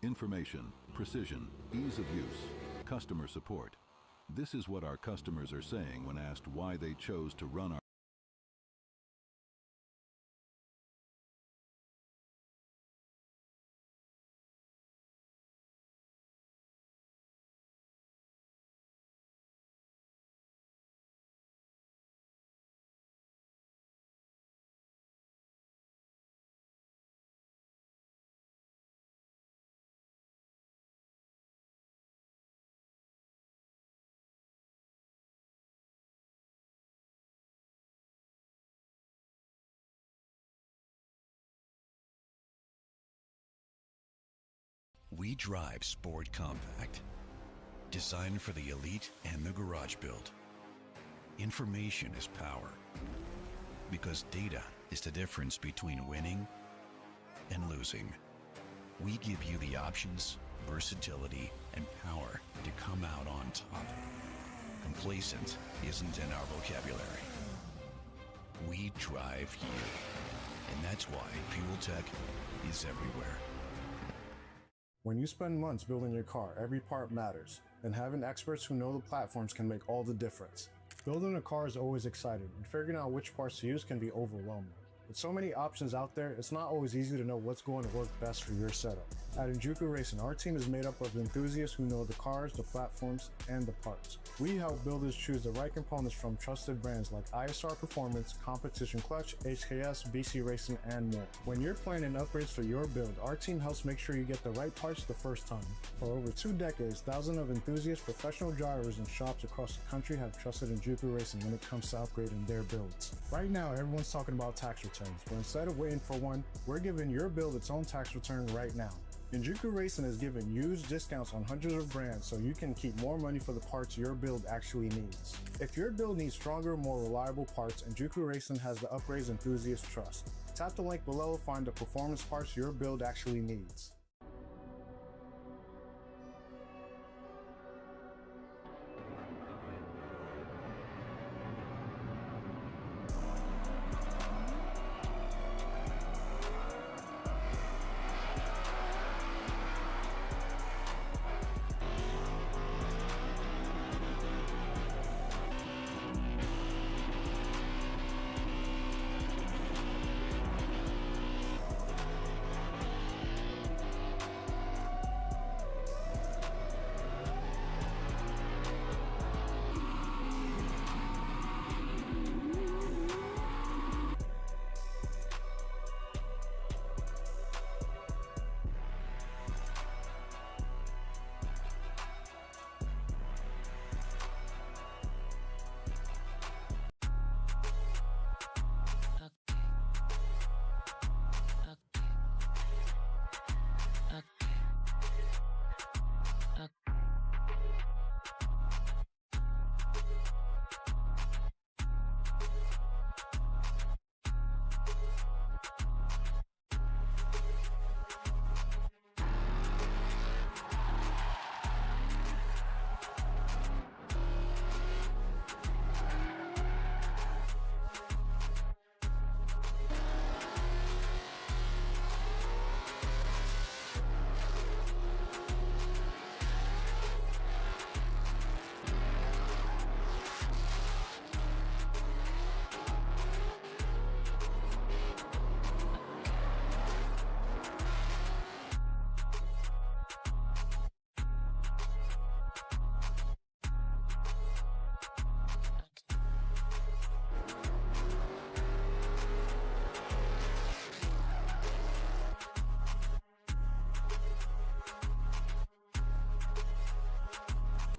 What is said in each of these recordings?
Information, precision, ease of use, customer support. This is what our customers are saying when asked why they chose to run our We drive Sport Compact, designed for the elite and the garage build. Information is power, because data is the difference between winning and losing. We give you the options, versatility, and power to come out on top. Complacent isn't in our vocabulary. We drive you, and that's why Fuel Tech is everywhere. When you spend months building your car, every part matters, and having experts who know the platforms can make all the difference. Building a car is always exciting, and figuring out which parts to use can be overwhelming. With so many options out there, it's not always easy to know what's going to work best for your setup. At Injuku Racing, our team is made up of enthusiasts who know the cars, the platforms, and the parts. We help builders choose the right components from trusted brands like ISR Performance, Competition Clutch, HKS, BC Racing, and more. When you're planning upgrades for your build, our team helps make sure you get the right parts the first time. For over 2 decades, thousands of enthusiasts, professional drivers, and shops across the country have trusted Injuku Racing when it comes to upgrading their builds. Right now, everyone's talking about tax returns, but instead of waiting for one, we're giving your build its own tax return right now. Injuku Racing is giving huge discounts on hundreds of brands so you can keep more money for the parts your build actually needs. If your build needs stronger, more reliable parts, Injuku Racing has the upgrades enthusiasts trust. Tap the link below to find the performance parts your build actually needs.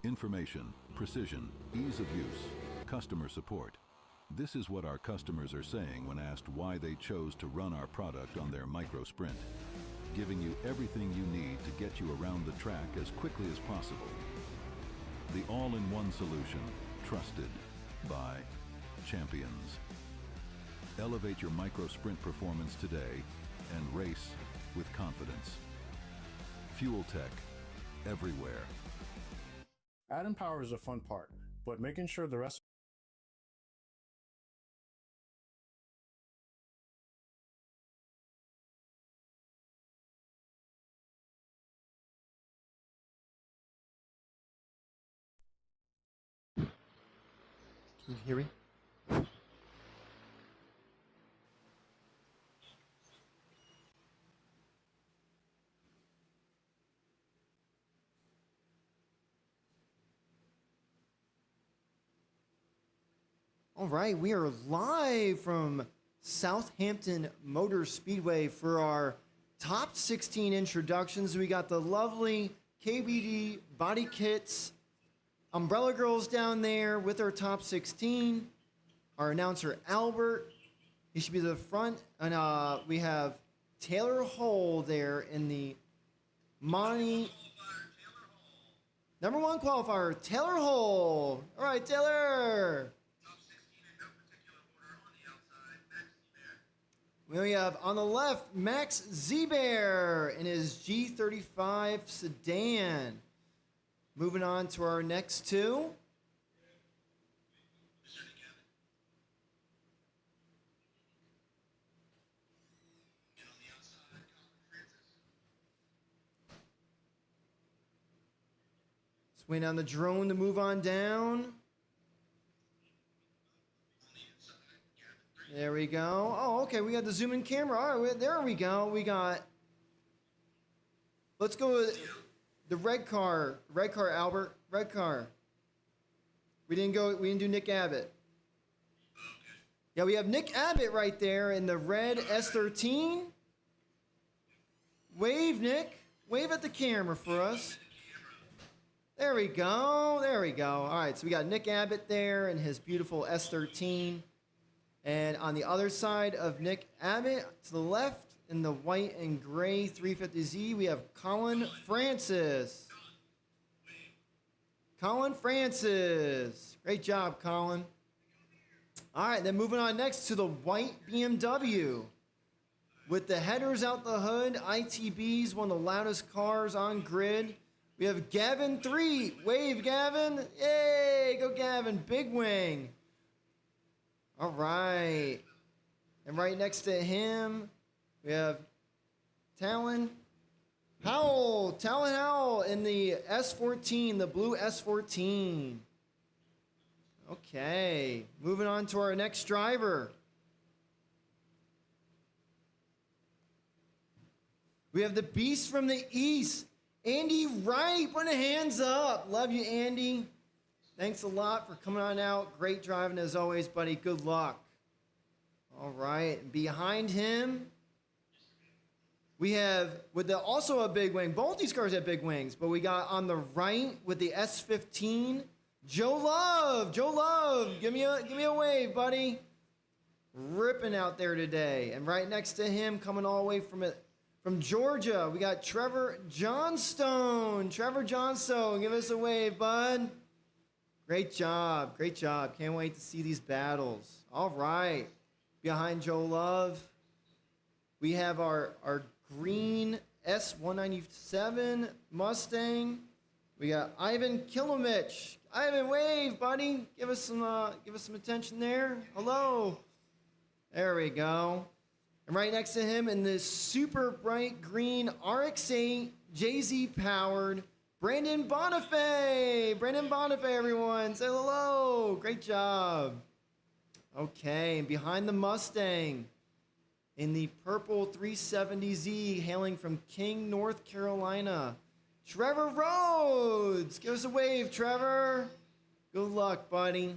Information, precision, ease of use, customer support. This is what our customers are saying when asked why they chose to run our product on their micro sprint, giving you everything you need to get you around the track as quickly as possible. The all-in-one solution, trusted by champions. Elevate your micro sprint performance today and race with confidence. Fuel Tech, everywhere. Adding power is a fun part, but making sure the rest Can you hear me? All right, we are live from Southampton Motor Speedway for our top 16 introductions. We got the lovely KBD body kits, Umbrella Girls down there with our top 16. Our announcer Albert, he should be the front, and we have Taylor Hole there in the Monty. Number one qualifier, Taylor Hole. All right, Taylor. We have on the left Max Zebear in his G35 sedan. Moving on to our next two. Let's wait on the drone to move on down. There we go. Oh, okay. We got the zoom in camera. All right, there we go. We got. Let's go with the red car. Red car, Albert. Red car. We didn't do Nick Abbott. Yeah, we have Nick Abbott right there in the red S13. Wave, Nick. Wave at the camera for us. There we go. There we go. All right, so we got Nick Abbott there in his beautiful S13. And on the other side of Nick Abbott, to the left, in the white and gray 350Z, we have Colin Francis. Colin Francis. Great job, Colin. All right, then moving on next to the white BMW. With the headers out the hood, ITBs, one of the loudest cars on grid. We have Gavin 3. Wave, Gavin. Yay, go Gavin. Big wing. All right. And right next to him, we have Talon Howell. Talon Howell in the S14, the blue S14. Okay. Moving on to our next driver. We have the beast from the east, Andy Wright. Put the hands up. Love you, Andy. Thanks a lot for coming on out. Great driving as always, buddy. Good luck. All right. Behind him, we have also a big wing. Both these cars have big wings, but we got on the right with the S15, Joe Love. Joe Love, give me a wave, buddy. Ripping out there today. And right next to him, coming all the way from Georgia, we got Trevor Johnstone. Trevor Johnstone, give us a wave, bud. Great job. Great job. Can't wait to see these battles. All right. Behind Joe Love, we have our green S197 Mustang. We got Ivan Kilomich. Ivan, wave, buddy. Give us some attention there. Hello. There we go. And right next to him in this super bright green RX-8 JZ powered Brandon Bonifay. Brandon Bonifay, everyone. Say hello. Great job. Okay, and behind the Mustang, in the purple 370Z, hailing from King, North Carolina, Trevor Rhodes. Give us a wave, Trevor. Good luck, buddy.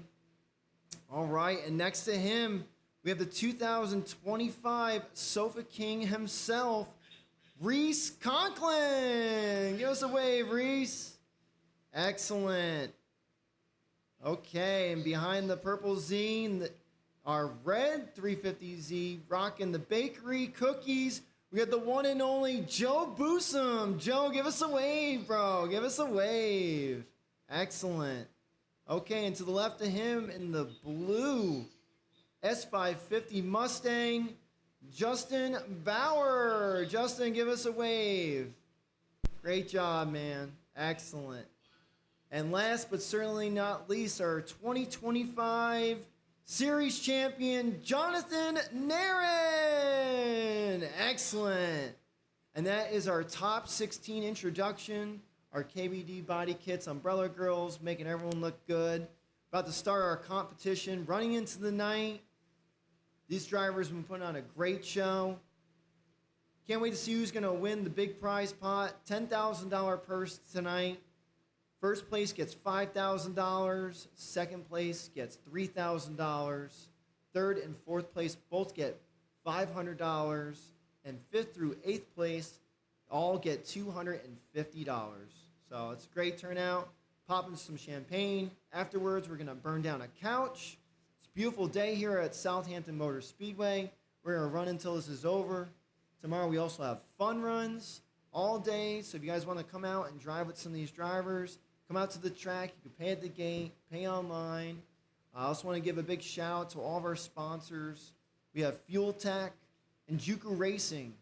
All right, and next to him, we have the 2025 Sofa King himself, Reese Conklin. Give us a wave, Reese. Excellent. Okay, and behind the purple Z, our red 350Z rocking the bakery cookies. We got the one and only Joe Boosum. Joe, give us a wave, bro. Give us a wave. Excellent. Okay, and to the left of him in the blue S550 Mustang, Justin Bauer. Justin, give us a wave. Great job, man. Excellent. And last but certainly not least, our 2025 Series champion, Jonathan Narin. Excellent. And that is our top 16 introduction, our KBD body kits, Umbrella Girls, making everyone look good. About to start our competition, running into the night. These drivers have been putting on a great show. Can't wait to see who's going to win the big prize pot. $10,000 purse tonight. First place gets $5,000. Second place gets $3,000. Third and fourth place both get $500. And fifth through eighth place all get $250. So it's a great turnout. Popping some champagne. Afterwards, we're going to burn down a couch. It's a beautiful day here at Southampton Motor Speedway. We're going to run until this is over. Tomorrow we also have fun runs all day. So if you guys want to come out and drive with some of these drivers, come out to the track. You can pay at the gate, pay online. I also want to give a big shout out to all of our sponsors. We have Fuel Tech, Njuku Racing,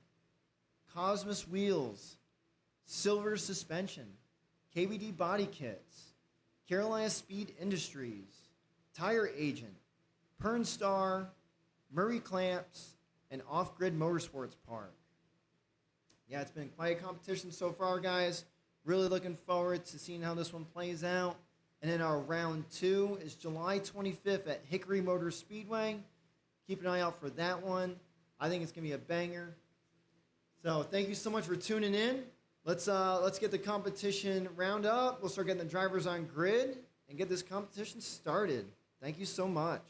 Cosmos Wheels, Silver Suspension, KBD Body Kits, Carolina Speed Industries, Tire Agent, Pernstar, Murray Clamps, and Off-Grid Motorsports Park. Yeah, it's been quite a competition so far, guys. Really looking forward to seeing how this one plays out. And then our round 2 is July 25th at Hickory Motor Speedway. Keep an eye out for that one. I think it's going to be a banger. So thank you so much for tuning in. Let's get the competition round up. We'll start getting the drivers on grid and get this competition started. Thank you so much.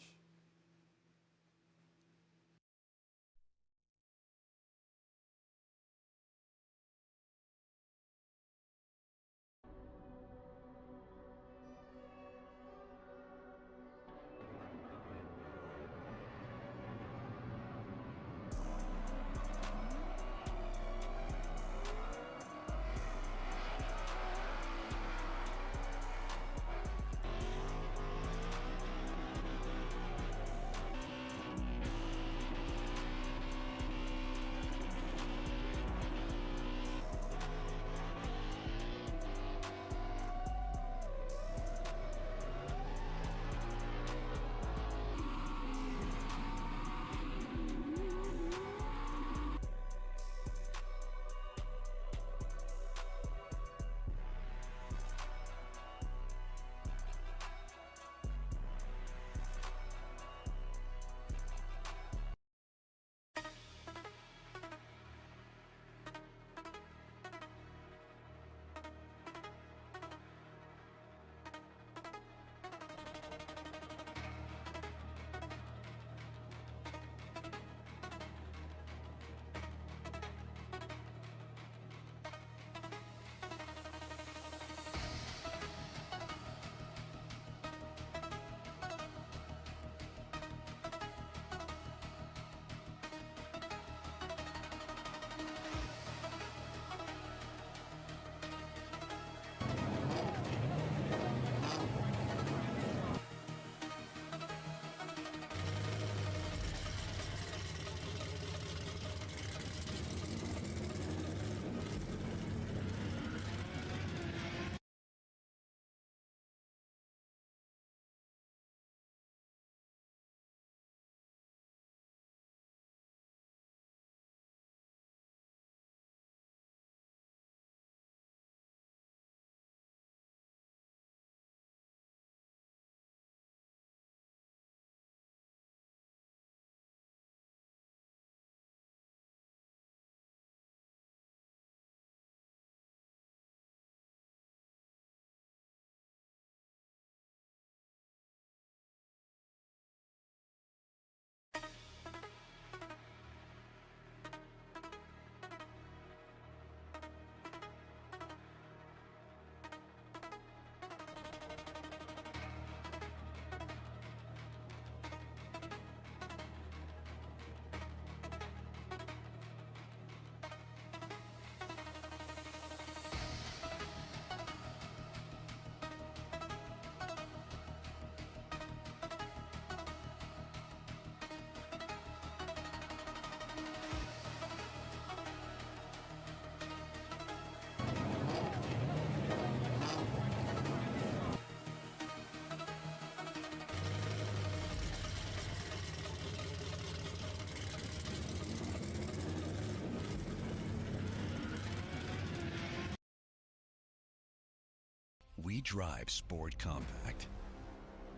We drive sport compact,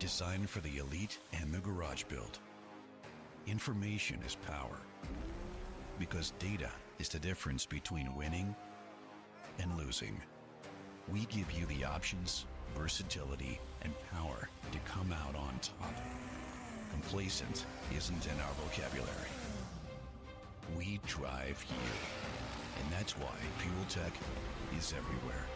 Designed for the elite and the garage build. Information is power. Because data is the difference between winning and losing. We give you the options, versatility, and power to come out on top. Complacent isn't in our vocabulary. We drive you. And that's why Fuel Tech is everywhere.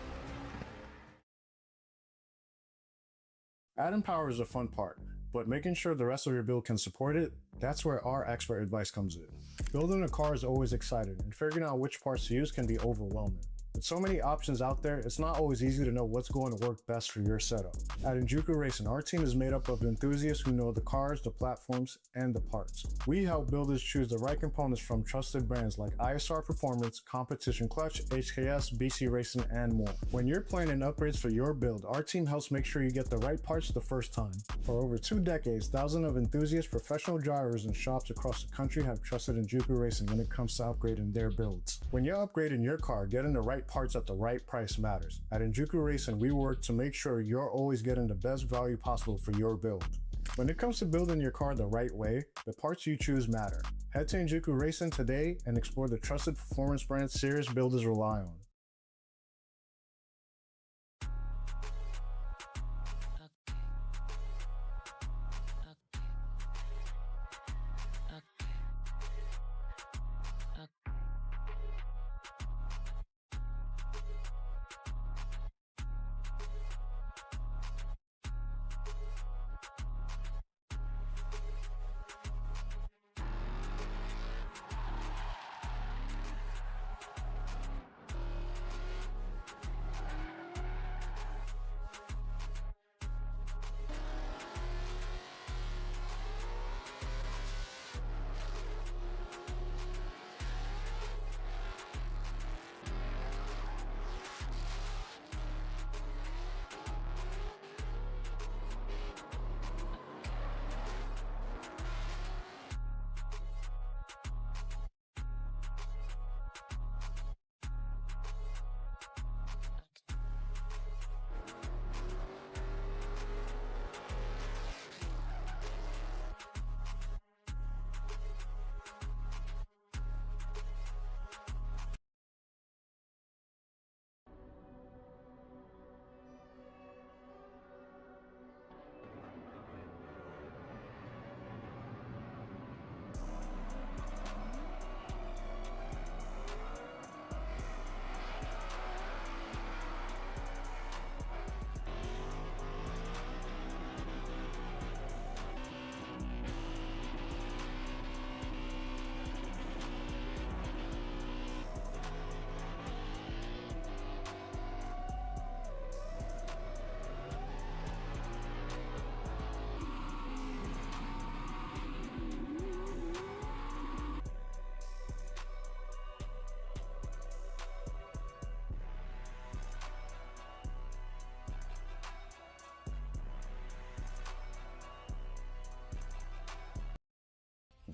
Adding power is a fun part, but making sure the rest of your build can support it, that's where our expert advice comes in. Building a car is always exciting, and figuring out which parts to use can be overwhelming. With so many options out there, it's not always easy to know what's going to work best for your setup. At Injuku Racing, our team is made up of enthusiasts who know the cars, the platforms, and the parts. We help builders choose the right components from trusted brands like ISR Performance, Competition Clutch, HKS, BC Racing, and more. When you're planning upgrades for your build, our team helps make sure you get the right parts the first time. For over 2 decades, thousands of enthusiast professional drivers and shops across the country have trusted Injuku Racing when it comes to upgrading their builds. When you're upgrading your car, getting the right parts at the right price matters. At Injuku Racing, we work to make sure you're always getting the best value possible for your build. When it comes to building your car the right way, the parts you choose matter. Head to Injuku Racing today and explore the trusted performance brands serious builders rely on.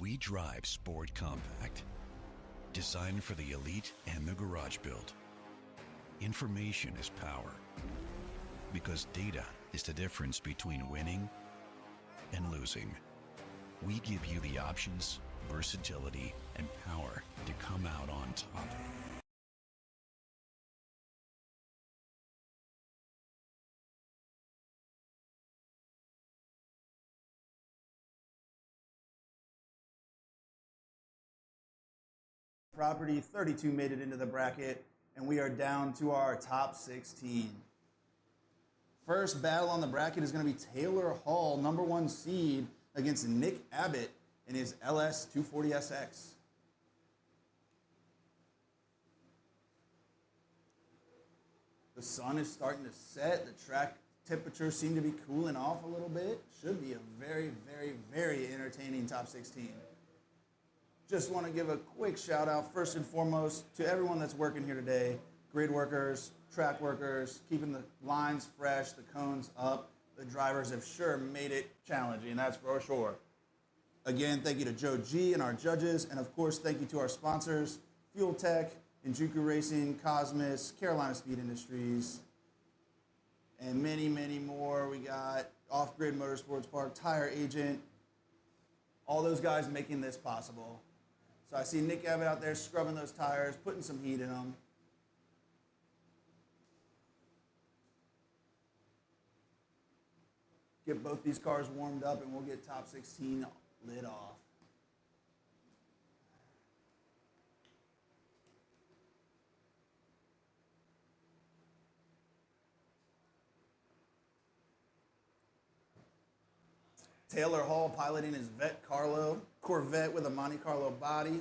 We drive Sport Compact. Designed for the elite and the garage build. Information is power. Because data is the difference between winning and losing. We give you the options, versatility, and power to come out on top. Property 32 made it into the bracket, and we are down to our top 16. First battle on the bracket is going to be Taylor Hall, #1 seed, against Nick Abbott in his LS 240SX. The sun is starting to set. The track temperatures seem to be cooling off a little bit. Should be a very, very, very entertaining top 16. Just want to give a quick shout out, first and foremost, to everyone that's working here today. Grid workers, track workers, keeping the lines fresh, the cones up. The drivers have sure made it challenging, that's for sure. Again, thank you to Joe G and our judges, and of course, thank you to our sponsors, Fuel Tech, Injuku Racing, Cosmos, Carolina Speed Industries, and many, many more. We got Off Grid Motorsports Park, Tire Agent, all those guys making this possible. So I see Nick Abbott out there scrubbing those tires, putting some heat in them. Get both these cars warmed up and we'll get top 16 lit off. Taylor Hall piloting his Corvette with a Monte Carlo body.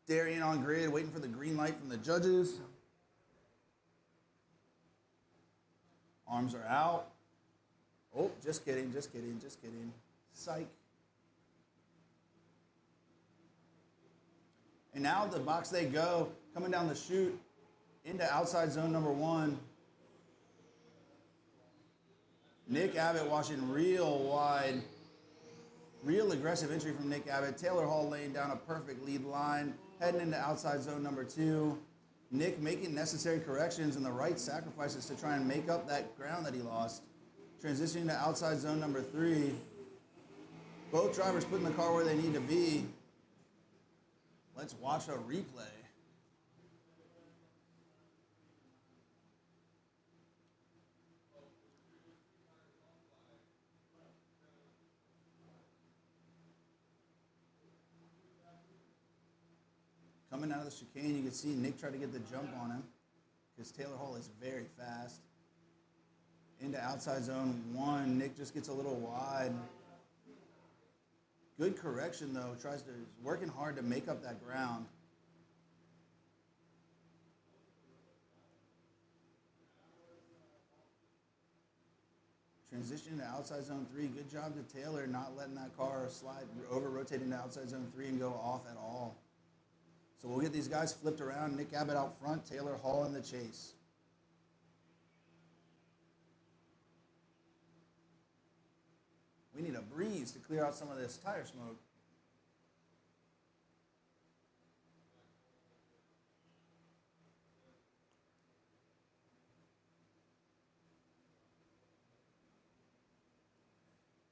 Darian on grid, waiting for the green light from the judges. Arms are out. Oh, just kidding, just kidding, just kidding. Psych. And now the box they go, coming down the chute into outside zone number 1. Nick Abbott watching real wide, real aggressive entry from Nick Abbott. Taylor Hall laying down a perfect lead line, heading into outside zone number 2. Nick making necessary corrections and the right sacrifices to try and make up that ground that he lost. Transitioning to outside zone number 3. Both drivers putting the car where they need to be. Let's watch a replay. Coming out of the chicane, you can see Nick try to get the jump on him because Taylor Hall is very fast. Into outside zone 1, Nick just gets a little wide. Good correction though, working hard to make up that ground. Transitioning to outside zone 3, good job to Taylor not letting that car slide, over-rotating to outside zone 3 and go off at all. So we'll get these guys flipped around. Nick Abbott out front, Taylor Hall in the chase. We need a breeze to clear out some of this tire smoke.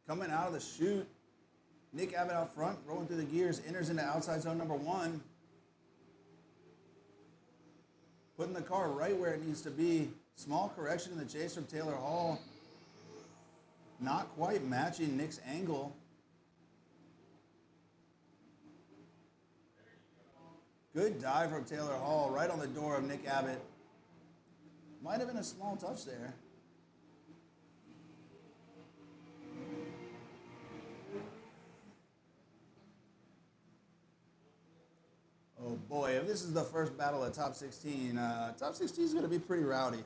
Coming out of the chute, Nick Abbott out front, rolling through the gears, enters into outside zone number 1. Putting the car right where it needs to be. Small correction in the chase from Taylor Hall. Not quite matching Nick's angle. Good dive from Taylor Hall right on the door of Nick Abbott. Might have been a small touch there. Oh boy, if this is the first battle at top 16, top 16 is going to be pretty rowdy.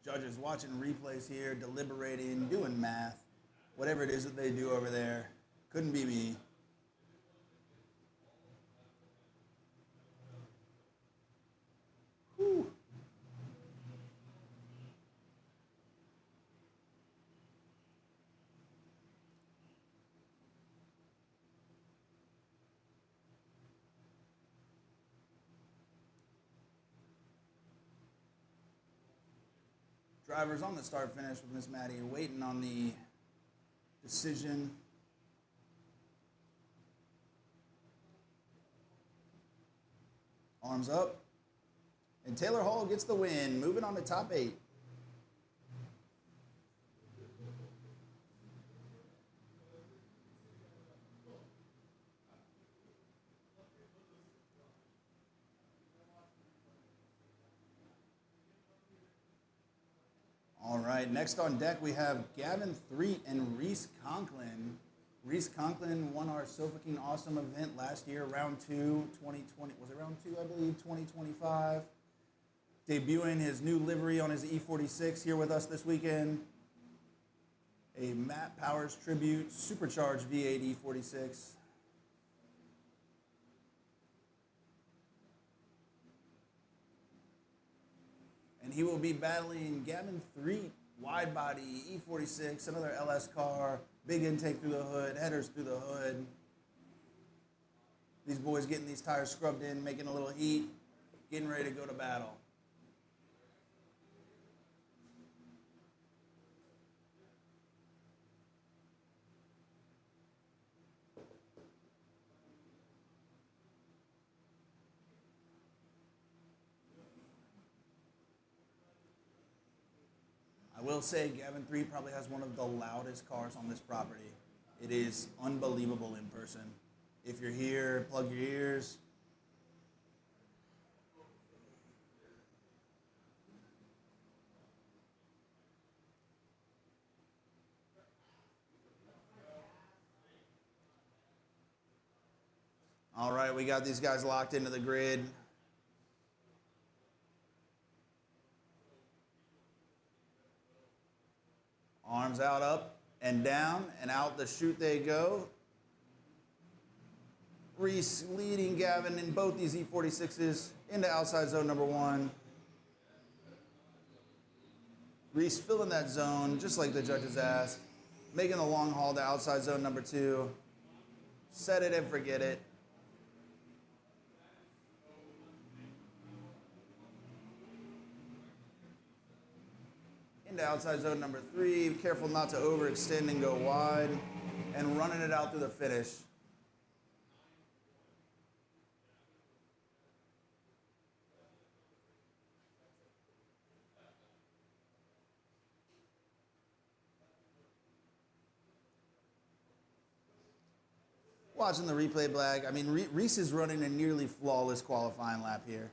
Judges watching replays here, deliberating, doing math, whatever it is that they do over there. Couldn't be me. Whew. Drivers on the start finish with Miss Maddie waiting on the decision. Arms up. And Taylor Hall gets the win, moving on to top 8. All right, next on deck we have Gavin Threet and Reese Conklin. Reese Conklin won our Sofa King Awesome event last year, round 2, 2020. Was it round 2, I believe, 2025? Debuting his new livery on his E46 here with us this weekend. A Matt Powers tribute, supercharged V8 E46. he will be battling Gavin 3, wide body, E46, another LS car, big intake through the hood, headers through the hood. These boys getting these tires scrubbed in, making a little heat, getting ready to go to battle. I will say Gavin 3 probably has one of the loudest cars on this property. It is unbelievable in person. If you're here, plug your ears. All right, we got these guys locked into the grid. Arms out, up, and down, and out the chute they go. Reese leading Gavin in both these E46s into outside zone number 1. Reese filling that zone, just like the judges asked. Making the long haul to outside zone number 2. Set it and forget it. Into outside zone number 3. Careful not to overextend and go wide. And running it out through the finish. Watching the replay black, I mean, Reese is running a nearly flawless qualifying lap here.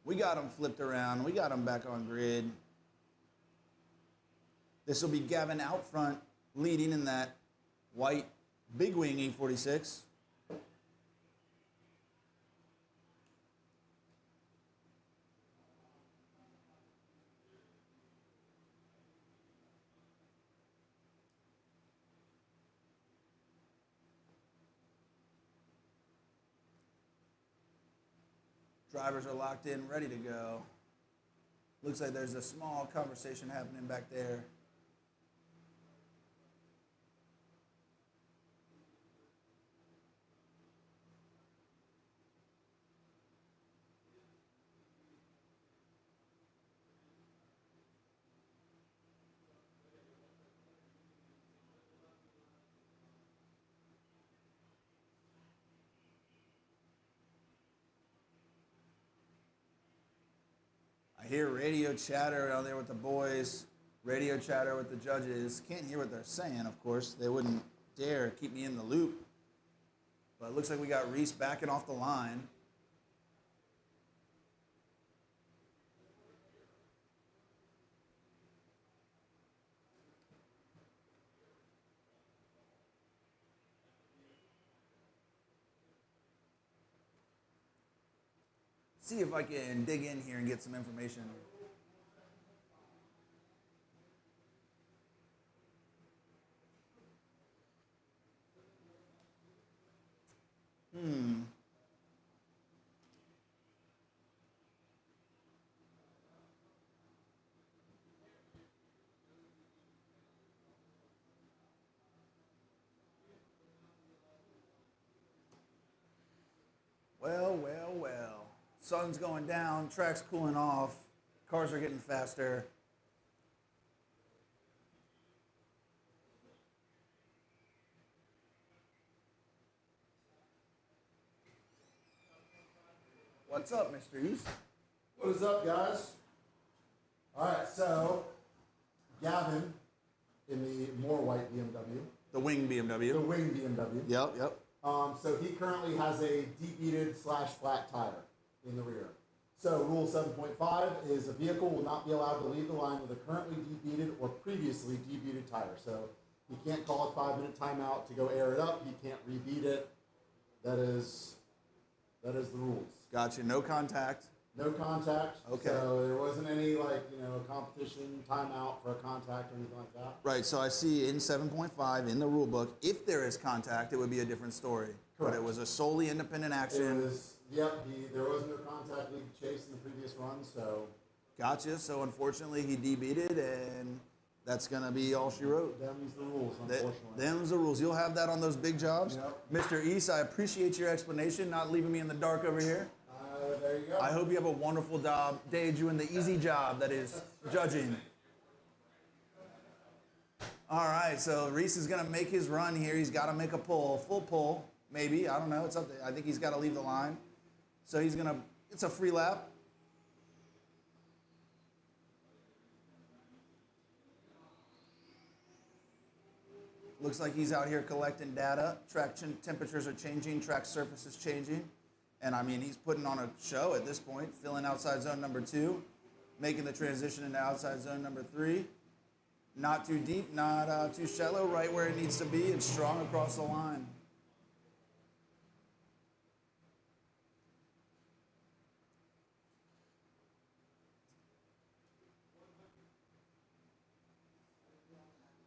We got him flipped around. We got him back on grid. This will be Gavin out front, leading in that white big wing E46. Drivers are locked in, ready to go. Looks like there's a small conversation happening back there. I hear radio chatter out there with the boys, radio chatter with the judges. Can't hear what they're saying, of course. They wouldn't dare keep me in the loop. But it looks like we got Reese backing off the line. See if I can dig in here and get some information. Well, well, well. Sun's going down, track's cooling off, cars are getting faster. What's up, Mr. East? What is up, guys? All right, so Gavin in the more white BMW. The wing BMW. The wing BMW. Yep. So he currently has a deep-beaded / flat tire in the rear. So Rule 7.5 is a vehicle will not be allowed to leave the line with a currently debeaded or previously debeaded tire. So he can't call a 5-minute timeout to go air it up. He can't rebeat it. That is the rules. Gotcha. No contact. No contact. Okay. So there wasn't any competition timeout for a contact or anything like that. Right. So I see in 7.5 in the rule book, if there is contact, it would be a different story. Correct. But it was a solely independent It action. was, there was no contact lead chase in the previous run, so. Gotcha. So unfortunately, he debeated, and that's going to be all she wrote. Them's the rules, unfortunately. Them's the rules. You'll have that on those big jobs. Yep. Mr. East, I appreciate your explanation, not leaving me in the dark over here. There you go. I hope you have a wonderful day doing the easy job that is judging. All right, so Reese is going to make his run here. He's got to make a pull, full pull, maybe. I don't know. It's up to, I think he's got to leave the line. So he's going to, it's a free lap. Looks like he's out here collecting data. Track temperatures are changing, track surface is changing. And I mean, he's putting on a show at this point, filling outside zone number 2, making the transition into outside zone number 3. Not too deep, not too shallow, right where it needs to be. It's strong across the line.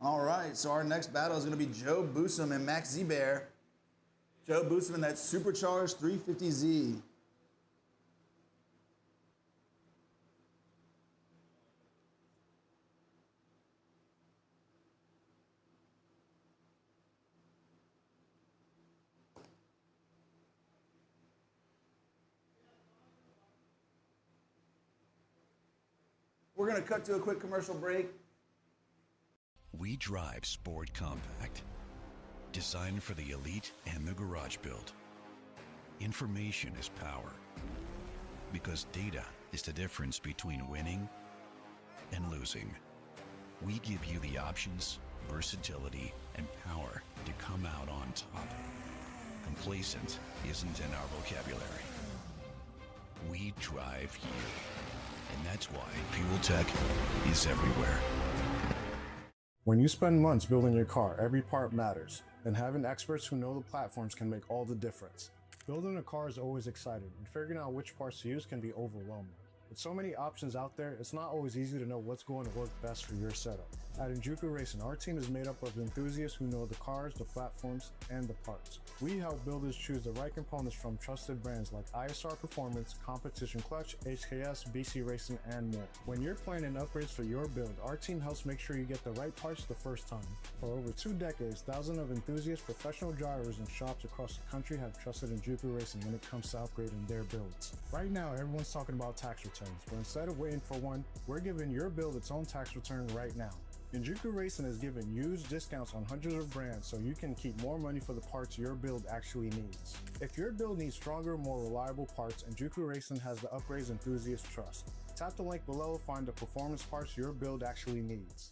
All right, so our next battle is going to be Joe Boosum and Max Zebear. Joe Boosum in that supercharged 350Z. We're going to cut to a quick commercial break. We drive Sport Compact, designed for the elite and the garage build. Information is power, because data is the difference between winning and losing. We give you the options, versatility, and power to come out on top. Complacent isn't in our vocabulary. We drive you, and that's why Fuel Tech is everywhere. When you spend months building your car, every part matters, and having experts who know the platforms can make all the difference. Building a car is always exciting, and figuring out which parts to use can be overwhelming. With so many options out there, it's not always easy to know what's going to work best for your setup. At Injuku Racing, our team is made up of enthusiasts who know the cars, the platforms, and the parts. We help builders choose the right components from trusted brands like ISR Performance, Competition Clutch, HKS, BC Racing, and more. When you're planning upgrades for your build, our team helps make sure you get the right parts the first time. For over 2 decades, thousands of enthusiasts, professional drivers, and shops across the country have trusted Injuku Racing when it comes to upgrading their builds. Right now, everyone's talking about tax returns, but instead of waiting for one, we're giving your build its own tax return right now. Injuku Racing is giving huge discounts on hundreds of brands so you can keep more money for the parts your build actually needs. If your build needs stronger, more reliable parts, Injuku Racing has the upgrades enthusiasts trust. Tap the link below to find the performance parts your build actually needs.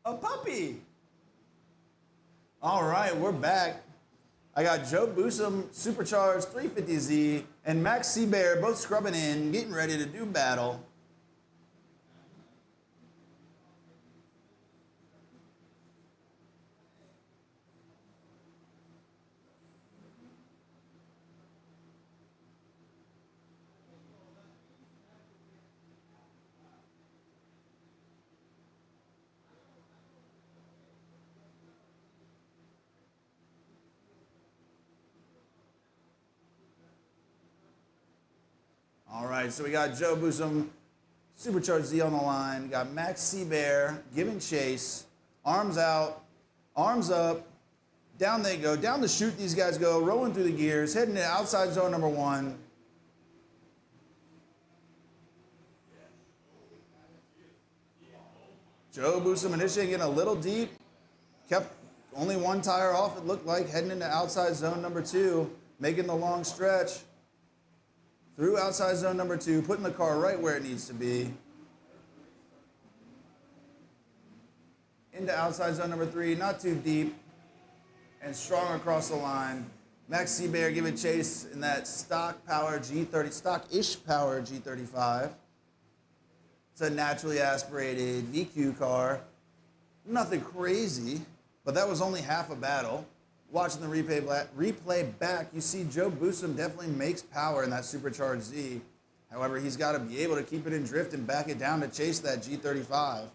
A puppy. All right, we're back. I got Joe Boosum, Supercharged 350Z, and Max Seabear both scrubbing in, getting ready to do battle. right, so we got Joe Boosum, Supercharged Z on the line. Got Max Seabear giving chase. Arms out, arms up. Down they go. Down the chute these guys go, rolling through the gears, heading to outside zone number 1. Joe Boosum initially getting a little deep. Kept only one tire off, it looked like, heading into outside zone number 2, making the long stretch. Through outside zone number 2, putting the car right where it needs to be. Into outside zone number 3, not too deep, and strong across the line. Max Seabear giving chase in that stock power G30, stock-ish power G35. It's a naturally aspirated VQ car. Nothing crazy, but that was only half a battle. Watching the replay back, you see Joe Boosum definitely makes power in that Supercharged Z. However, he's got to be able to keep it in drift and back it down to chase that G35.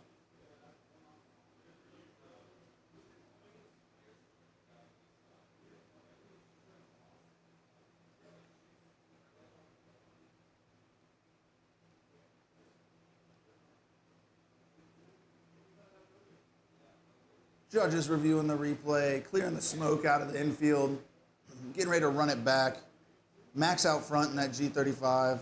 Judges reviewing the replay, clearing the smoke out of the infield, getting ready to run it back. Max out front in that G35.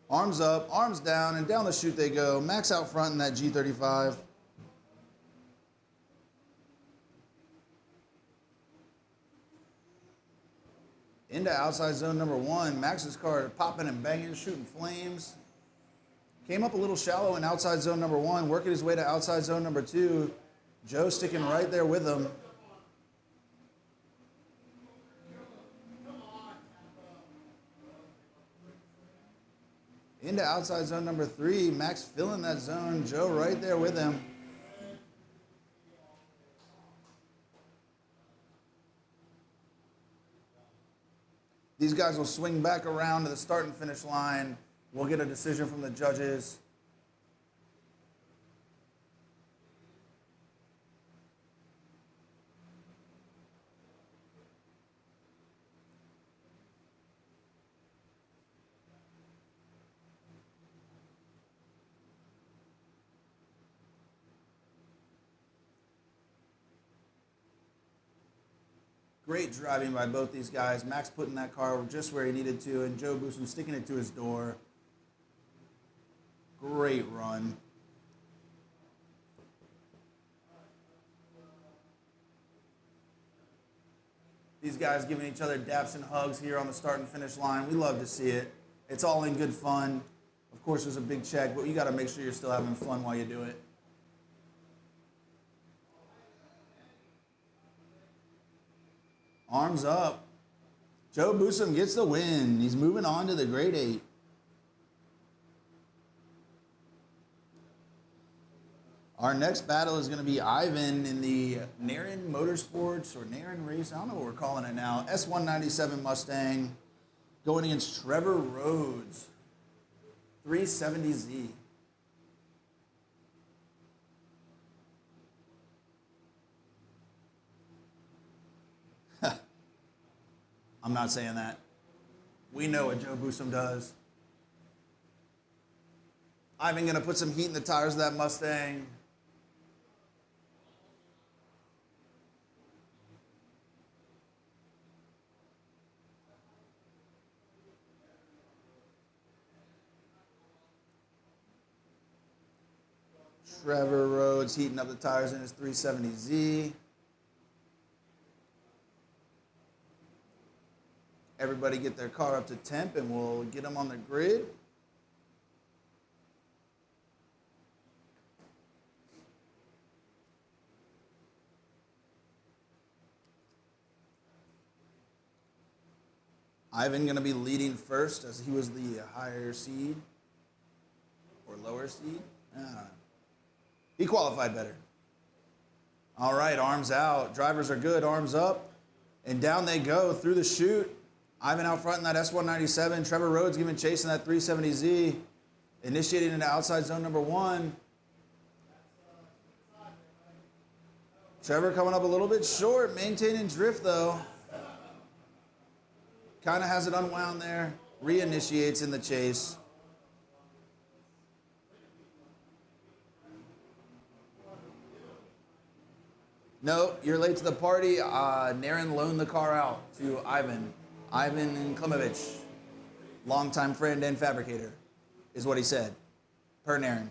Arms up, arms down, and down the chute they go. Max out front in that G35. Into outside zone number 1. Max's car popping and banging, shooting flames. Came up a little shallow in outside zone number 1, working his way to outside zone number 2. Joe sticking right there with him. Into outside zone number 3. Max filling that zone. Joe right there with him. These guys will swing back around to the start and finish line. We'll get a decision from the judges. Great driving by both these guys. Max putting that car just where he needed to, and Joe Boosum sticking it to his door. Great run. These guys giving each other daps and hugs here on the start and finish line. We love to see it. It's all in good fun. Of course, there's a big check, but you got to make sure you're still having fun while you do it. Arms up. Joe Boosum gets the win. He's moving on to the grade 8. Our next battle is going to be Ivan in the Naren Motorsports, or Naren Race, I don't know what we're calling it now, S197 Mustang, going against Trevor Rhodes, 370Z. I'm not saying that. We know what Joe Boosum does. Ivan going to put some heat in the tires of that Mustang. Trevor Rhodes heating up the tires in his 370Z. Everybody get their car up to temp and we'll get them on the grid. Ivan going to be leading first as he was the higher seed or lower seed. I don't know. He qualified better. All right, arms out. Drivers are good, arms up. And down they go through the chute. Ivan out front in that S197. Trevor Rhodes giving chase in that 370Z. Initiating into outside zone number 1. Trevor coming up a little bit short, maintaining drift though. Kind of has it unwound there. Reinitiates in the chase. No, you're late to the party. Naren loaned the car out to Ivan. Ivan Klimovich, longtime friend and fabricator, is what he said, per Naren.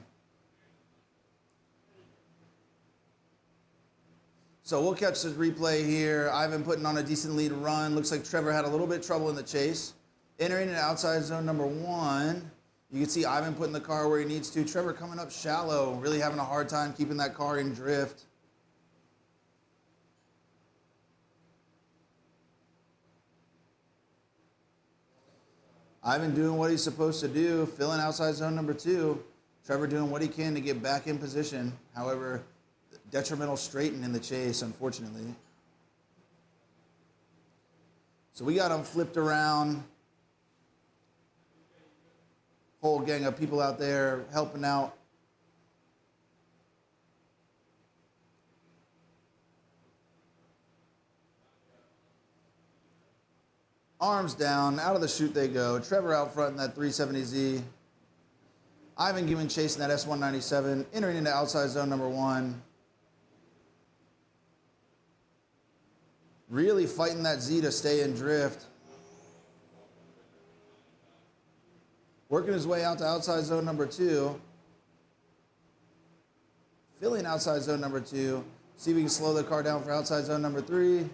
So we'll catch the replay here. Ivan putting on a decent lead run. Looks like Trevor had a little bit of trouble in the chase. Entering into outside zone number 1. You can see Ivan putting the car where he needs to. Trevor coming up shallow, really having a hard time keeping that car in drift. Ivan doing what he's supposed to do, filling outside zone number 2. Trevor doing what he can to get back in position. However, detrimental straighten in the chase, unfortunately. So we got him flipped around. Whole gang of people out there helping out. Arms down, out of the chute they go. Trevor out front in that 370Z. Ivan giving chase in that S197, entering into outside zone number 1. Really fighting that Z to stay in drift. Working his way out to outside zone number 2. Filling outside zone number 2. See if we can slow the car down for outside zone number 3.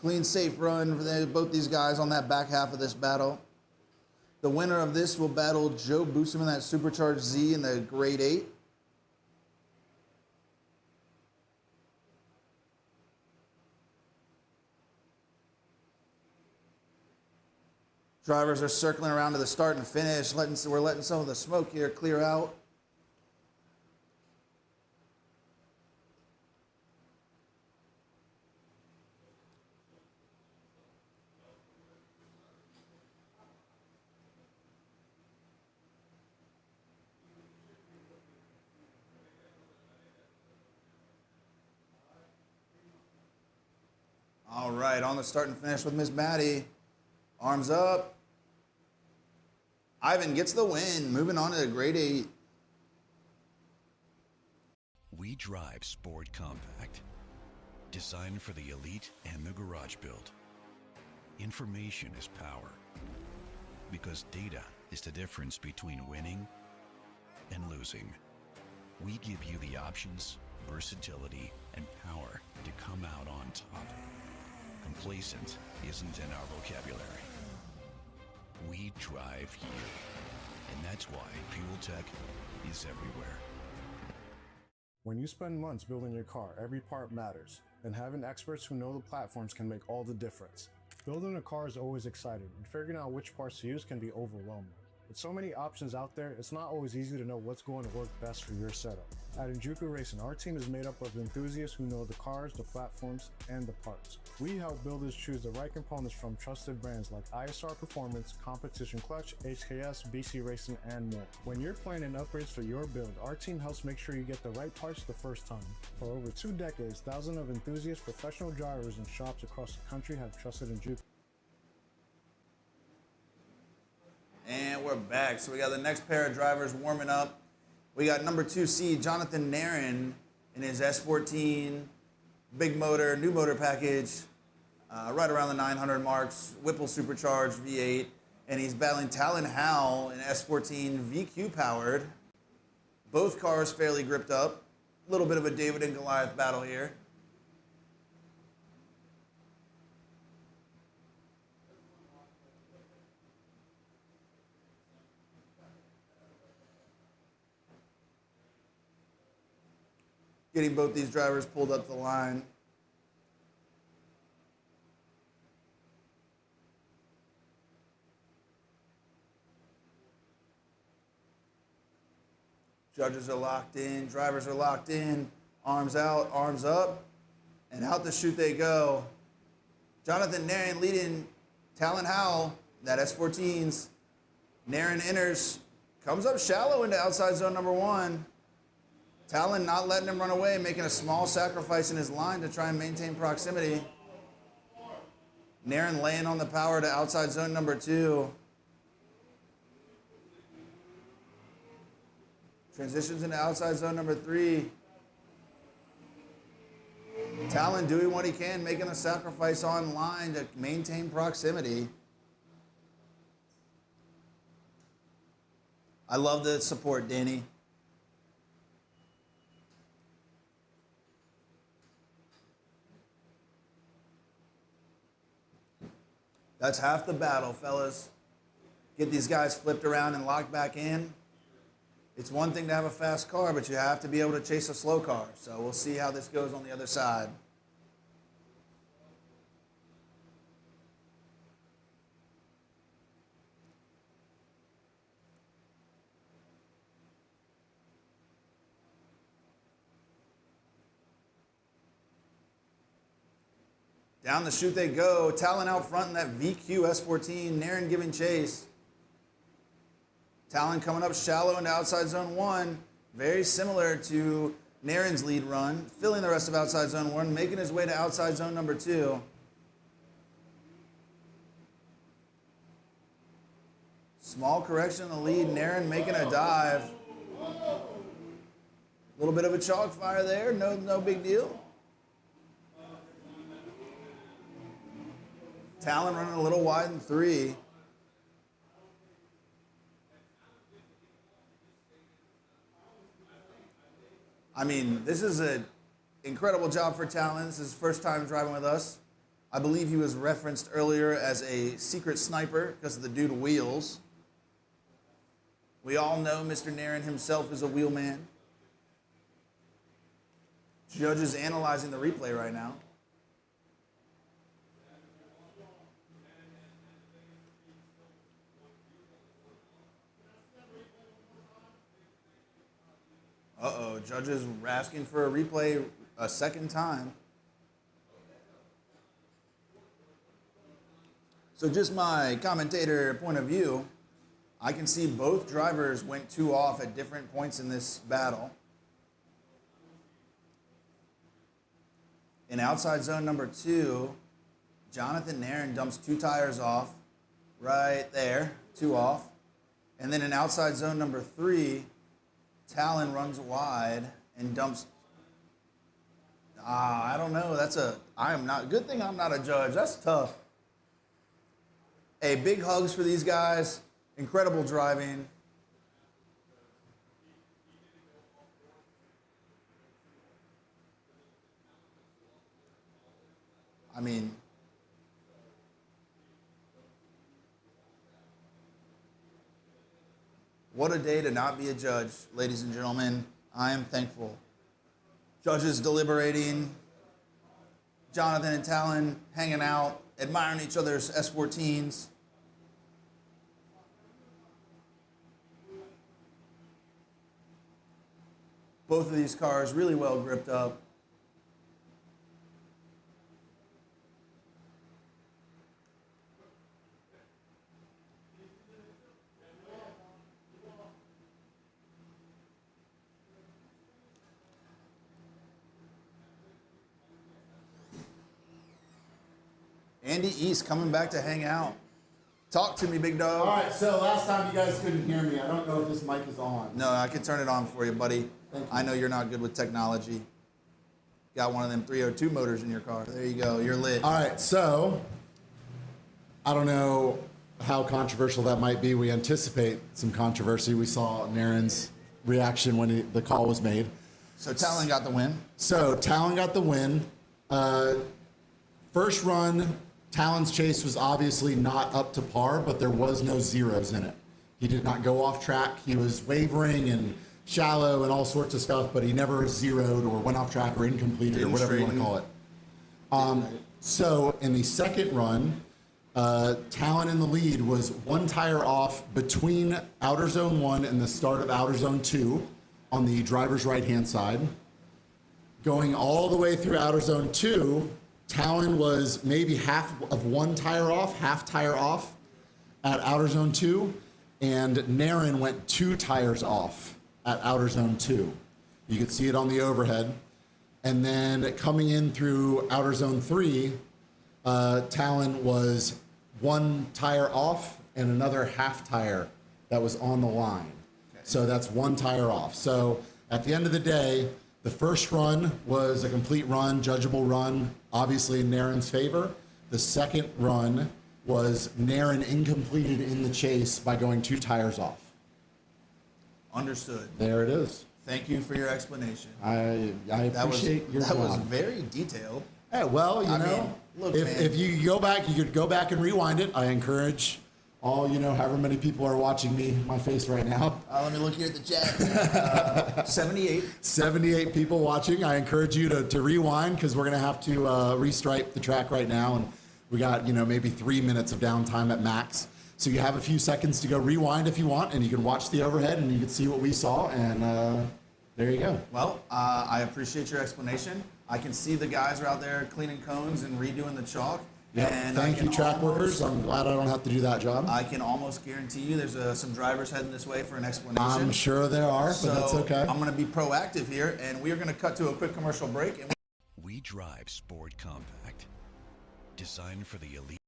Clean, safe run for both these guys on that back half of this battle. The winner of this will battle Joe Boosum in that Supercharged Z in the Grade 8. Drivers are circling around to the start and finish. We're letting some of the smoke here clear out. All right, on the start and finish with Miss Maddie. Arms up. Ivan gets the win, moving on to the Grade 8. We drive Sport Compact, designed for the elite and the garage build. Information is power, because data is the difference between winning and losing. We give you the options, versatility, and power to come out on top. Complacent isn't in our vocabulary. We drive you, and that's why Fuel Tech is everywhere. When you spend months building your car, every part matters, and having experts who know the platforms can make all the difference. Building a car is always exciting, and figuring out which parts to use can be overwhelming. With so many options out there, it's not always easy to know what's going to work best for your setup. At Njuku Racing, our team is made up of enthusiasts who know the cars, the platforms, and the parts. We help builders choose the right components from trusted brands like ISR Performance, Competition Clutch, HKS, BC Racing, and more. When you're planning upgrades for your build, our team helps make sure you get the right parts the first time. For over 2 decades, thousands of enthusiasts, professional drivers, and shops across the country have trusted Njuku. And we're back. So we got the next pair of drivers warming up. We got number 2 seed Jonathan Naren in his S14 big motor, new motor package, right around the 900 marks, Whipple supercharged V8, and he's battling Talon Howell in S14 VQ powered. Both cars fairly gripped up. A little bit of a David and Goliath battle here. Getting both these drivers pulled up the line. Judges are locked in, drivers are locked in, arms out, arms up, and out the chute they go. Jonathan Naren leading Talon Howell, that S14s. Naren enters Comes up shallow into outside zone number 1. Talon not letting him run away, making a small sacrifice in his line to try and maintain proximity. Naren laying on the power to outside zone number 2. Transitions into outside zone number 3. Talon doing what he can, making a sacrifice on line to maintain proximity. I love the support, Danny. That's half the battle, fellas. Get these guys flipped around and locked back in. It's one thing to have a fast car, but you have to be able to chase a slow car. So we'll see how this goes on the other side. Down the chute they go. Talon out front in that VQ S14. Naren giving chase. Talon coming up shallow into outside zone 1. Very similar to Naren's lead run. Filling the rest of outside zone 1. Making his way to outside zone number 2. Small correction in the lead. Naren making a dive. A little bit of a chalk fire there. No big deal. Talon running a little wide in 3. I mean, this is an incredible job for Talon. This is his first time driving with us. I believe he was referenced earlier as a secret sniper because of the dude wheels. We all know Mr. Naren himself is a wheelman. Judges analyzing the replay right now. Uh-oh, judges asking for a replay a second time. So just my commentator point of view, I can see both drivers went 2 off at different points in this battle. In outside zone number 2, Jonathan Naren dumps 2 tires off right there, 2 off. And then in outside zone number 3, Talon runs wide and dumps. I don't know. Good thing I'm not a judge. That's tough. Hey, big hugs for these guys. Incredible driving. I mean, what a day to not be a judge, ladies and gentlemen. I am thankful. Judges deliberating, Jonathan and Talon hanging out, admiring each other's S14s. Both of these cars really well gripped up. Andy East coming back to hang out. Talk to me, big dog. All right, so last time you guys couldn't hear me. I don't know if this mic is on. No, I can turn it on for you, buddy. Thank you. I know you're not good with technology. Got one of them 302 motors in your car. There you go. You're lit. All right, so I don't know how controversial that might be. We anticipate some controversy. We saw Naren's reaction when the call was made. So Talon got the win. So Talon got the win. First run, Talon's chase was obviously not up to par, but there was no zeros in it. He did not go off track. He was wavering and shallow and all sorts of stuff, but he never zeroed or went off track or incompleted or whatever you want to call it. So in the second run, Talon in the lead was 1 tire off between outer zone 1 and the start of outer zone 2 on the driver's right-hand side. Going all the way through outer zone 2, Talon was maybe half of 1 tire off, half tire off at outer zone 2. and Naren went 2 tires off at outer zone 2. You could see it on the overhead. And then coming in through outer zone 3, Talon was 1 tire off and another half tire that was on the line. Okay. So that's 1 tire off. So at the end of the day, the first run was a complete run, judgeable run, obviously in Naren's favor. The second run was Naren incompleted in the chase by going 2 tires off. Understood. There it is. Thank you for your explanation. I appreciate your That was job. very detailed. Hey, well, you know, look, if you go back, you could go back and rewind it. I encourage all, however many people are watching my face right now. Let me look here at the chat. 78. 78 people watching. I encourage you to rewind, because we're going to have to restripe the track right now. And we got, maybe 3 minutes of downtime at max. So you have a few seconds to go rewind if you want, and you can watch the overhead and you can see what we saw. And there you go. Well, I appreciate your explanation. I can see the guys are out there cleaning cones and redoing the chalk. Yep. And Thank you, track workers. I'm glad I don't have to do that job. I can almost guarantee you there's some drivers heading this way for an explanation. I'm sure there are, but that's okay. I'm going to be proactive here, and we are going to cut to a quick commercial break. And We drive Sport Compact, designed for the elite.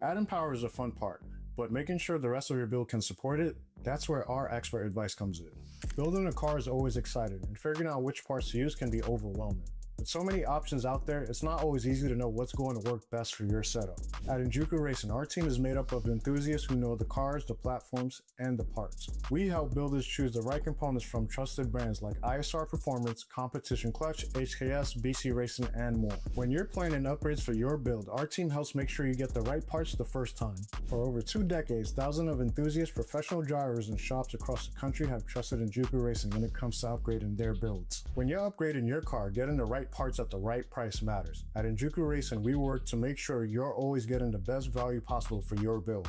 Adding power is a fun part, but making sure the rest of your build can support it, that's where our expert advice comes in. Building a car is always exciting, and figuring out which parts to use can be overwhelming. With so many options out there, it's not always easy to know what's going to work best for your setup. At Injuku Racing, our team is made up of enthusiasts who know the cars, the platforms, and the parts. We help builders choose the right components from trusted brands like ISR Performance, Competition Clutch, HKS, BC Racing, and more. When you're planning upgrades for your build, our team helps make sure you get the right parts the first time. For over 2 decades, thousands of enthusiasts, professional drivers, and shops across the country have trusted Injuku Racing when it comes to upgrading their builds. When you're upgrading your car, getting the right parts at the right price matters. At Injuku Racing, we work to make sure you're always getting the best value possible for your build.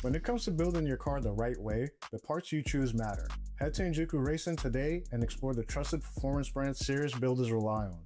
When it comes to building your car the right way, the parts you choose matter. Head to Injuku Racing today and explore the trusted performance brands serious builders rely on.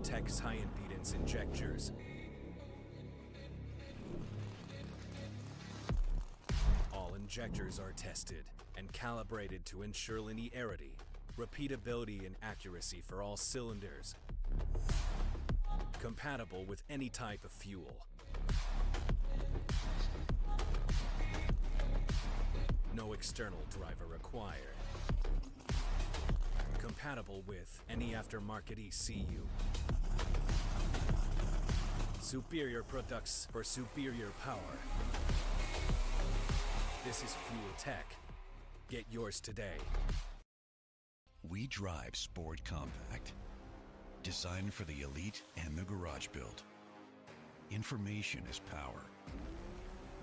Tech's high impedance injectors. All injectors are tested and calibrated to ensure linearity, repeatability, and accuracy for all cylinders. Compatible with any type of fuel. No external driver required. Compatible with any aftermarket ECU. Superior products for superior power. This is Fuel Tech. Get yours today. We drive Sport Compact, designed for the elite and the garage build. Information is power,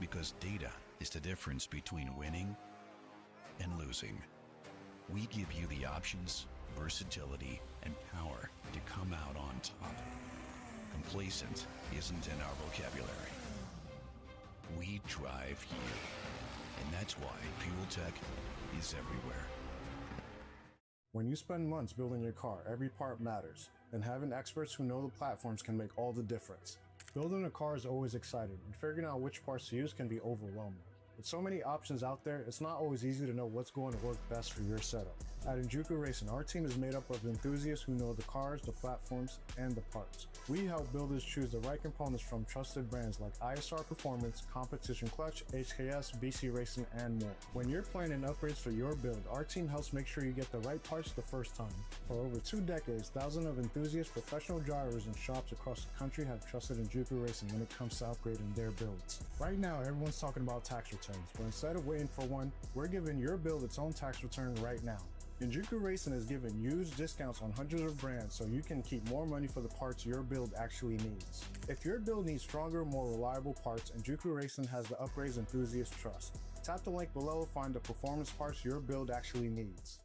because data is the difference between winning and losing. We give you the options, versatility, and power to come out on top. Complacent isn't in our vocabulary. We drive you, and that's why Fuel Tech is everywhere. When you spend months building your car, every part matters, and having experts who know the platforms can make all the difference. Building a car is always exciting, and figuring out which parts to use can be overwhelming. With so many options out there, it's not always easy to know what's going to work best for your setup. At Injuku Racing, our team is made up of enthusiasts who know the cars, the platforms, and the parts. We help builders choose the right components from trusted brands like ISR Performance, Competition Clutch, HKS, BC Racing, and more. When you're planning upgrades for your build, our team helps make sure you get the right parts the first time. For over 2 decades, thousands of enthusiasts, professional drivers, and shops across the country have trusted Injuku Racing when it comes to upgrading their builds. Right now, everyone's talking about tax returns, but instead of waiting for one, we're giving your build its own tax return right now. Injuku Racing is giving huge discounts on hundreds of brands so you can keep more money for the parts your build actually needs. If your build needs stronger, more reliable parts, Injuku Racing has the upgrades enthusiasts trust. Tap the link below to find the performance parts your build actually needs.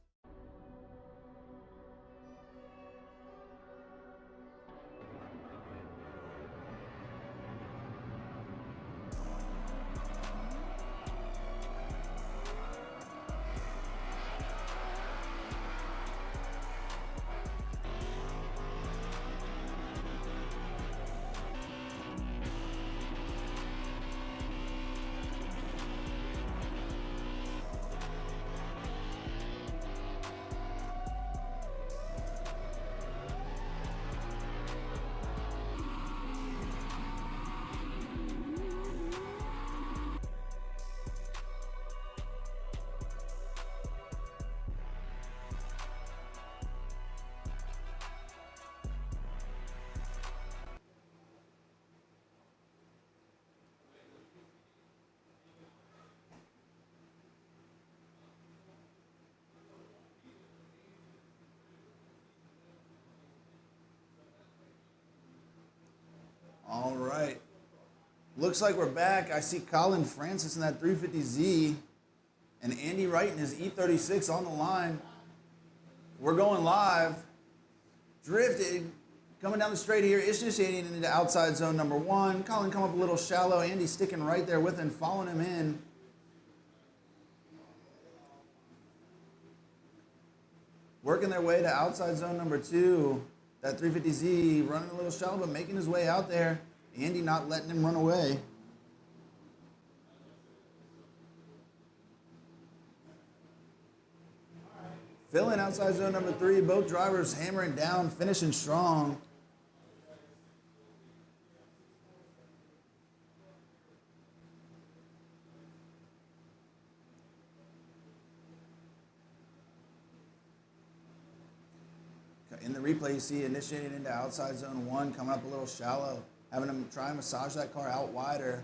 All right. Looks like we're back. I see Colin Francis in that 350Z and Andy Wright in his E36 on the line. We're going live. Drifted. Coming down the straight here. Initiating into outside zone number 1. Colin come up a little shallow. Andy sticking right there with him, following him in. Working their way to outside zone number 2. That 350Z running a little shallow, but making his way out there. Andy not letting him run away. Filling outside zone number 3. Both drivers hammering down, finishing strong. In the replay, you see initiating into outside zone 1, coming up a little shallow, having him try and massage that car out wider.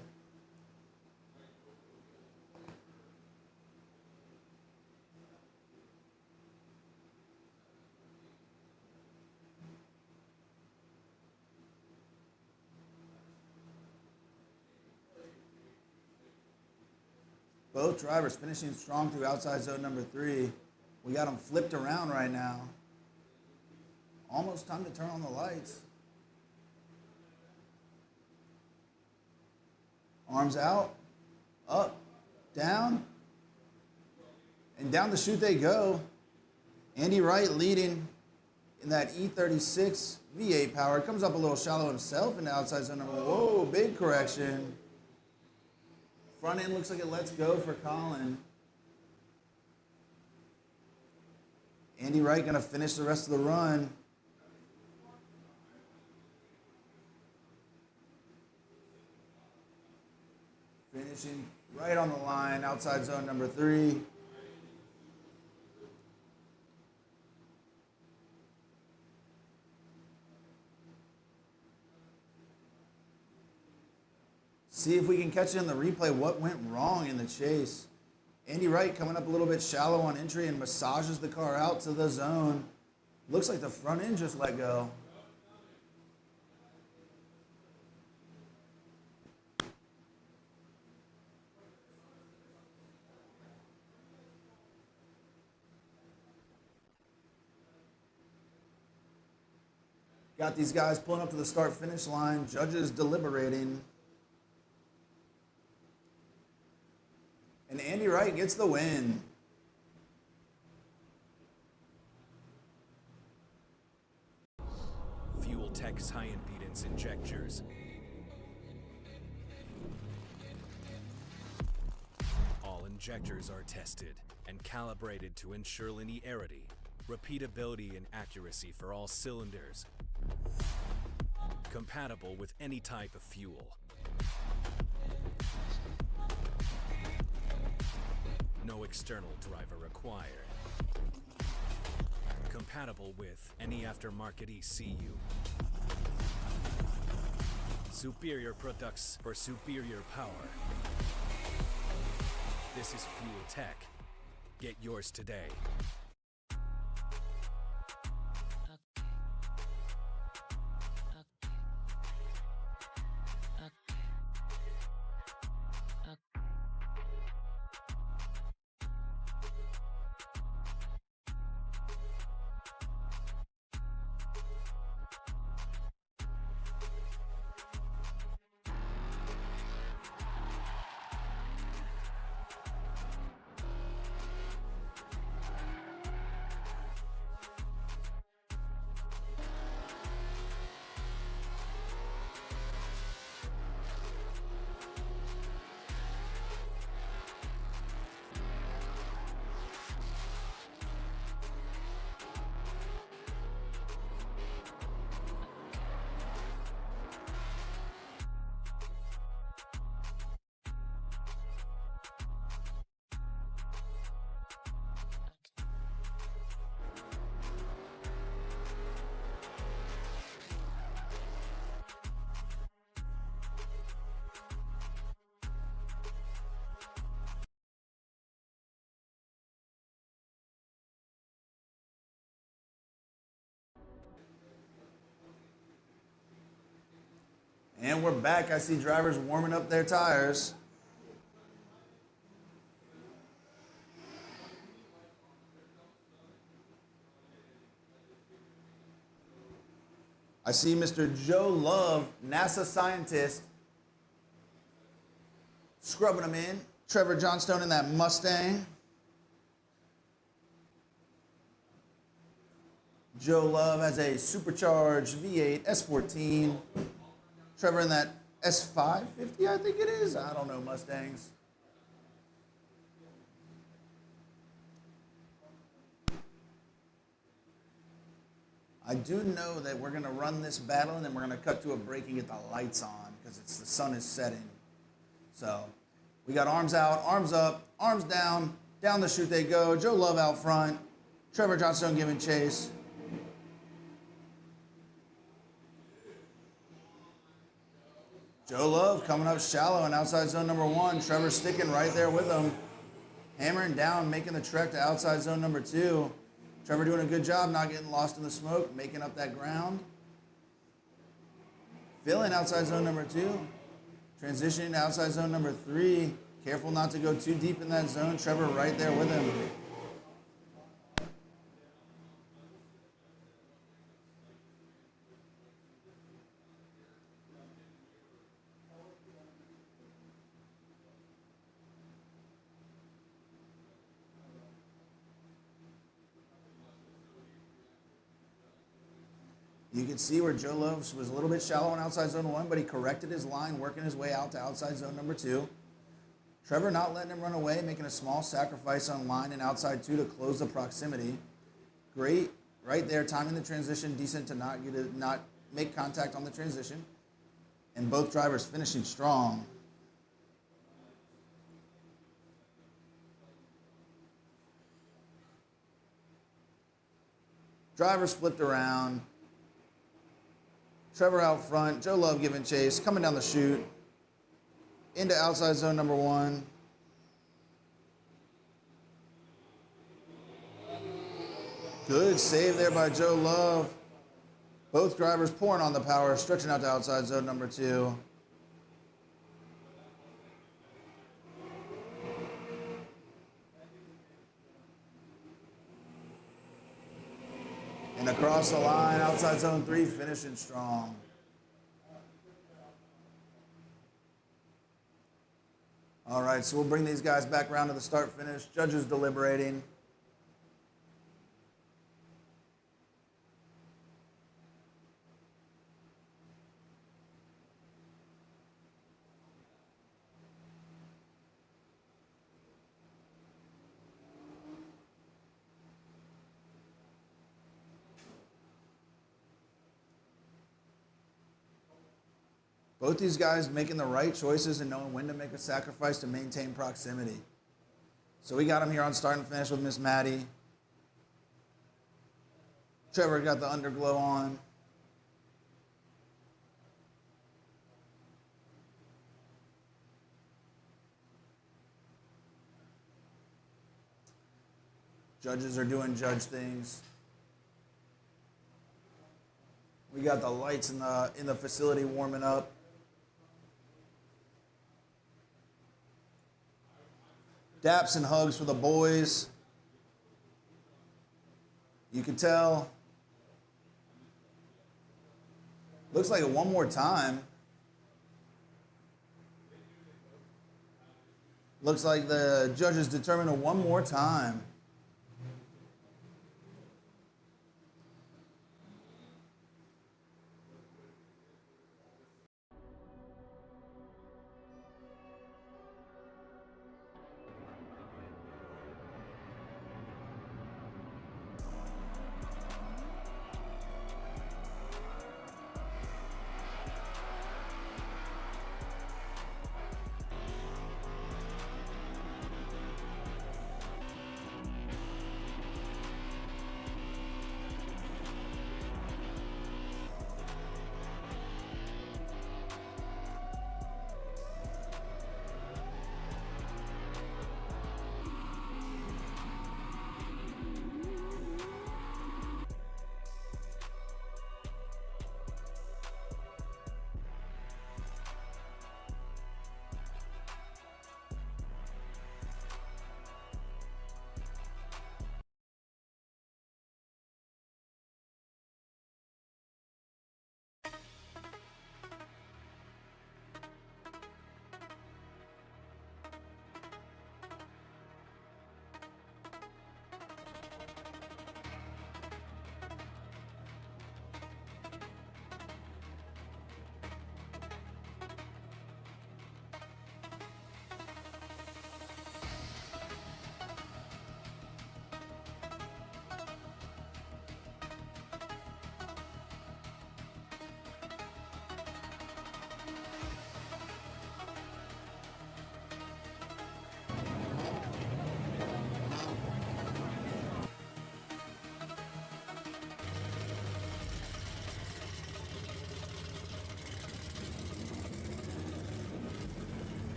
Both drivers finishing strong through outside zone number 3. We got them flipped around right now. Almost time to turn on the lights. Arms out, up, down, and down the chute they go. Andy Wright leading in that E36 V8 power. Comes up a little shallow himself in the outside zone number 1. Whoa, big correction. Front end looks like it lets go for Colin. Andy Wright gonna finish the rest of the run. Finishing right on the line, outside zone number 3. See if we can catch it in the replay what went wrong in the chase. Andy Wright coming up a little bit shallow on entry and massages the car out to the zone. Looks like the front end just let go. Got these guys pulling up to the start-finish line. Judges deliberating. And Andy Wright gets the win. Fuel Tech's high impedance injectors. All injectors are tested and calibrated to ensure linearity, repeatability, and accuracy for all cylinders. Compatible with any type of fuel. No external driver required. Compatible with any aftermarket ECU. Superior products for superior power. This is Fuel Tech. Get yours today. And we're back. I see drivers warming up their tires. I see Mr. Joe Love, NASA scientist, scrubbing them in. Trevor Johnstone in that Mustang. Joe Love has a supercharged V8 S14. Trevor in that S550, I think it is. I don't know Mustangs. I do know that we're going to run this battle and then we're going to cut to a break and get the lights on because the sun is setting. So we got arms out, arms up, arms down, down the chute they go. Joe Love out front. Trevor Johnstone giving chase. Joe Love coming up shallow in outside zone number 1. Trevor sticking right there with him. Hammering down, making the trek to outside zone number 2. Trevor doing a good job not getting lost in the smoke, making up that ground. Filling outside zone number 2. Transitioning to outside zone number 3. Careful not to go too deep in that zone. Trevor right there with him. You can see where Joe Love was a little bit shallow in outside zone 1, but he corrected his line, working his way out to outside zone number 2. Trevor not letting him run away, making a small sacrifice on line and outside 2 to close the proximity. Great right there, timing the transition, decent to not make contact on the transition. And both drivers finishing strong. Drivers flipped around. Trevor out front, Joe Love giving chase, coming down the chute, into outside zone number 1. Good save there by Joe Love. Both drivers pouring on the power, stretching out to outside zone number 2. And across the line, outside zone 3, finishing strong. All right, so we'll bring these guys back around to the start-finish. Judges deliberating. Both these guys making the right choices and knowing when to make a sacrifice to maintain proximity. So we got them here on start and finish with Miss Maddie. Trevor got the underglow on. Judges are doing judge things. We got the lights in the facility warming up. Daps and hugs for the boys. You can tell. Looks like it one more time. Looks like the judges determine it one more time.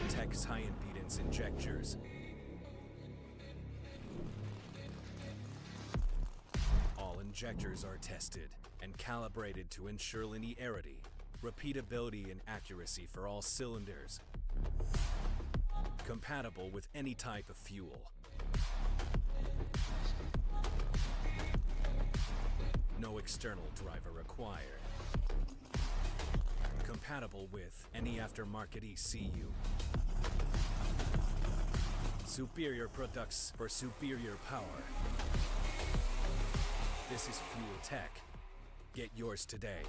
Tech's high impedance injectors. All injectors are tested and calibrated to ensure linearity, repeatability, and accuracy for all cylinders. Compatible with any type of fuel. No external driver required. Compatible with any aftermarket ECU. Superior products for superior power. This is Fuel Tech. Get yours today.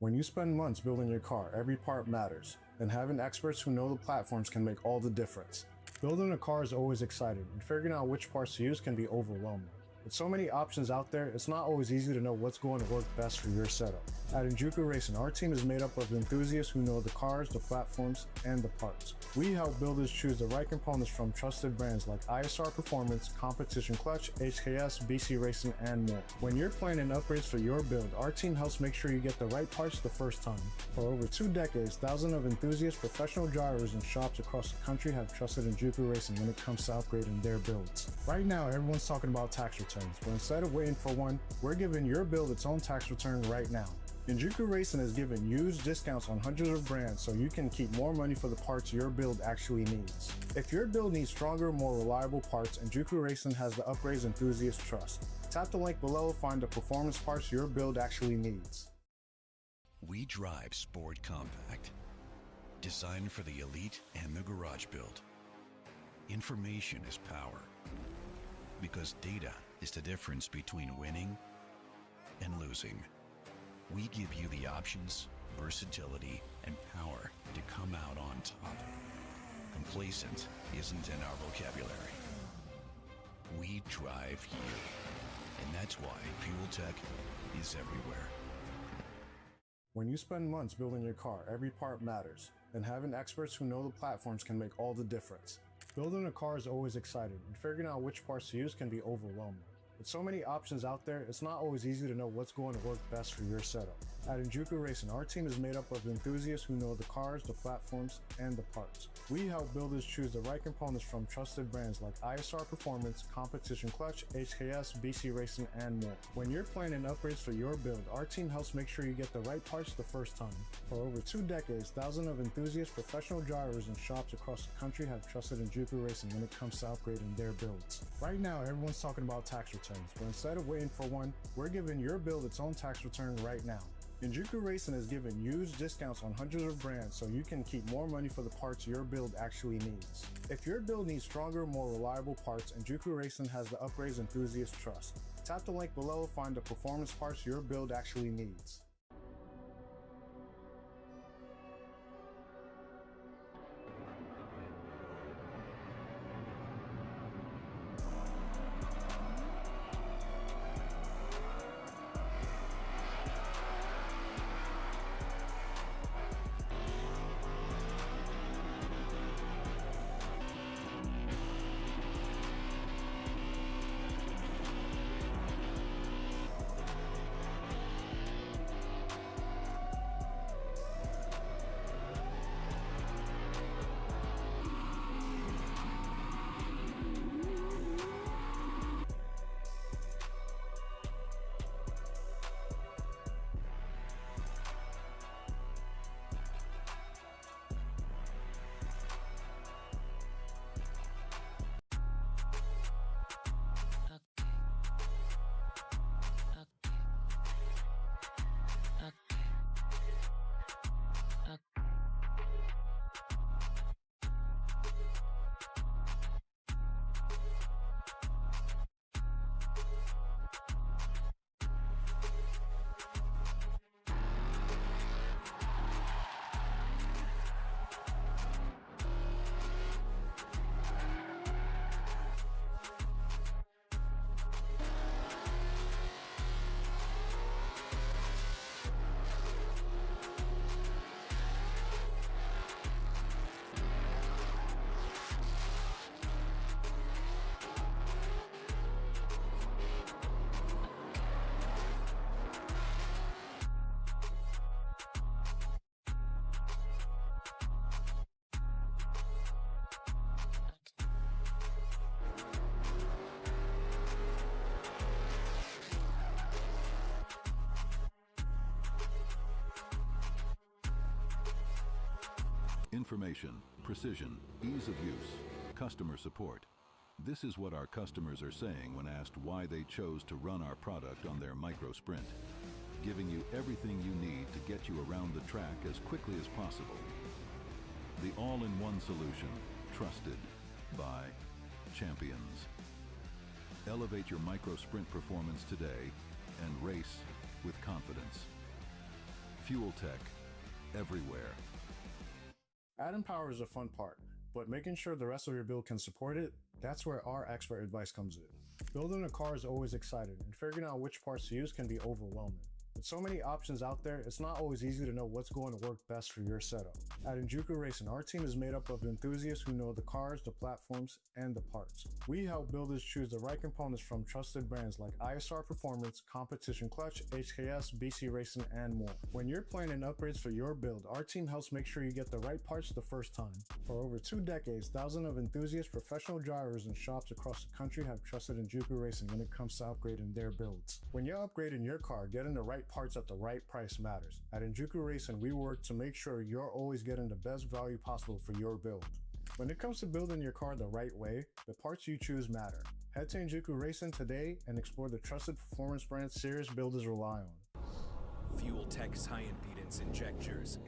When you spend months building your car, every part matters, and having experts who know the platforms can make all the difference. Building a car is always exciting, and figuring out which parts to use can be overwhelming. With so many options out there, it's not always easy to know what's going to work best for your setup. At Injuku Racing, our team is made up of enthusiasts who know the cars, the platforms, and the parts. We help builders choose the right components from trusted brands like ISR Performance, Competition Clutch, HKS, BC Racing, and more. When you're planning upgrades for your build, our team helps make sure you get the right parts the first time. For over 2 decades, thousands of enthusiasts, professional drivers, and shops across the country have trusted Injuku Racing when it comes to upgrading their builds. Right now, everyone's talking about tax returns, but instead of waiting for one, we're giving your build its own tax return right now. Injuku Racing is giving huge discounts on hundreds of brands so you can keep more money for the parts your build actually needs. If your build needs stronger, more reliable parts, Injuku Racing has the upgrades enthusiasts trust. Tap the link below to find the performance parts your build actually needs. We drive Sport Compact, designed for the elite and the garage build. Information is power, because data is the difference between winning and losing. We give you the options, versatility, and power to come out on top. Complacent isn't in our vocabulary. We drive you, and that's why Fuel Tech is everywhere. When you spend months building your car, every part matters, and having experts who know the platforms can make all the difference. Building a car is always exciting, and figuring out which parts to use can be overwhelming. With so many options out there, it's not always easy to know what's going to work best for your setup. At Injuku Racing, our team is made up of enthusiasts who know the cars, the platforms, and the parts. We help builders choose the right components from trusted brands like ISR Performance, Competition Clutch, HKS, BC Racing, and more. When you're planning upgrades for your build, our team helps make sure you get the right parts the first time. For over 2 decades, thousands of enthusiasts, professional drivers, and shops across the country have trusted Injuku Racing when it comes to upgrading their builds. Right now, everyone's talking about tax returns, but instead of waiting for one, we're giving your build its own tax return right now. Injuku Racing is giving huge discounts on hundreds of brands so you can keep more money for the parts your build actually needs. If your build needs stronger, more reliable parts, Injuku Racing has the upgrades enthusiasts trust. Tap the link below to find the performance parts your build actually needs. Information, precision, ease of use, customer support. This is what our customers are saying when asked why they chose to run our product on their micro sprint, giving you everything you need to get you around the track as quickly as possible. The all-in-one solution, trusted by champions. Elevate your micro sprint performance today and race with confidence. Fuel Tech, everywhere. Adding power is a fun part, but making sure the rest of your build can support it, that's where our expert advice comes in. Building a car is always exciting, and figuring out which parts to use can be overwhelming. With so many options out there, it's not always easy to know what's going to work best for your setup. At Injuku Racing, our team is made up of enthusiasts who know the cars, the platforms, and the parts. We help builders choose the right components from trusted brands like ISR Performance, Competition Clutch, HKS, BC Racing, and more. When you're planning upgrades for your build, our team helps make sure you get the right parts the first time. For over 2 decades, thousands of enthusiasts, professional drivers, and shops across the country have trusted Injuku Racing when it comes to upgrading their builds. When you're upgrading your car, getting the right parts at the right price matters. At Injuku Racing, we work to make sure you're always getting the best value possible for your build. When it comes to building your car the right way, the parts you choose matter. Head to Injuku Racing today and explore the trusted performance brands serious builders rely on. Fuel Tech's high impedance injectors.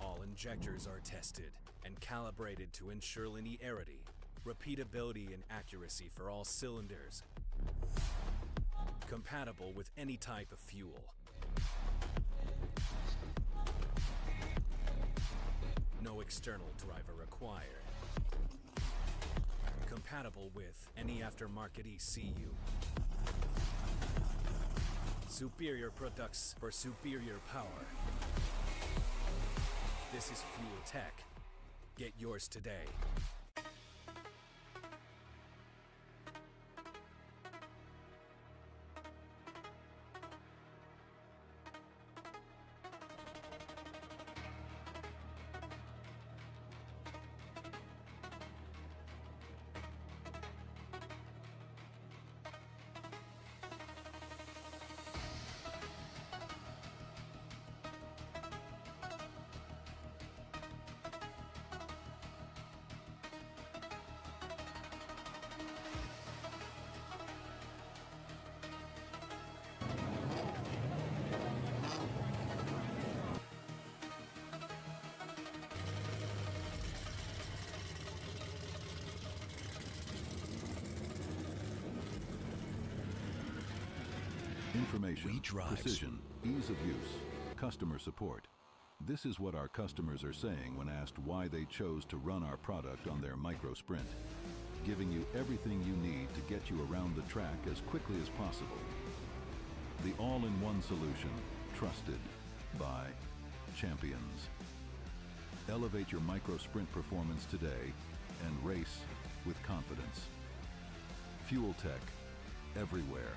All injectors are tested and calibrated to ensure linearity, repeatability, and accuracy for all cylinders. Compatible with any type of fuel. No external driver required. Compatible with any aftermarket ECU. Superior products for superior power. This is Fuel Tech. Get yours today. Information, drive precision, ease of use, customer support. This is what our customers are saying when asked why they chose to run our product on their micro sprint, giving you everything you need to get you around the track as quickly as possible. The all-in-one solution, trusted by champions. Elevate your micro sprint performance today and race with confidence. Fuel Tech, everywhere.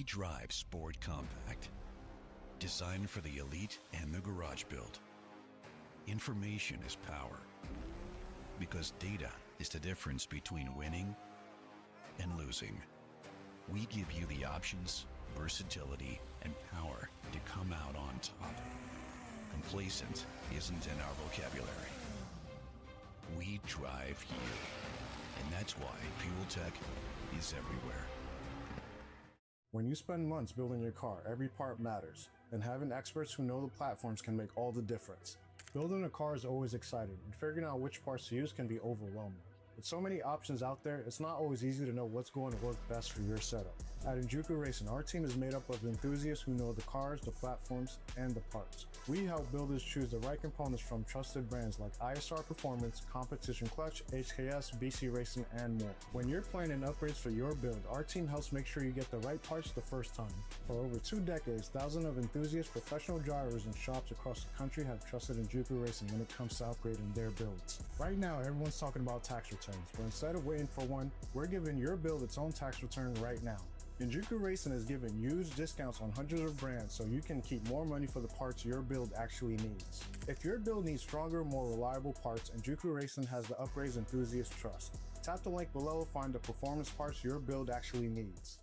We drive Sport Compact, designed for the elite and the garage build. Information is power, because data is the difference between winning and losing. We give you the options, versatility, and power to come out on top. Complacent isn't in our vocabulary. We drive you, and that's why Fuel Tech is everywhere. When you spend months building your car, every part matters, and having experts who know the platforms can make all the difference. Building a car is always exciting, and figuring out which parts to use can be overwhelming. With so many options out there, it's not always easy to know what's going to work best for your setup. At Injuku Racing, our team is made up of enthusiasts who know the cars, the platforms, and the parts. We help builders choose the right components from trusted brands like ISR Performance, Competition Clutch, HKS, BC Racing, and more. When you're planning upgrades for your build, our team helps make sure you get the right parts the first time. For over 2 decades, thousands of enthusiasts, professional drivers, and shops across the country have trusted Injuku Racing when it comes to upgrading their builds. Right now, everyone's talking about tax returns, but instead of waiting for one, we're giving your build its own tax return right now. Injuku Racing is giving huge discounts on hundreds of brands so you can keep more money for the parts your build actually needs. If your build needs stronger, more reliable parts, Injuku Racing has the upgrades enthusiasts trust. Tap the link below to find the performance parts your build actually needs.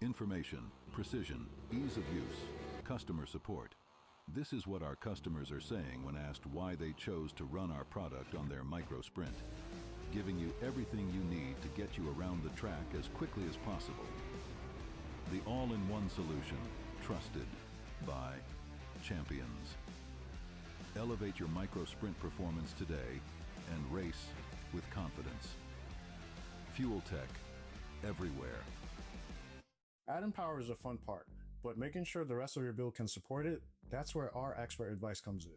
Information, precision, ease of use, customer support. This is what our customers are saying when asked why they chose to run our product on their micro sprint, giving you everything you need to get you around the track as quickly as possible. The all-in-one solution, trusted by champions. Elevate your micro sprint performance today and race with confidence. Fuel Tech, everywhere. Adding power is a fun part, but making sure the rest of your build can support it, that's where our expert advice comes in.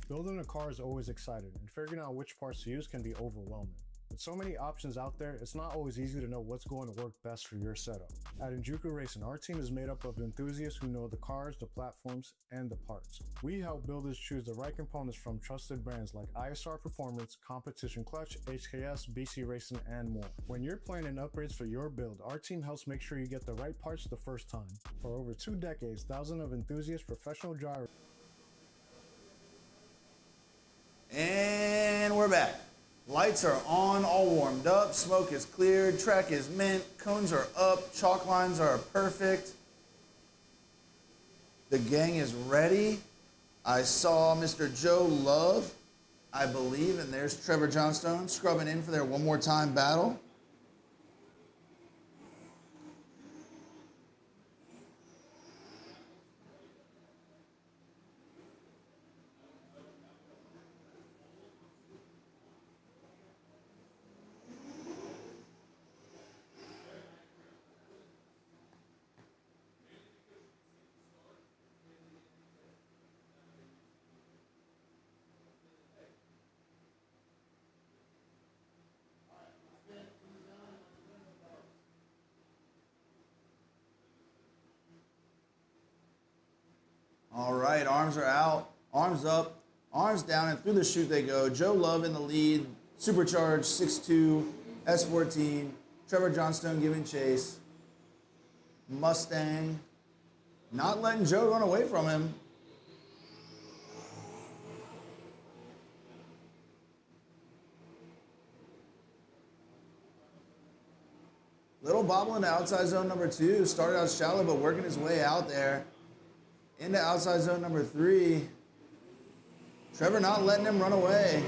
Building a car is always exciting, and figuring out which parts to use can be overwhelming. With so many options out there, it's not always easy to know what's going to work best for your setup. At Injuku Racing, our team is made up of enthusiasts who know the cars, the platforms, and the parts. We help builders choose the right components from trusted brands like ISR Performance, Competition Clutch, HKS, BC Racing, and more. When you're planning upgrades for your build, our team helps make sure you get the right parts the first time. For over 2 decades, thousands of enthusiasts, professional drivers. And we're back. Lights are on, all warmed up, smoke is cleared, track is mint, cones are up, chalk lines are perfect. The gang is ready. I saw Mr. Joe Love, I believe, and there's Trevor Johnstone scrubbing in for their one more time battle. right, arms are out, arms up, arms down, and through the chute they go. Joe Love in the lead, supercharged 6'2", S14. Trevor Johnstone giving chase. Mustang not letting Joe run away from him. Little bobble into outside zone number 2. Started out shallow, but working his way out there. Into outside zone number 3. Trevor not letting him run away.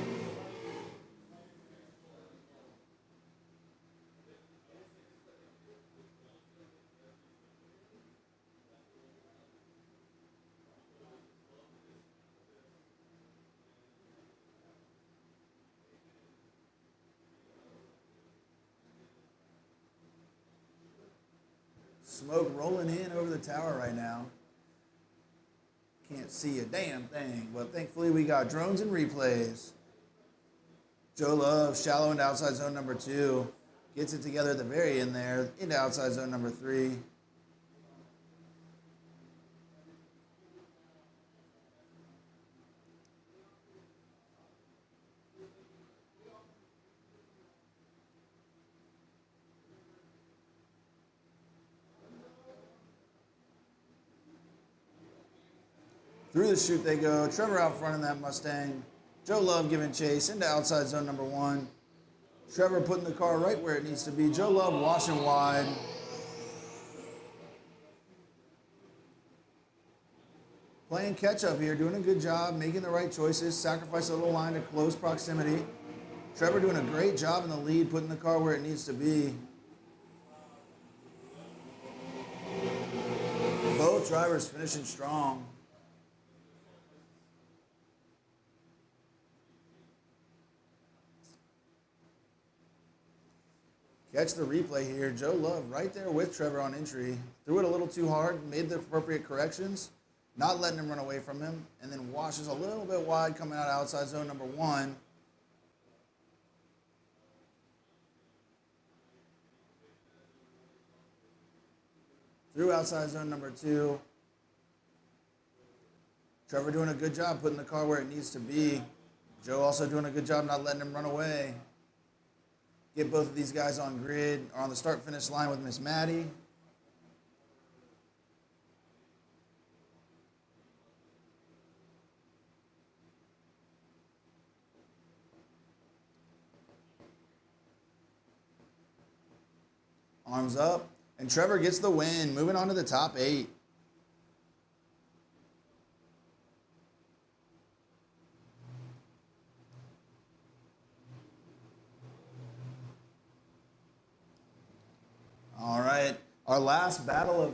Smoke rolling in over the tower right now. Can't see a damn thing, but thankfully we got drones and replays. Joe Love shallow into outside zone number 2. Gets it together at the very end there, into outside zone number 3. Through the chute they go. Trevor out front in that Mustang. Joe Love giving chase into outside zone number 1. Trevor putting the car right where it needs to be. Joe Love washing wide. Playing catch up here, doing a good job, making the right choices, sacrifice a little line to close proximity. Trevor doing a great job in the lead, putting the car where it needs to be. Both drivers finishing strong. Catch the replay here. Joe Love right there with Trevor on entry. Threw it a little too hard, made the appropriate corrections, not letting him run away from him, and then washes a little bit wide coming out outside zone number 1. Through outside zone number 2. Trevor doing a good job putting the car where it needs to be. Joe also doing a good job not letting him run away. Get both of these guys on grid or on the start-finish line with Miss Maddie. Arms up. And Trevor gets the win, moving on to the top 8. All right, our last battle of...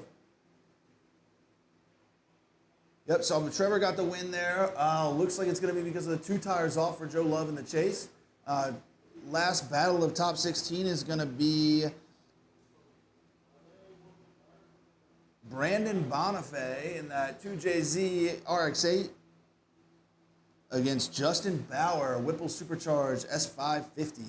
Yep, so Trevor got the win there. Looks like it's going to be because of the 2 tires off for Joe Love in the chase. Last battle of top 16 is going to be Brandon Bonifay in that 2JZ RX-8 against Justin Bauer, Whipple Supercharged S550.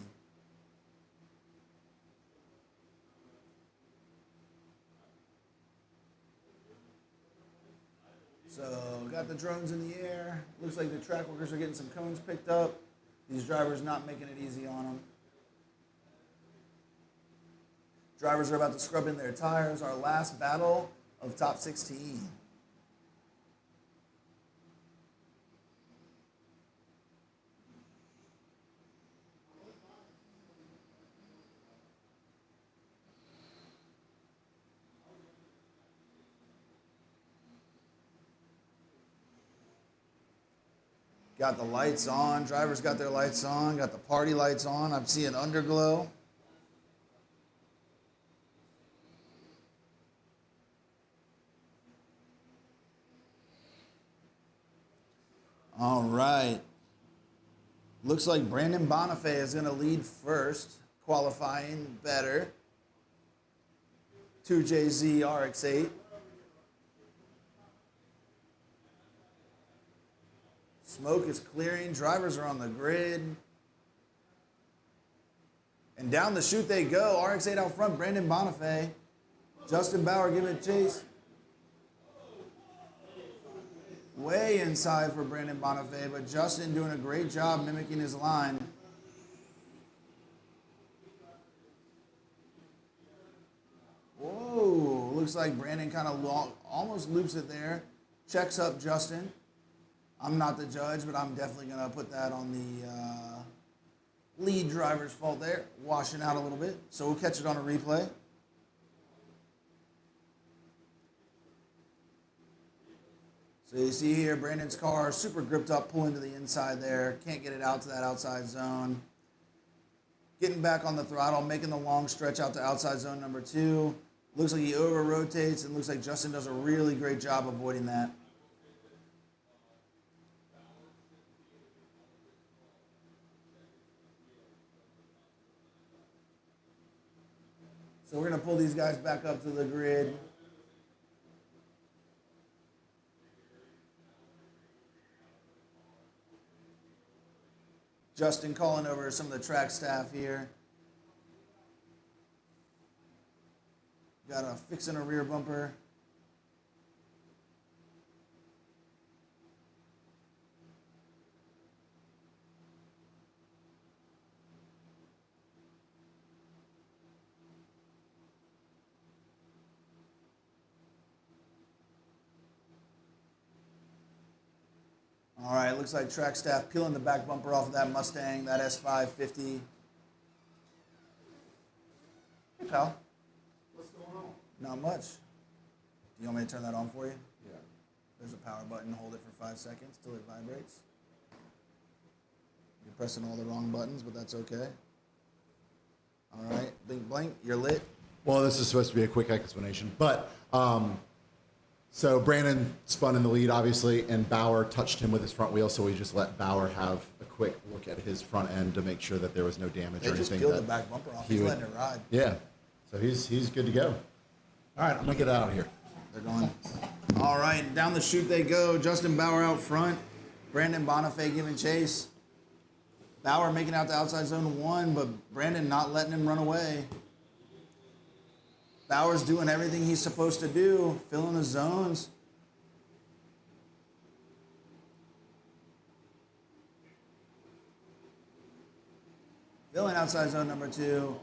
So, got the drones in the air. Looks like the track workers are getting some cones picked up. These drivers not making it easy on them. Drivers are about to scrub in their tires. Our last battle of top 16. Got the lights on. Drivers got their lights on. Got the party lights on. I'm seeing underglow. All right. Looks like Brandon Bonifay is going to lead first, qualifying better. 2JZ RX-8. Smoke is clearing. Drivers are on the grid. And down the chute they go. RX-8 out front, Brandon Bonifay. Justin Bauer giving it chase. way inside for Brandon Bonifay, but Justin doing a great job mimicking his line. Whoa, looks like Brandon kind of almost loops it there. Checks up Justin. I'm not the judge, but I'm definitely going to put that on the lead driver's fault there. Washing out a little bit. So we'll catch it on a replay. So you see here, Brandon's car super gripped up, pulling to the inside there. Can't get it out to that outside zone. Getting back on the throttle, making the long stretch out to outside zone number 2. Looks like he over-rotates, and looks like Justin does a really great job avoiding that. So we're going to pull these guys back up to the grid. Justin calling over some of the track staff here. Got a fixing a rear bumper. All right, looks like track staff peeling the back bumper off of that Mustang, that S550. Hey, pal. What's going on? Not much. Do you want me to turn that on for you? Yeah. There's a power button. Hold it for 5 seconds till it vibrates. You're pressing all the wrong buttons, but that's okay. All right, blink, blink. You're lit. Well, this is supposed to be a quick explanation, but so Brandon spun in the lead, obviously, and Bauer touched him with his front wheel, so we just let Bauer have a quick look at his front end to make sure that there was no damage They or just anything. peeled the back bumper off. He's letting it ride. Yeah, so he's good to go. All right, I'm gonna get out of here. They're going. All right, down the chute they go. Justin Bauer out front. Brandon Bonifay giving chase. Bauer making out the outside zone 1, but Brandon not letting him run away. Bauer's doing everything he's supposed to do, filling the zones. Filling outside zone number 2.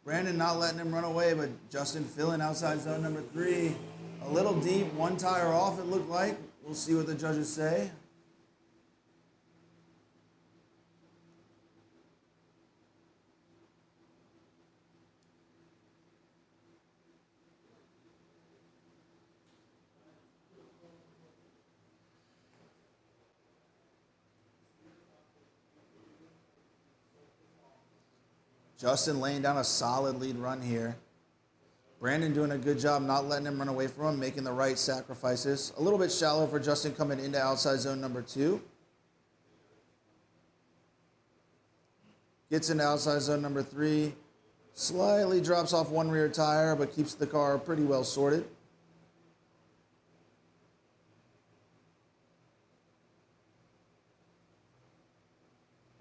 Brandon not letting him run away, but Justin filling outside zone number 3. A little deep, 1 tire off it looked like. We'll see what the judges say. Justin laying down a solid lead run here. Brandon doing a good job not letting him run away from him, making the right sacrifices. A little bit shallow for Justin coming into outside zone number 2. Gets into outside zone number 3. Slightly drops off 1 rear tire, but keeps the car pretty well sorted.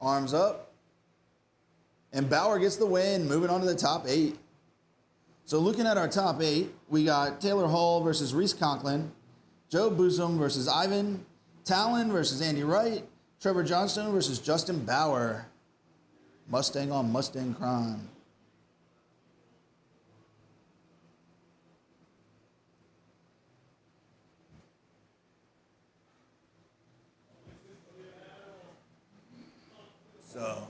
Arms up. And Bauer gets the win, moving on to the top 8. So looking at our top 8, we got Taylor Hall versus Reese Conklin, Joe Boozum versus Ivan, Talon versus Andy Wright, Trevor Johnstone versus Justin Bauer. Mustang on Mustang crime. So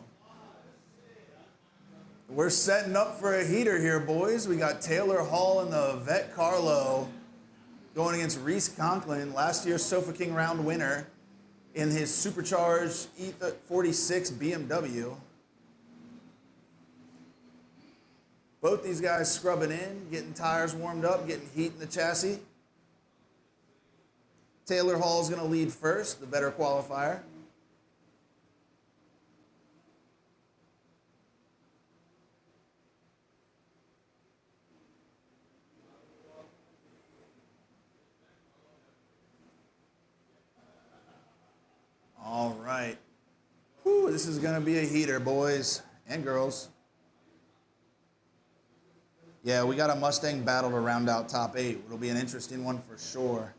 we're setting up for a heater here, boys. We got Taylor Hall in the Vet Carlo going against Reese Conklin, last year's Sofa King round winner in his supercharged E46 BMW. Both these guys scrubbing in, getting tires warmed up, getting heat in the chassis. Taylor Hall's going to lead first, the better qualifier. All right. Whew, this is going to be a heater, boys and girls. Yeah, we got a Mustang battle to round out top 8. It'll be an interesting one for sure.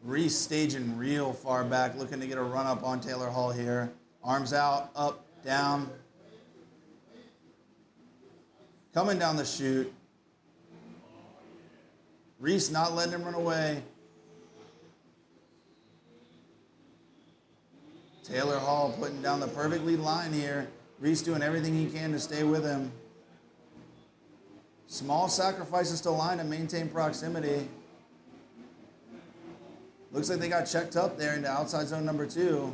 Reese staging real far back, looking to get a run up on Taylor Hall here. Arms out, up, down. Coming down the chute. Reese not letting him run away. Taylor Hall putting down the perfect lead line here. Reese doing everything he can to stay with him. Small sacrifices to line to maintain proximity. Looks like they got checked up there into outside zone number 2.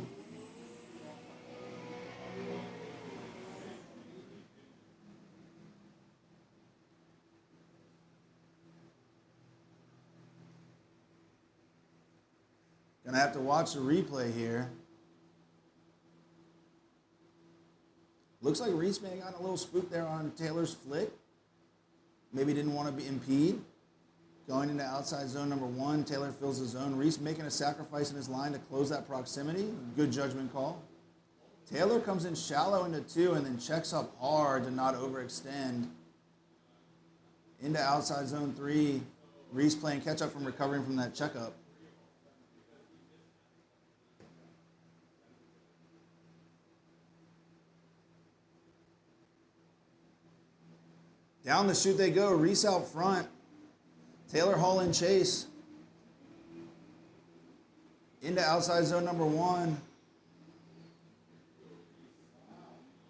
Gonna have to watch the replay here. Looks like Reese may have gotten a little spooked there on Taylor's flick. Maybe didn't want to impede. Going into outside zone number 1, Taylor fills the zone. Reese making a sacrifice in his line to close that proximity. Good judgment call. Taylor comes in shallow into 2 and then checks up hard to not overextend. Into outside zone 3. Reese playing catch up from recovering from that checkup. Down the chute they go. Reese out front. Taylor Hall in chase. Into outside zone number 1.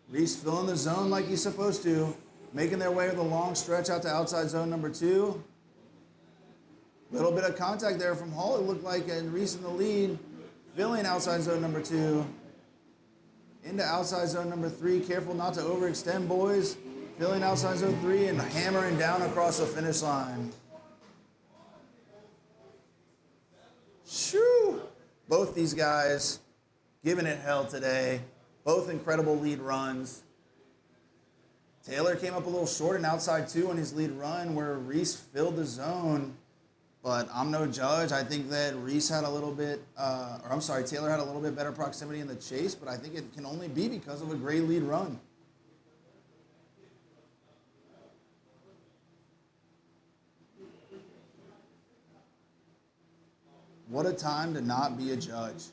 Reese filling the zone like he's supposed to. Making their way with a long stretch out to outside zone number 2. Little bit of contact there from Hall, it looked like, and Reese in the lead. Filling outside zone number 2. Into outside zone number 3. Careful not to overextend, boys. Filling outside zone 3 and hammering down across the finish line. Shoo! Both these guys giving it hell today. Both incredible lead runs. Taylor came up a little short in outside 2 on his lead run where Reese filled the zone. But I'm no judge. I think that Reese had a little bit, Taylor had a little bit better proximity in the chase, but I think it can only be because of a great lead run. What a time to not be a judge.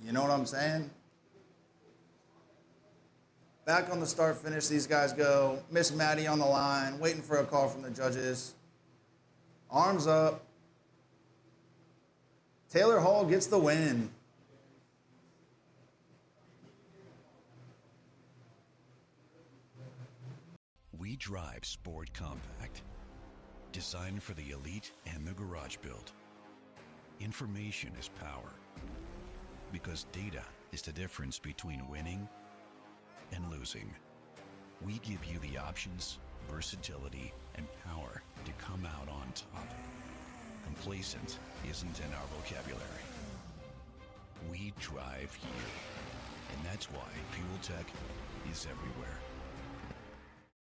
You know what I'm saying? Back on the start finish, these guys go. Miss Maddie on the line, waiting for a call from the judges. Arms up. Taylor Hall gets the win. We drive Sport Compact, designed for the elite and the garage build. Information is power, because data is the difference between winning and losing. We give you the options, versatility, and power to come out on top. Complacent isn't in our vocabulary. We drive you, and that's why Fuel Tech is everywhere.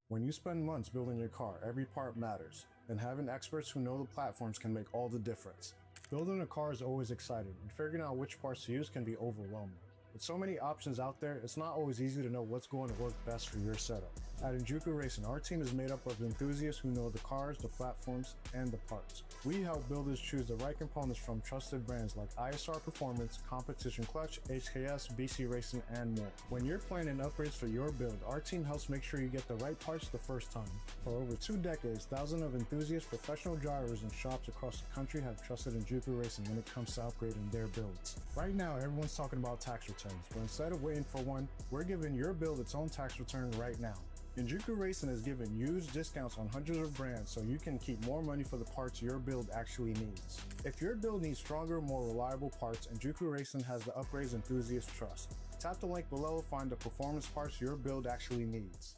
When you spend months building your car, every part matters, and having experts who know the platforms can make all the difference. Building a car is always exciting, and figuring out which parts to use can be overwhelming. With so many options out there, it's not always easy to know what's going to work best for your setup. At Injuku Racing, our team is made up of enthusiasts who know the cars, the platforms, and the parts. We help builders choose the right components from trusted brands like ISR Performance, Competition Clutch, HKS, BC Racing, and more. When you're planning upgrades for your build, our team helps make sure you get the right parts the first time. For over 2 decades, thousands of enthusiasts, professional drivers, and shops across the country have trusted Injuku Racing when it comes to upgrading their builds. Right now, everyone's talking about tax returns, but instead of waiting for one, we're giving your build its own tax return right now. Injuku Racing is giving huge discounts on hundreds of brands so you can keep more money for the parts your build actually needs. If your build needs stronger, more reliable parts, Injuku Racing has the upgrades enthusiasts trust. Tap the link below to find the performance parts your build actually needs.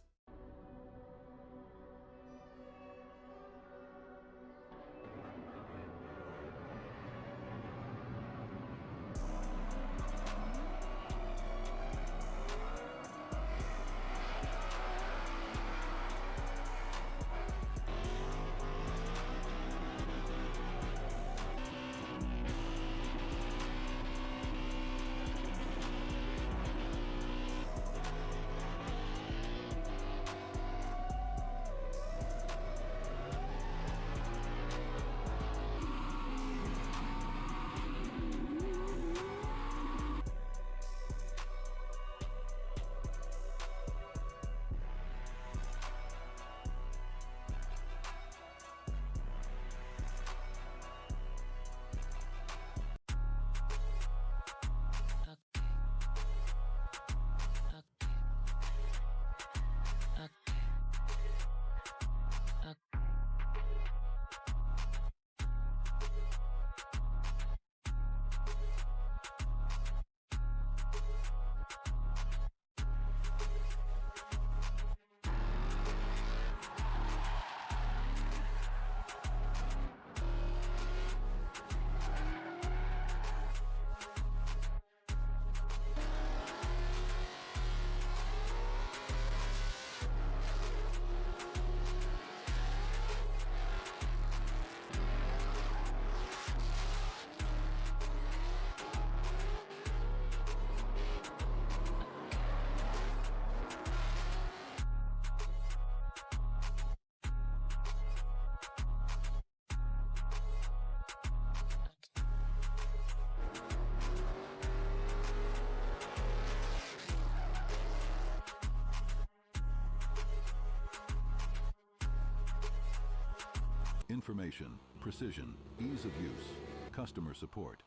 Information, precision, ease of use, customer support.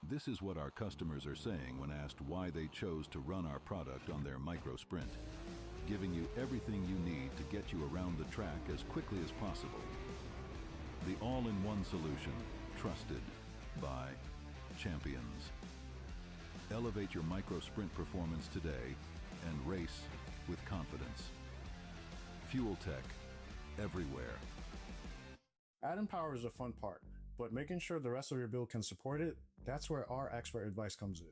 This is what our customers are saying when asked why they chose to run our product on their micro sprint, giving you everything you need to get you around the track as quickly as possible. The all-in-one solution, trusted by champions. Elevate your micro sprint performance today and race with confidence. Fuel Tech, everywhere. Adding power is a fun part, but making sure the rest of your build can support it, that's where our expert advice comes in.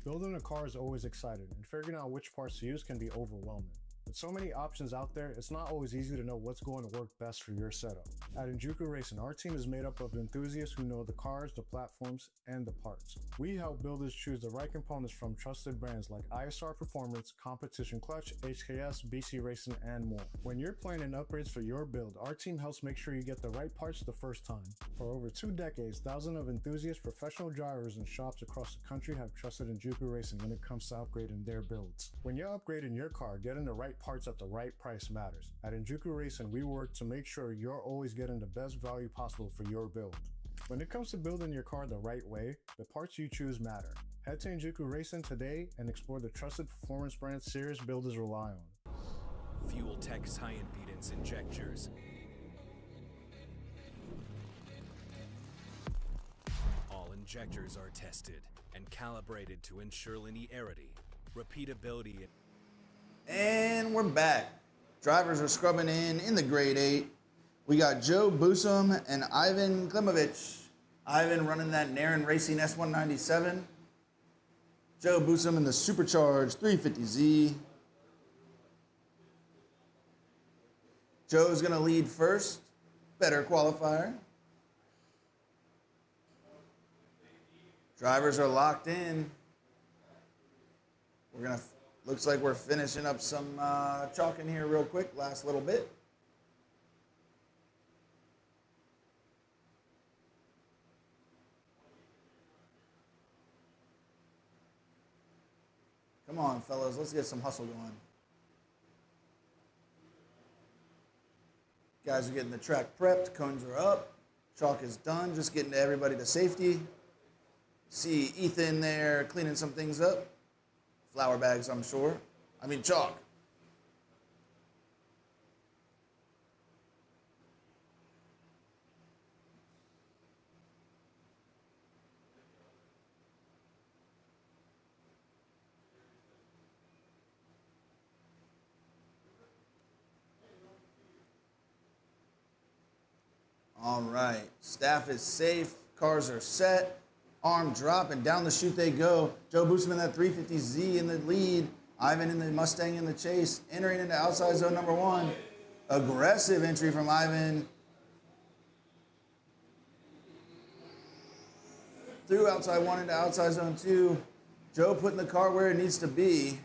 Building a car is always exciting, and figuring out which parts to use can be overwhelming. With so many options out there, it's not always easy to know what's going to work best for your setup. At Injuku Racing, our team is made up of enthusiasts who know the cars, the platforms, and the parts. We help builders choose the right components from trusted brands like ISR Performance, Competition Clutch, HKS, BC Racing, and more. When you're planning upgrades for your build, our team helps make sure you get the right parts the first time. For over 2 decades, thousands of enthusiasts, professional drivers, and shops across the country have trusted Injuku Racing when it comes to upgrading their builds. When you're upgrading your car, getting the right parts at the right price matters. At Injuku Racing, we work to make sure you're always getting the best value possible for your build. When it comes to building your car the right way, the parts you choose matter. Head to Injuku Racing today and explore the trusted performance brands serious builders rely on. Fuel Tech's high impedance injectors. All injectors are tested and calibrated to ensure linearity, repeatability, And we're back. Drivers are scrubbing in the grade 8. We got Joe Busum and Ivan Klimovich. Ivan running that Naren Racing S197. Joe Busum in the supercharged 350Z. Joe's going to lead first. Better qualifier. Drivers are locked in. Looks like we're finishing up some chalking here real quick, last little bit. Come on, fellas, let's get some hustle going. Guys are getting the track prepped, cones are up, chalk is done, just getting everybody to safety. See Ethan there cleaning some things up. Flour bags, I'm sure. I mean, chalk. All right, staff is safe, cars are set. Arm drop, and down the chute they go. Joe Busum in that 350Z in the lead. Ivan in the Mustang in the chase, entering into outside zone number 1. Aggressive entry from Ivan. Through outside 1 into outside zone 2. Joe putting the car where it needs to be.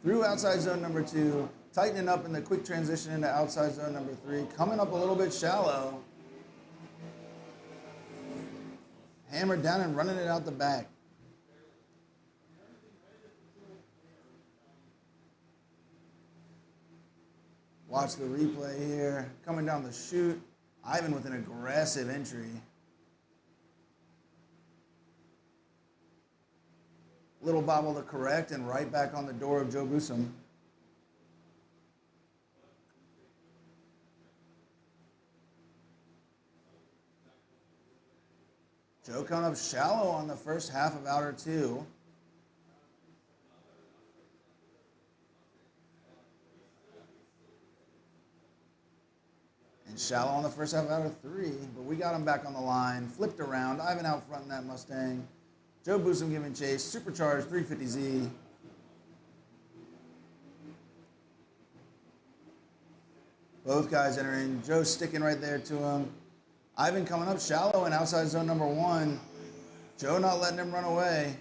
Through outside zone number 2. Tightening up in the quick transition into outside zone number 3. Coming up a little bit shallow. Hammered down and running it out the back. Watch the replay here. Coming down the chute. Ivan with an aggressive entry. Little bobble to correct and right back on the door of Joe Busum. Joe coming up shallow on the first half of outer 2. And shallow on the first half of outer 3, but we got him back on the line. Flipped around, Ivan out front in that Mustang. Joe Busum giving chase, supercharged 350Z. Both guys entering, Joe sticking right there to him. Ivan coming up shallow in outside zone number 1. Joe not letting him run away.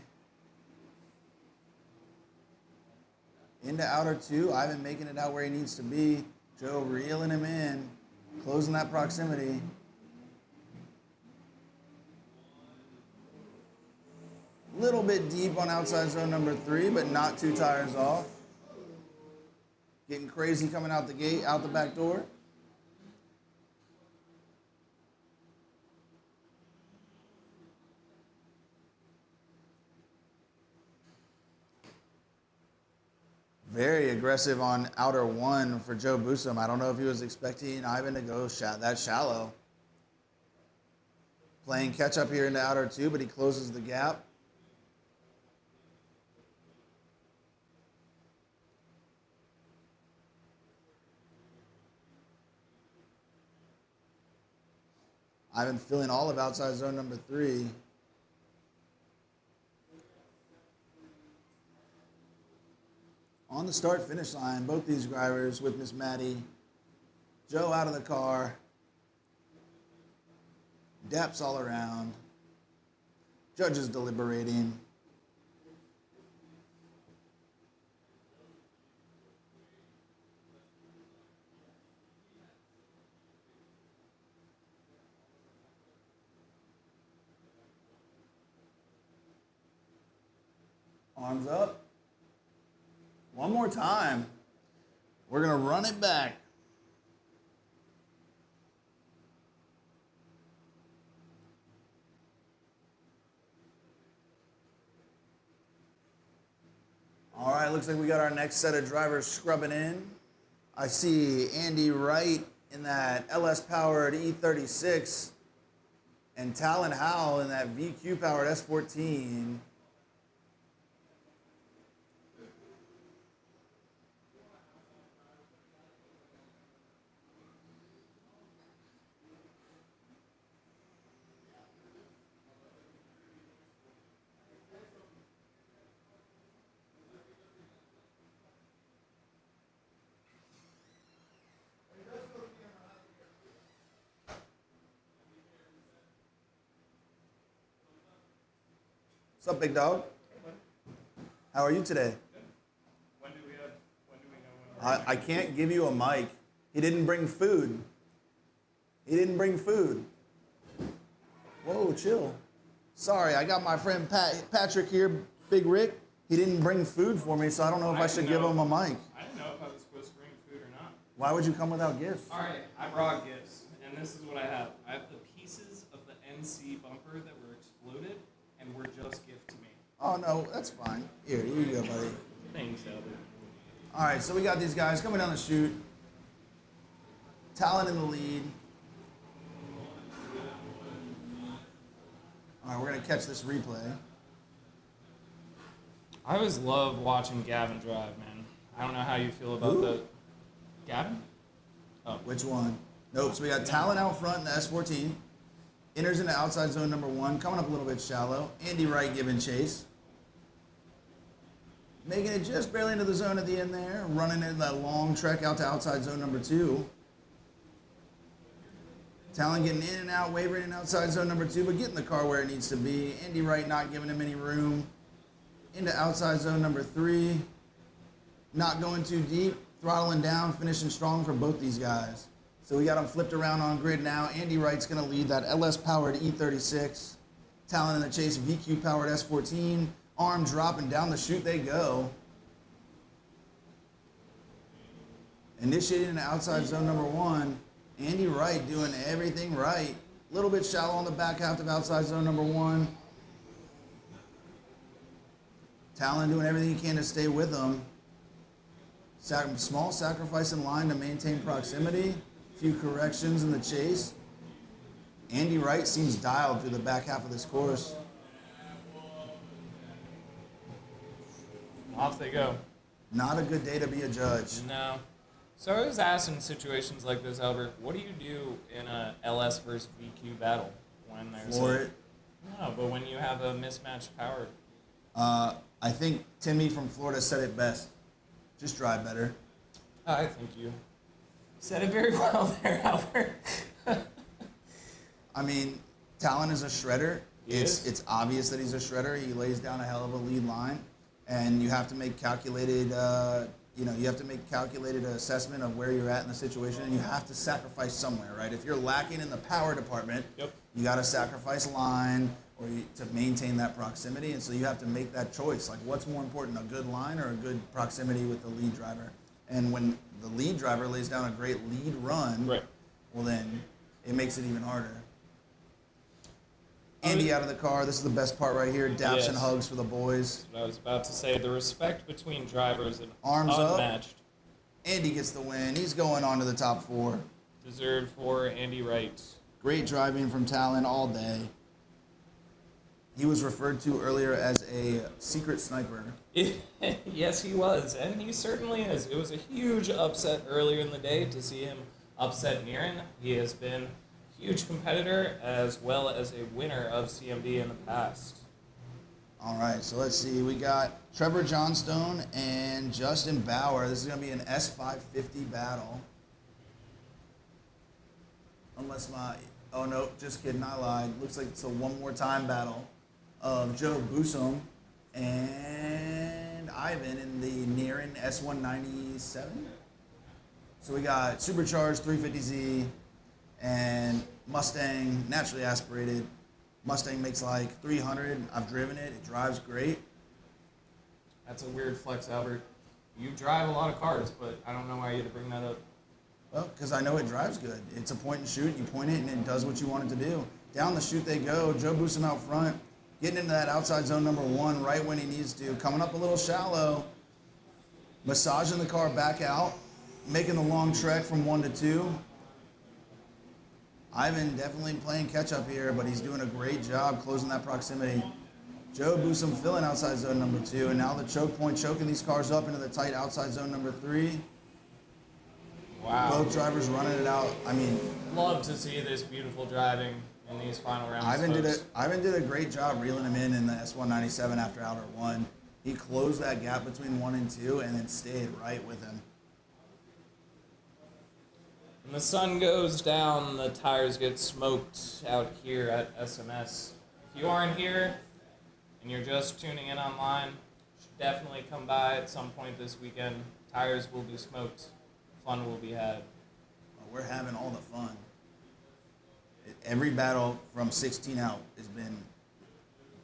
Into outer 2. Ivan making it out where he needs to be. Joe reeling him in. Closing that proximity. Little bit deep on outside zone number 3, but not 2 tires off. Getting crazy coming out the gate, out the back door. Very aggressive on outer one for Joe Busum. I don't know if he was expecting Ivan to go that shallow. Playing catch up here into outer two, but he closes the gap. Ivan filling all of outside zone number 3. On the start-finish line, both these drivers with Miss Maddie. Joe out of the car. Daps all around. Judges deliberating. Arms up. One more time. We're going to run it back. All right, looks like we got our next set of drivers scrubbing in. I see Andy Wright in that LS-powered E36 and Talon Howell in that VQ-powered S14. What's up, big dog? How are you today? When do we know when I can't give you a mic. He didn't bring food. He didn't bring food. Whoa, chill. Sorry, I got my friend Patrick here, Big Rick. He didn't bring food for me, so I don't know if I should give him a mic. I didn't know if I was supposed to bring food or not. Why would you come without gifts? All right, I brought gifts, and this is what I have. I have the pieces of the NC bumper that were exploded and were just gift to me. Oh, no, that's fine. Here you go, buddy. Thanks, Albert. All right, so we got these guys coming down the chute. Talon in the lead. All right, we're going to catch this replay. I always love watching Gavin drive, man. I don't know how you feel about the... Gavin? Oh. Which one? Nope, so we got Talon out front in the S14. Enters into outside zone number 1, coming up a little bit shallow. Andy Wright giving chase. Making it just barely into the zone at the end there. Running into that long trek out to outside zone number 2. Talon getting in and out, wavering in outside zone number 2, but getting the car where it needs to be. Andy Wright not giving him any room. Into outside zone number 3. Not going too deep. Throttling down, finishing strong for both these guys. So we got them flipped around on grid now. Andy Wright's going to lead that LS-powered E36. Talon in the chase, VQ-powered S14. Arm dropping down the chute they go. Initiating into outside zone number 1. Andy Wright doing everything right. A little bit shallow on the back half of outside zone number 1. Talon doing everything he can to stay with them. Small sacrifice in line to maintain proximity. Few corrections in the chase. Andy Wright seems dialed through the back half of this course. Off they go. Not a good day to be a judge. No. So I was asked in situations like this, Albert, what do you do in a LS versus VQ battle when there's Floor it. No, but when you have a mismatched power? I think Timmy from Florida said it best. Just drive better. I think you said it very well there, Albert. I mean, Talon is a shredder. He is. It's obvious that he's a shredder. He lays down a hell of a lead line, and you have to make calculated. You have to make calculated assessment of where you're at in the situation, and you have to sacrifice somewhere, right? If you're lacking in the power department, you got to sacrifice line to maintain that proximity, and so you have to make that choice. Like, what's more important, a good line or a good proximity with the lead driver? And when the lead driver lays down a great lead run, Right. well then it makes it even harder. Andy out of the car. This is the best part right here. Daps and Yes. hugs for the boys. That's what I was about to say. The respect between drivers is Arms up. unmatched. Andy gets the win. He's going on to the top 4. Deserved for Andy Wright. Great driving from Talon all day. He was referred to earlier as a secret sniper. Yes, he was, and he certainly is. It was a huge upset earlier in the day to see him upset Niren. He has been a huge competitor as well as a winner of CMD in the past. All right, so let's see. We got Trevor Johnstone and Justin Bauer. This is going to be an S550 battle. Unless oh no, just kidding, I lied. Looks like it's a one more time battle of Joe Busom and Ivan in the Niren S197. So we got supercharged 350Z and Mustang naturally aspirated. Mustang makes like 300. I've driven it. It drives great. That's a weird flex, Albert. You drive a lot of cars, but I don't know why you had to bring that up. Well, because I know it drives good. It's a point and shoot. You point it, and it does what you want it to do. Down the chute they go. Joe Busom out front, getting into that outside zone number 1 right when he needs to. Coming up a little shallow, massaging the car back out, making the long trek from 1 to 2. Ivan definitely playing catch-up here, but he's doing a great job closing that proximity. Joe Busom filling outside zone number 2, and now the choke point choking these cars up into the tight outside zone number 3. Wow. Both drivers running it out. I mean, Love to see this beautiful driving in these final rounds. Ivan did a great job reeling him in the S197 after outer 1. He closed that gap between 1 and 2 and then stayed right with him. When the sun goes down, the tires get smoked out here at SMS. If you aren't here and you're just tuning in online, you should definitely come by at some point this weekend. Tires will be smoked. Fun will be had. We're having all the fun. Every battle from 16 out has been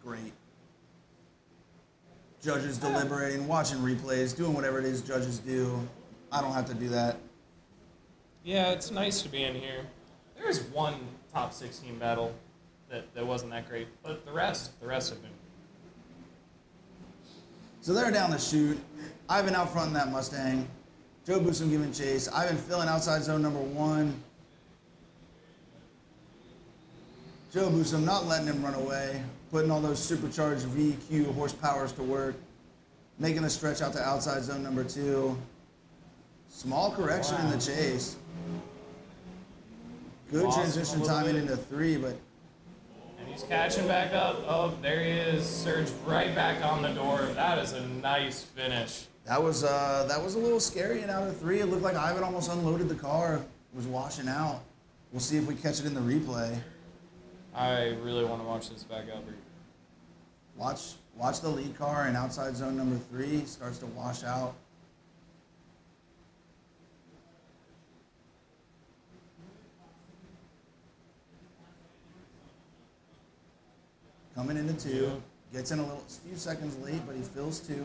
great. Judges deliberating, watching replays, doing whatever it is judges do. I don't have to do that. Yeah, it's nice to be in here. There's one top 16 battle that wasn't that great, but the rest have been. So they're down the chute. Ivan out front in that Mustang. Joe Busom giving chase. Ivan filling outside zone number 1. Joe Busom not letting him run away, putting all those supercharged VQ horsepowers to work, making the stretch out to outside zone number 2. Small correction in the chase. Good Lost transition him a little timing bit. into 3, but And he's catching back up. Oh, there he is. Surge right back on the door. That is a nice finish. that was a little scary in out of 3. It looked like Ivan almost unloaded the car, was washing out. We'll see if we catch it in the replay. I really want to watch this back up. Watch the lead car in outside zone number 3 starts to wash out. Coming into 2, gets in a few seconds late, but he fills 2.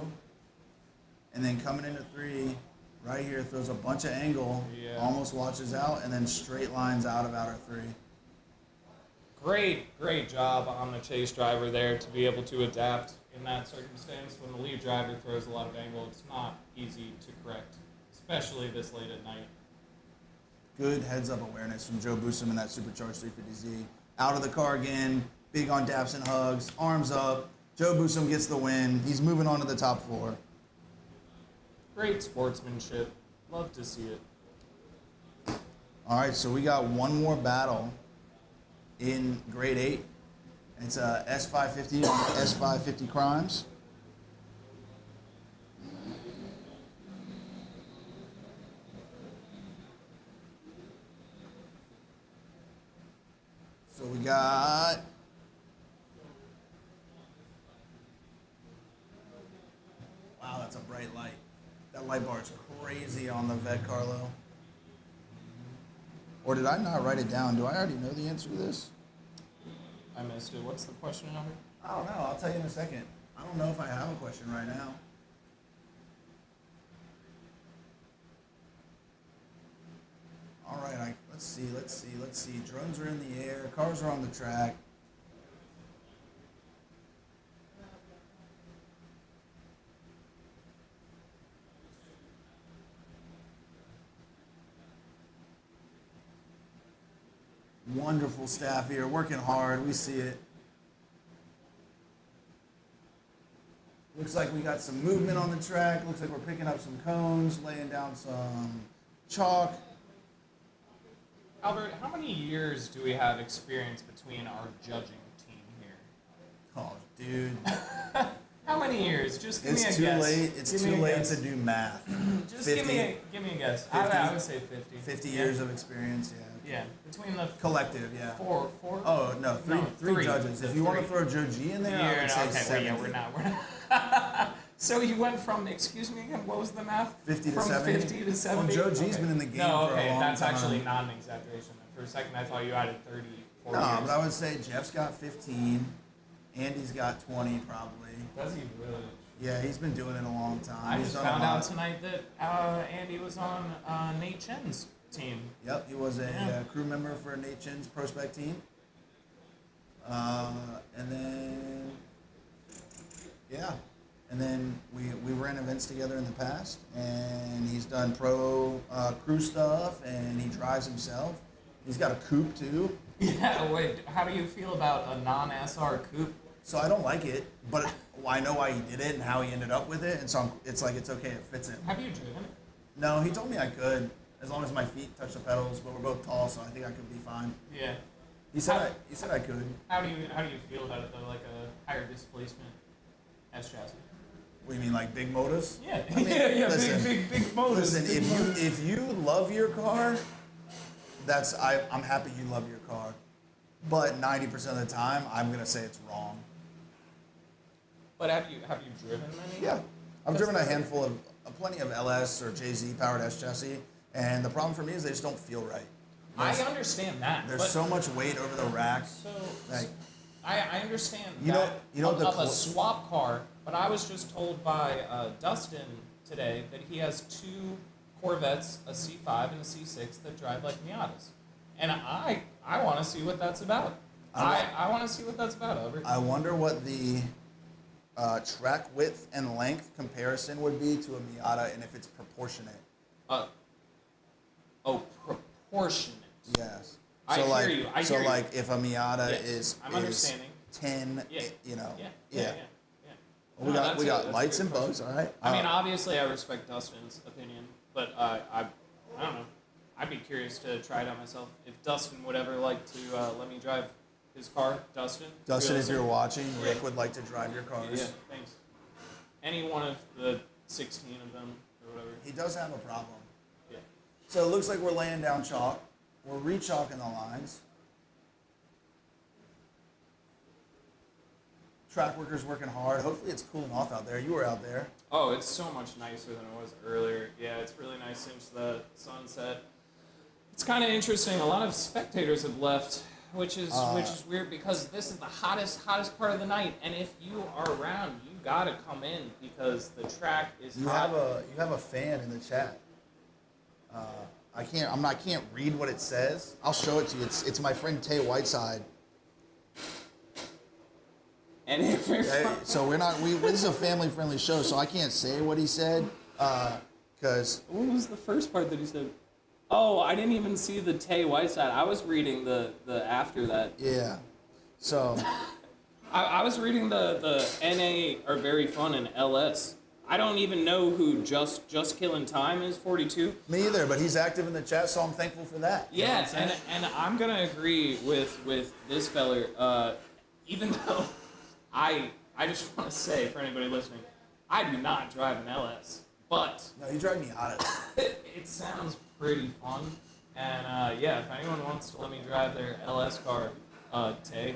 And then coming into 3, right here, throws a bunch of angle, almost watches out, and then straight lines out of outer 3. Great job on the chase driver there to be able to adapt in that circumstance. When the lead driver throws a lot of angle, it's not easy to correct, especially this late at night. Good heads-up awareness from Joe Busom in that supercharged 350Z. Out of the car again, big on daps and hugs, arms up. Joe Busom gets the win. He's moving on to the top 4. Great sportsmanship. Love to see it. All right, so we got one more battle in grade 8. It's a S550 on S550 Crimes. So we got wow, that's a bright light. That light bar is crazy on the Vet Carlo. Or did I not write it down? Do I already know the answer to this? I missed it. What's the question number? I don't know. I'll tell you in a second. I don't know if I have a question right now. All right, let's see. Drones are in the air. Cars are on the track. Wonderful staff here, working hard. We see it. Looks like we got some movement on the track. Looks like we're picking up some cones, laying down some chalk. Albert, how many years do we have experience between our judging team here? Oh, dude. How many years? Just give me a guess. It's too late. It's Give too me a late guess. to do math. Just 50, give me a guess. 50, I would say 50. 50 years of experience, yeah. Yeah, between the Collective, yeah. four. Oh, no, three judges. The If you want to three. throw Joe G in there, I would say okay, 70. we're not. So you went from, excuse me again, what was the math? 50 to from 70? 50 to 70? Well, Joe G's been in the game no, for okay, a long that's time. actually not an exaggeration. For a second, I thought you added 30, 40 No, years. but I would say Jeff's got 15. Andy's got 20 probably. Does he really? Yeah, he's been doing it a long time. I He's just done a found lot. out tonight that Andy was on Nate Chen's team. Yep, he was a Yeah. crew member for Nate Chin's prospect team. And then, yeah. And then we ran events together in the past, and he's done pro crew stuff, and he drives himself. He's got a coupe too. Yeah, wait, how do you feel about a non-SR coupe? So I don't like it, but I know why he did it and how he ended up with it, and so it's like it's okay, it fits him. Have you driven it? No, he told me I could, as long as my feet touch the pedals, but we're both tall, so I think I could be fine. Yeah. He said I could. How do you feel about it though, like a higher displacement S chassis? What do you mean, like big motors? Yeah, I mean, yeah, listen, big motors. Listen, if you love your car, I'm happy you love your car. But 90% of the time, I'm gonna say it's wrong. But have you driven many? Yeah, I've driven a handful of plenty of LS or JZ powered S chassis, and the problem for me is they just don't feel right. I understand that. There's but so much weight over the rack. So Like, I understand You know- that you know of, the of a cl- swap car, but I was just told by Dustin today that he has two Corvettes, a C5 and a C6 that drive like Miatas, and I want to see what that's about. I want to see what that's about, Albert. I wonder what the track width and length comparison would be to a Miata, and if it's proportionate. Proportionate. Yes. I So like, hear you. I so hear you. like, if a Miata Yes, I'm is understanding. 10, Yeah. you know, Yeah. Well, No, we got that's a lights good and bugs, all right. I mean, obviously, I respect Dustin's opinion, but I don't know. I'd be curious to try it out myself. If Dustin would ever like to let me drive his car, Dustin, if you're watching, Rick would like to drive your cars. yeah, thanks. Any one of the 16 of them or whatever. He does have a problem. Yeah. So it looks like we're laying down chalk. We're re-chalking the lines. Track workers working hard. Hopefully it's cooling off out there. You were out there. Oh, it's so much nicer than it was earlier. Yeah, it's really nice since the sunset. It's kind of interesting. A lot of spectators have left, which is weird because this is the hottest part of the night. And if you are around, you gotta come in because the track is hot. You have a fan in the chat. I can't read what it says. I'll show it to you. It's my friend Tay Whiteside. And if you're Okay, so this is a family friendly show, so I can't say what he said because what was the first part that he said? Oh, I didn't even see the Tay Whiteside. I was reading the after that. yeah. So I was reading the NA are very fun and LS. I don't even know who just killing time is 42. me either, but he's active in the chat, so I'm thankful for that. You know what I'm Yeah, saying? and I'm gonna agree with this feller. Even though I just want to say for anybody listening, I do not drive an LS, but No, you drive me out of it sounds pretty fun. And yeah, if anyone wants to let me drive their LS car, Tay,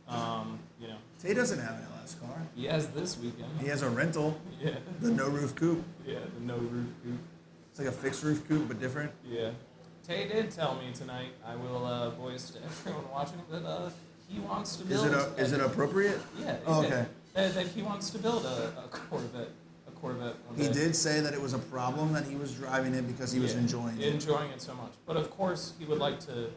you know, Tay doesn't have an LS car. he has this weekend. He has a rental, Yeah, the no roof coupe. yeah, the no roof coupe. It's like a fixed roof coupe, but different. Yeah. Tay did tell me tonight, I will voice to everyone watching, that he wants to build. Is it appropriate? Yeah. Oh, okay. That he wants to build a Corvette one He day. did say that it was a problem that he was driving it because he was enjoying it. Enjoying it so much. But of course, he would like to,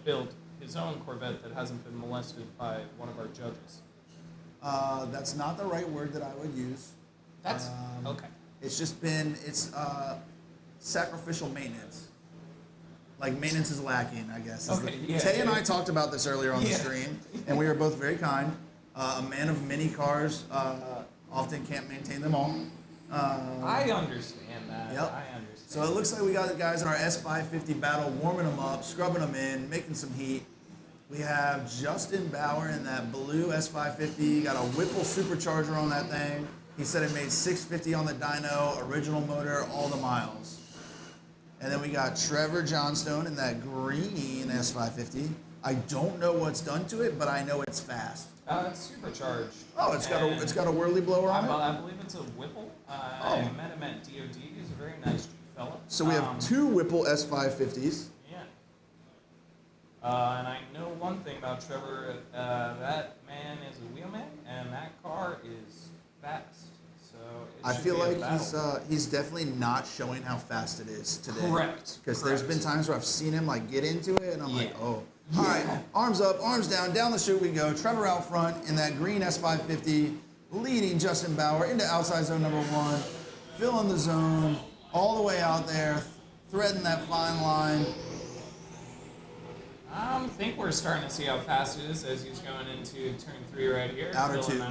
build his own Corvette that hasn't been molested by one of our judges. That's not the right word that I would use. That's okay. It's just been, sacrificial maintenance. Like, maintenance is lacking, I guess. Tay and I talked about this earlier on the stream, and we were both very kind. A man of many cars often can't maintain them all. I understand that. Yep. I understand. So it looks like we got the guys in our S550 battle warming them up, scrubbing them in, making some heat. We have Justin Bauer in that blue S550. Got a Whipple supercharger on that thing. He said it made 650 on the dyno, original motor, all the miles. And then we got Trevor Johnstone in that green S550. I don't know what's done to it, but I know it's fast. It's supercharged. Oh, it's got a whirly blower on it? I believe it's a Whipple. I met him at DOD. He's a very nice fella. So we have two Whipple S550s. Yeah. And I know one thing about Trevor. That man is a wheelman, and that car is fast. So I feel like he's definitely not showing how fast it is today. Correct. Because there's been times where I've seen him like get into it, and I'm like, oh. All right, arms up, arms down the chute we go. Trevor out front in that green S550, leading Justin Bauer into outside zone number 1, filling the zone all the way out there, threading that fine line. I think we're starting to see how fast it is as he's going into turn 3 right here. Outer 2.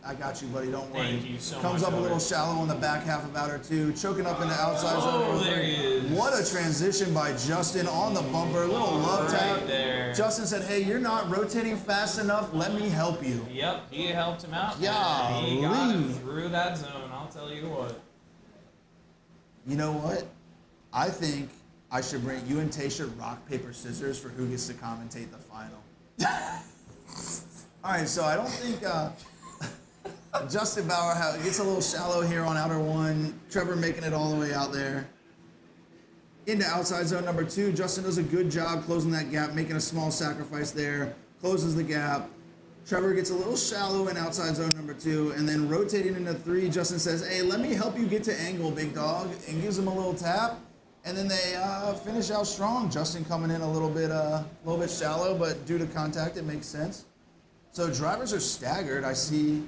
I got you, buddy. Don't worry. Thank you so much. Comes up a little shallow on the back half of outer 2, choking up into outside zone. Oh, there he is. What a transition by Justin on the bumper. Little love tap. There. Justin said, "Hey, you're not rotating fast enough. Let me help you." Yep, he helped him out. Yeah, and he got him through that zone. I'll tell you what. You know what? I think I should bring you and Tay should rock, paper, scissors for who gets to commentate the final. All right, so I don't think Justin Bauer gets a little shallow here on outer 1. Trevor making it all the way out there. Into outside zone number 2. Justin does a good job closing that gap, making a small sacrifice there. Closes the gap. Trevor gets a little shallow in outside zone number 2, and then rotating into 3, Justin says, "Hey, let me help you get to angle, big dog," and gives him a little tap. And then they finish out strong. Justin coming in a little bit shallow, but due to contact, it makes sense. So drivers are staggered. I see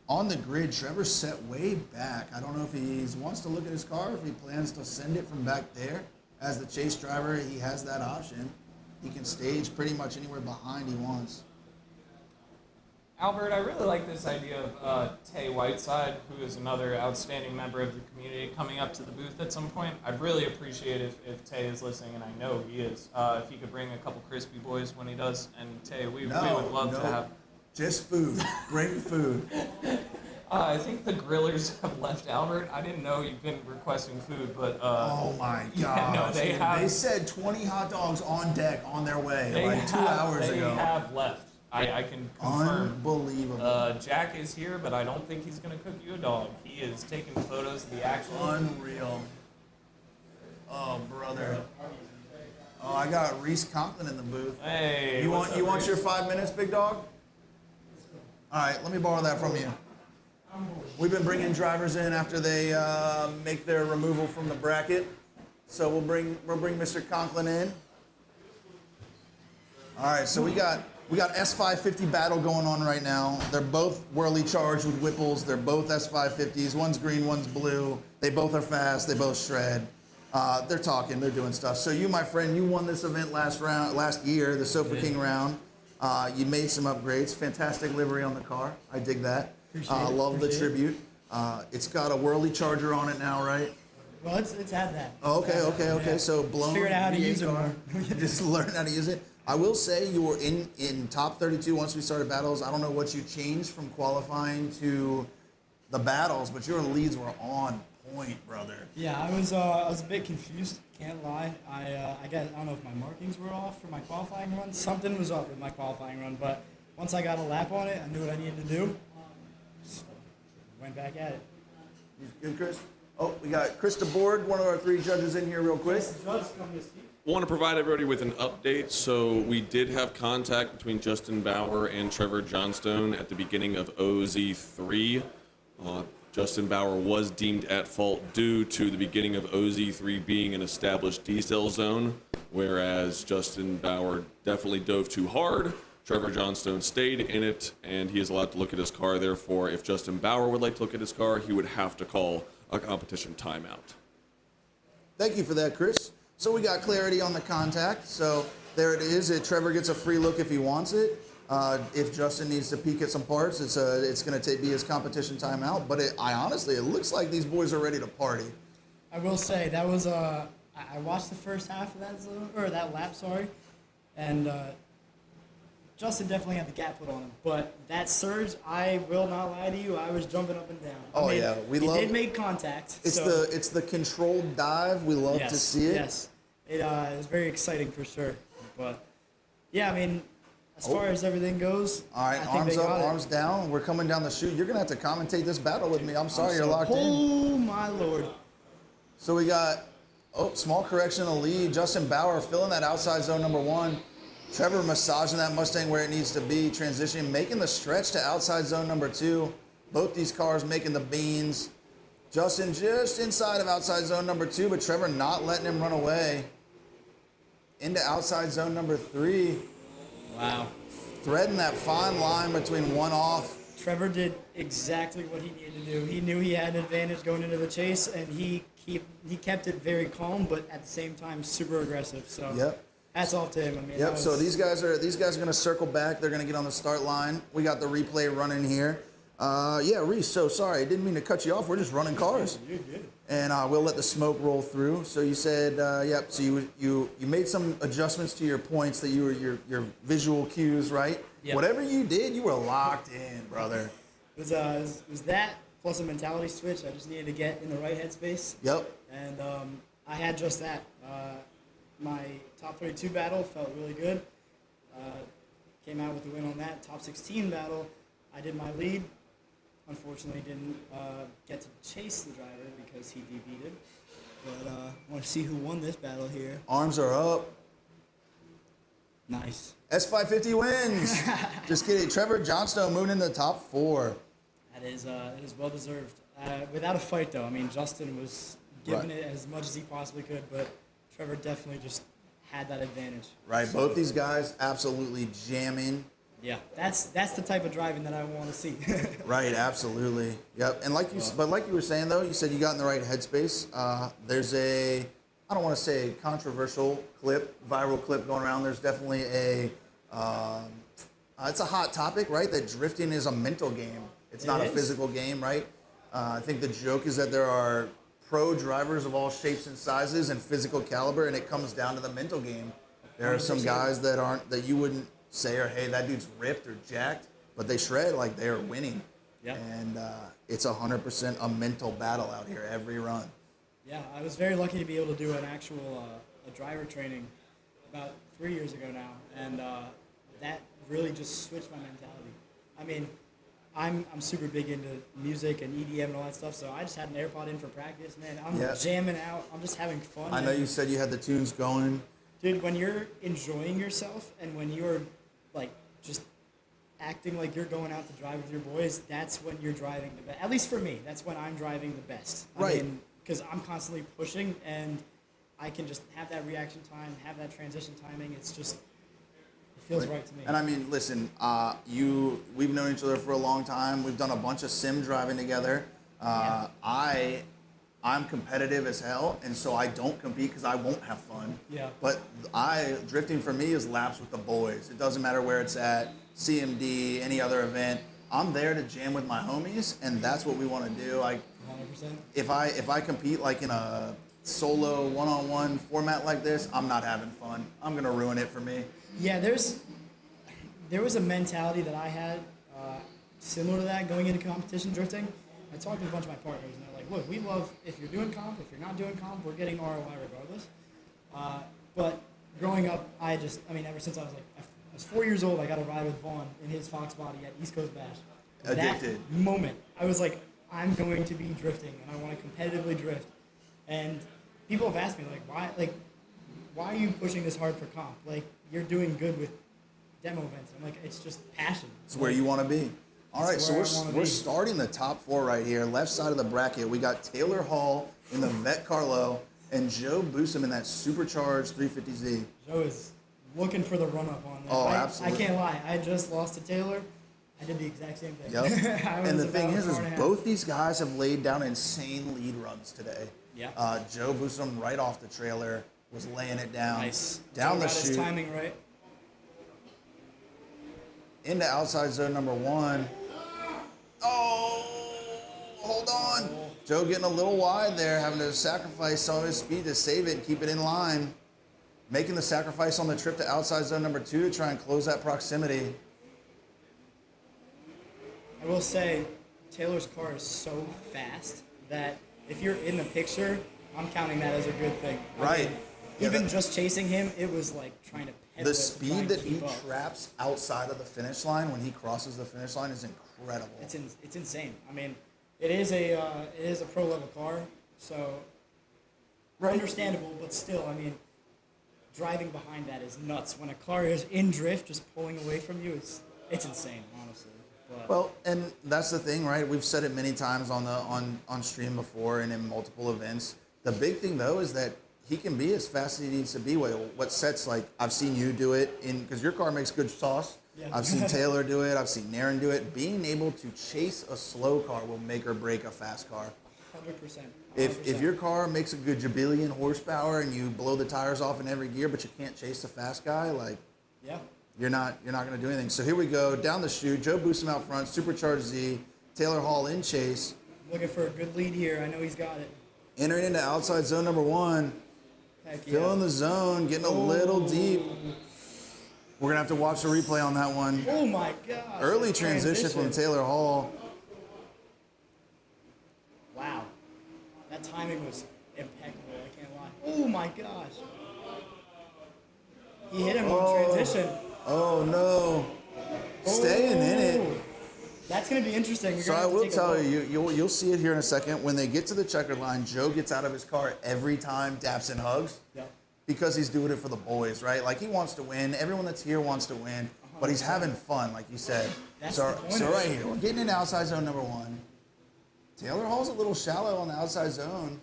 on the grid, Trevor's set way back. I don't know if he wants to look at his car, if he plans to send it from back there. As the chase driver, he has that option. He can stage pretty much anywhere behind he wants. Albert, I really like this idea of Tay Whiteside, who is another outstanding member of the community, coming up to the booth at some point. I'd really appreciate if Tay is listening, and I know he is, if he could bring a couple crispy boys when he does. And Tay, we would love to have... Just food. Bring food. I think the grillers have left Albert. I didn't know you've been requesting food, but... oh my God. Yeah, they said 20 hot dogs on deck on their way 2 hours ago. They have left. I can confirm. Unbelievable. Jack is here, but I don't think he's going to cook you a dog. He is taking photos of the action. Unreal. Oh, brother. Oh, I got Reese Conklin in the booth. Hey, you want your 5 minutes, big dog? All right, let me borrow that from you. We've been bringing drivers in after they make their removal from the bracket, so we'll bring Mr. Conklin in. All right, so we got S550 battle going on right now. They're both whirly charged with Whipples. They're both S550s. One's green, one's blue. They both are fast. They both shred. They're talking. They're doing stuff. So you, my friend, you won this event last year, the Sofa King round. You made some upgrades. Fantastic livery on the car. I dig that. Love the tribute. It's got a whirly charger on it now, right? Well, it's had that. Oh, okay. So blown. Figured out how to use it more. Just learn how to use it. I will say you were in top 32 once we started battles. I don't know what you changed from qualifying to the battles, but your leads were on point, brother. Yeah, I was a bit confused. Can't lie. I don't know if my markings were off for my qualifying run. Something was up with my qualifying run, but once I got a lap on it, I knew what I needed to do. Just went back at it. You good, Chris? Oh, we got Chris DeBoard, one of our 3 judges in here real quick. I want to provide everybody with an update. So we did have contact between Justin Bauer and Trevor Johnstone at the beginning of OZ3. Justin Bauer was deemed at fault due to the beginning of OZ3 being an established decel zone, whereas Justin Bauer definitely dove too hard. Trevor Johnstone stayed in it, and he is allowed to look at his car. Therefore, if Justin Bauer would like to look at his car, he would have to call a competition timeout. Thank you for that, Chris. So we got clarity on the contact. So there it is. Trevor gets a free look if he wants it. If Justin needs to peek at some parts, it's going to be his competition timeout. But I honestly, it looks like these boys are ready to party. I will say that was I watched the first half of that zone, or that lap, sorry, and Justin definitely had the gap put on him. But that surge, I will not lie to you, I was jumping up and down. Oh, I mean, yeah. He did make contact. It's the controlled dive. We love to see it. Yes. It was very exciting for sure. But, yeah, I mean, as far as everything goes, all right, I think arms they up, got arms down. We're coming down the chute. You're going to have to commentate this battle with me. I'm sorry you're locked in. Oh, my Lord. So we got, small correction in the lead. Justin Bauer filling that outside zone number 1. Trevor massaging that Mustang where it needs to be, transitioning, making the stretch to outside zone number 2. Both these cars making the beans. Justin just inside of outside zone number 2, but Trevor not letting him run away. Into outside zone number 3. Wow. Threading that fine line between one off. Trevor did exactly what he needed to do. He knew he had an advantage going into the chase, and he kept it very calm, but at the same time super aggressive. So Yep. hats off to him. I mean, Yep. So these guys are going to circle back. They're going to get on the start line. We got the replay running here. Yeah, Reese. So sorry, I didn't mean to cut you off. We're just running cars. You're good. And we'll let the smoke roll through. So you said, yep. So you made some adjustments to your points that you were your visual cues, right? Yep. Whatever you did, you were locked in, brother. It was that plus a mentality switch. I just needed to get in the right headspace. Yep. And I had just that. My top 32 battle felt really good. Came out with the win on that. Top 16 battle, I did my lead. Unfortunately, didn't get to chase the driver because he DB'd. But I want to see who won this battle here. Arms are up. Nice. S550 wins. Just kidding. Trevor Johnstone moving into the top 4. That is well deserved. Without a fight, though. I mean, Justin was giving it as much as he possibly could, but Trevor definitely just had that advantage. Right. Both these guys absolutely jamming. Yeah, that's the type of driving that I want to see. Right, absolutely. Yep. And like you were saying though, you said you got in the right headspace. There's I don't want to say controversial viral clip going around. There's definitely it's a hot topic, right? That drifting is a mental game. It's not a physical game, right? I think the joke is that there are pro drivers of all shapes and sizes and physical caliber, and it comes down to the mental game. There are some guys that you wouldn't say, or hey, that dude's ripped or jacked, but they shred like they are winning. Yeah. And it's 100% a mental battle out here every run. Yeah, I was very lucky to be able to do an actual a driver training about 3 years ago now, and that really just switched my mentality. I mean, I'm super big into music and EDM and all that stuff, so I just had an AirPod in for practice, man. I'm jamming out. I'm just having fun. I know you said you had the tunes going. Dude, when you're enjoying yourself and when you're like just acting like you're going out to drive with your boys, that's when you're driving the best. At least for me, that's when I'm driving the best. Right. Because I'm constantly pushing and I can just have that reaction time, have that transition timing. It's just, it feels right to me. And I mean, listen, we've known each other for a long time. We've done a bunch of sim driving together. I'm competitive as hell, and so I don't compete because I won't have fun. Yeah. But drifting for me is laps with the boys. It doesn't matter where it's at, CMD, any other event. I'm there to jam with my homies, and that's what we want to do. Like, 100%. if I compete like in a solo one-on-one format like this, I'm not having fun. I'm gonna ruin it for me. Yeah, there was a mentality that I had similar to that going into competition drifting. I talked to a bunch of my partners, and they're like, look, we love, if you're doing comp, if you're not doing comp, we're getting ROI regardless. But growing up, ever since I was 4 years old, I got a ride with Vaughn in his Fox body at East Coast Bash. Addicted. That moment, I was like, I'm going to be drifting, and I want to competitively drift. And people have asked me, why are you pushing this hard for comp? Like, you're doing good with demo events. I'm like, it's just passion. It's where you want to be. All right, so where I wanna we're be. starting the top 4 right here. Left side of the bracket, we got Taylor Hall in the Vet Carlo and Joe Boosum in that supercharged 350Z. Joe is looking for the run-up on that. Oh, I absolutely. can't lie. I just lost to Taylor. I did the exact same thing. Yep. I And was the thing about is a car and a half. both these guys have laid down insane lead runs today. Yeah. Joe Boosum right off the trailer was laying it down. Nice. Down Joe the got his chute. timing right. Into outside zone number 1. Oh, hold on. Joe getting a little wide there, having to sacrifice some of his speed to save it and keep it in line. Making the sacrifice on the trip to outside zone number 2 to try and close that proximity. I will say, Taylor's car is so fast that if you're in the picture, I'm counting that as a good thing. Right. Yeah, Even that- just chasing him, it was like trying to pedal The it to try speed and that he keep up. traps outside of the finish line when he crosses the finish line is incredible. It's insane. I mean, it is a pro level car, so understandable, but still, I mean, driving behind that is nuts. When a car is in drift, just pulling away from you, it's insane, honestly. But Well, and that's the thing, right? We've said it many times on stream before and in multiple events. The big thing though is that he can be as fast as he needs to be. What sets, like, I've seen you do it because your car makes good sauce. Yeah. I've seen Taylor do it. I've seen Naren do it. Being able to chase a slow car will make or break a fast car. 100%. If your car makes a good jabillion horsepower and you blow the tires off in every gear, but you can't chase the fast guy, like, Yeah. you're not going to do anything. So here we go down the chute. Joe Boosum out front, supercharged Z. Taylor Hall in chase, Looking for a good lead here. I know he's got it. entering into outside zone number 1. Heck Filling yeah. the zone, getting a little deep. We're gonna have to watch the replay on that one. Oh my gosh. Early the transition from Taylor Hall. Wow. That timing was impeccable, I can't lie. Oh my gosh. He hit him on transition. Oh no, staying in it. That's going to be interesting. You're So gonna I have to will take a tell look. you'll see it here in a second. When they get to the checkered line, Joe gets out of his car every time, daps and hugs. Yep. Because he's doing it for the boys, right? Like, he wants to win. Everyone that's here wants to win, but he's having fun, like you said. That's so the point so of it. right here, we're getting into outside zone number 1. Taylor Hall's a little shallow on the outside zone.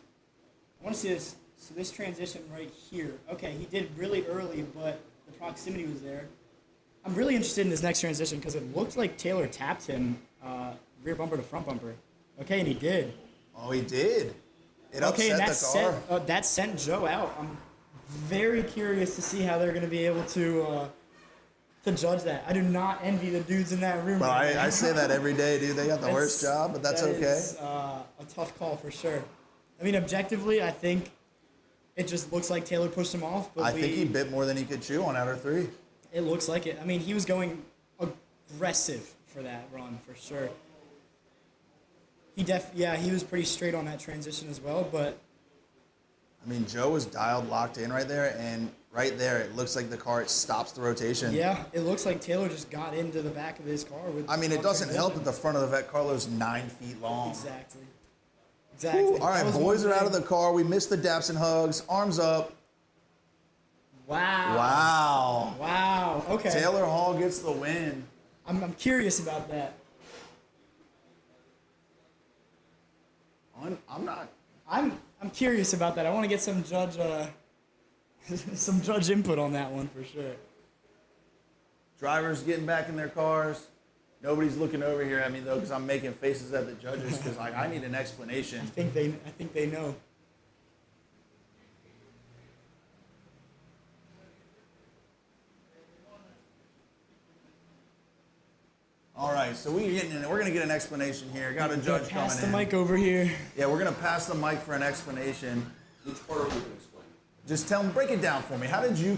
I want to see this. So this transition right here. Okay, he did really early, but the proximity was there. I'm really interested in this next transition because it looked like Taylor tapped him rear bumper to front bumper. Okay, and he did. Oh, he did. It Okay, and upset the car. that sent Joe out. I'm very curious to see how they're going to be able to judge that. I do not envy the dudes in that room. Well, right now. I say that every day, dude. They got the worst job, but that's that okay. is, a tough call for sure. I mean, objectively, I think it just looks like Taylor pushed him off. But I think he bit more than he could chew on outer 3. It looks like it. I mean, he was going aggressive for that run for sure. He was pretty straight on that transition as well, but I mean, Joe was dialed, locked in right there, and right there, it looks like the car, it stops the rotation. yeah, it looks like Taylor just got into the back of his car with. I mean, it on doesn't help that transition. the front of the Vet Carlo's 9 feet long. Exactly. Woo, all right, That was boys one are out of thing. the car. We missed the daps and hugs. Arms up. Wow. Wow. Wow. Okay. Taylor Hall gets the win. I'm curious about that. I'm not. I'm curious about that. I want to get some judge some judge input on that one for sure. Drivers getting back in their cars. Nobody's looking over here at me, though, because I'm making faces at the judges because I need an explanation. I think they know. All right, so we're going to get an explanation here. Got a judge coming Pass the in. mic over here. Yeah, we're going to pass the mic for an explanation. Which part of it can explain? Just break it down for me. How did you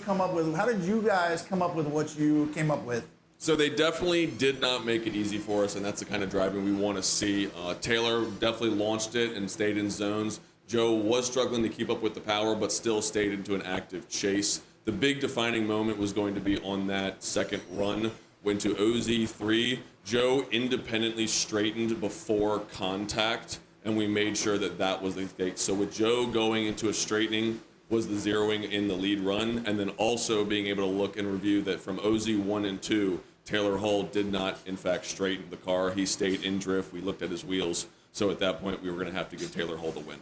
guys come up with what you came up with? So they definitely did not make it easy for us, and that's the kind of driving we want to see. Taylor definitely launched it and stayed in zones. Joe was struggling to keep up with the power, but still stayed into an active chase. The big defining moment was going to be on that second run. Went to OZ3. Joe independently straightened before contact, and we made sure that that was the case. So with Joe going into a straightening was the zeroing in the lead run, and then also being able to look and review that from OZ1 and 2, Taylor Hull did not, in fact, straighten the car. He stayed in drift. We looked at his wheels. So at that point, we were going to have to give Taylor Hull the win.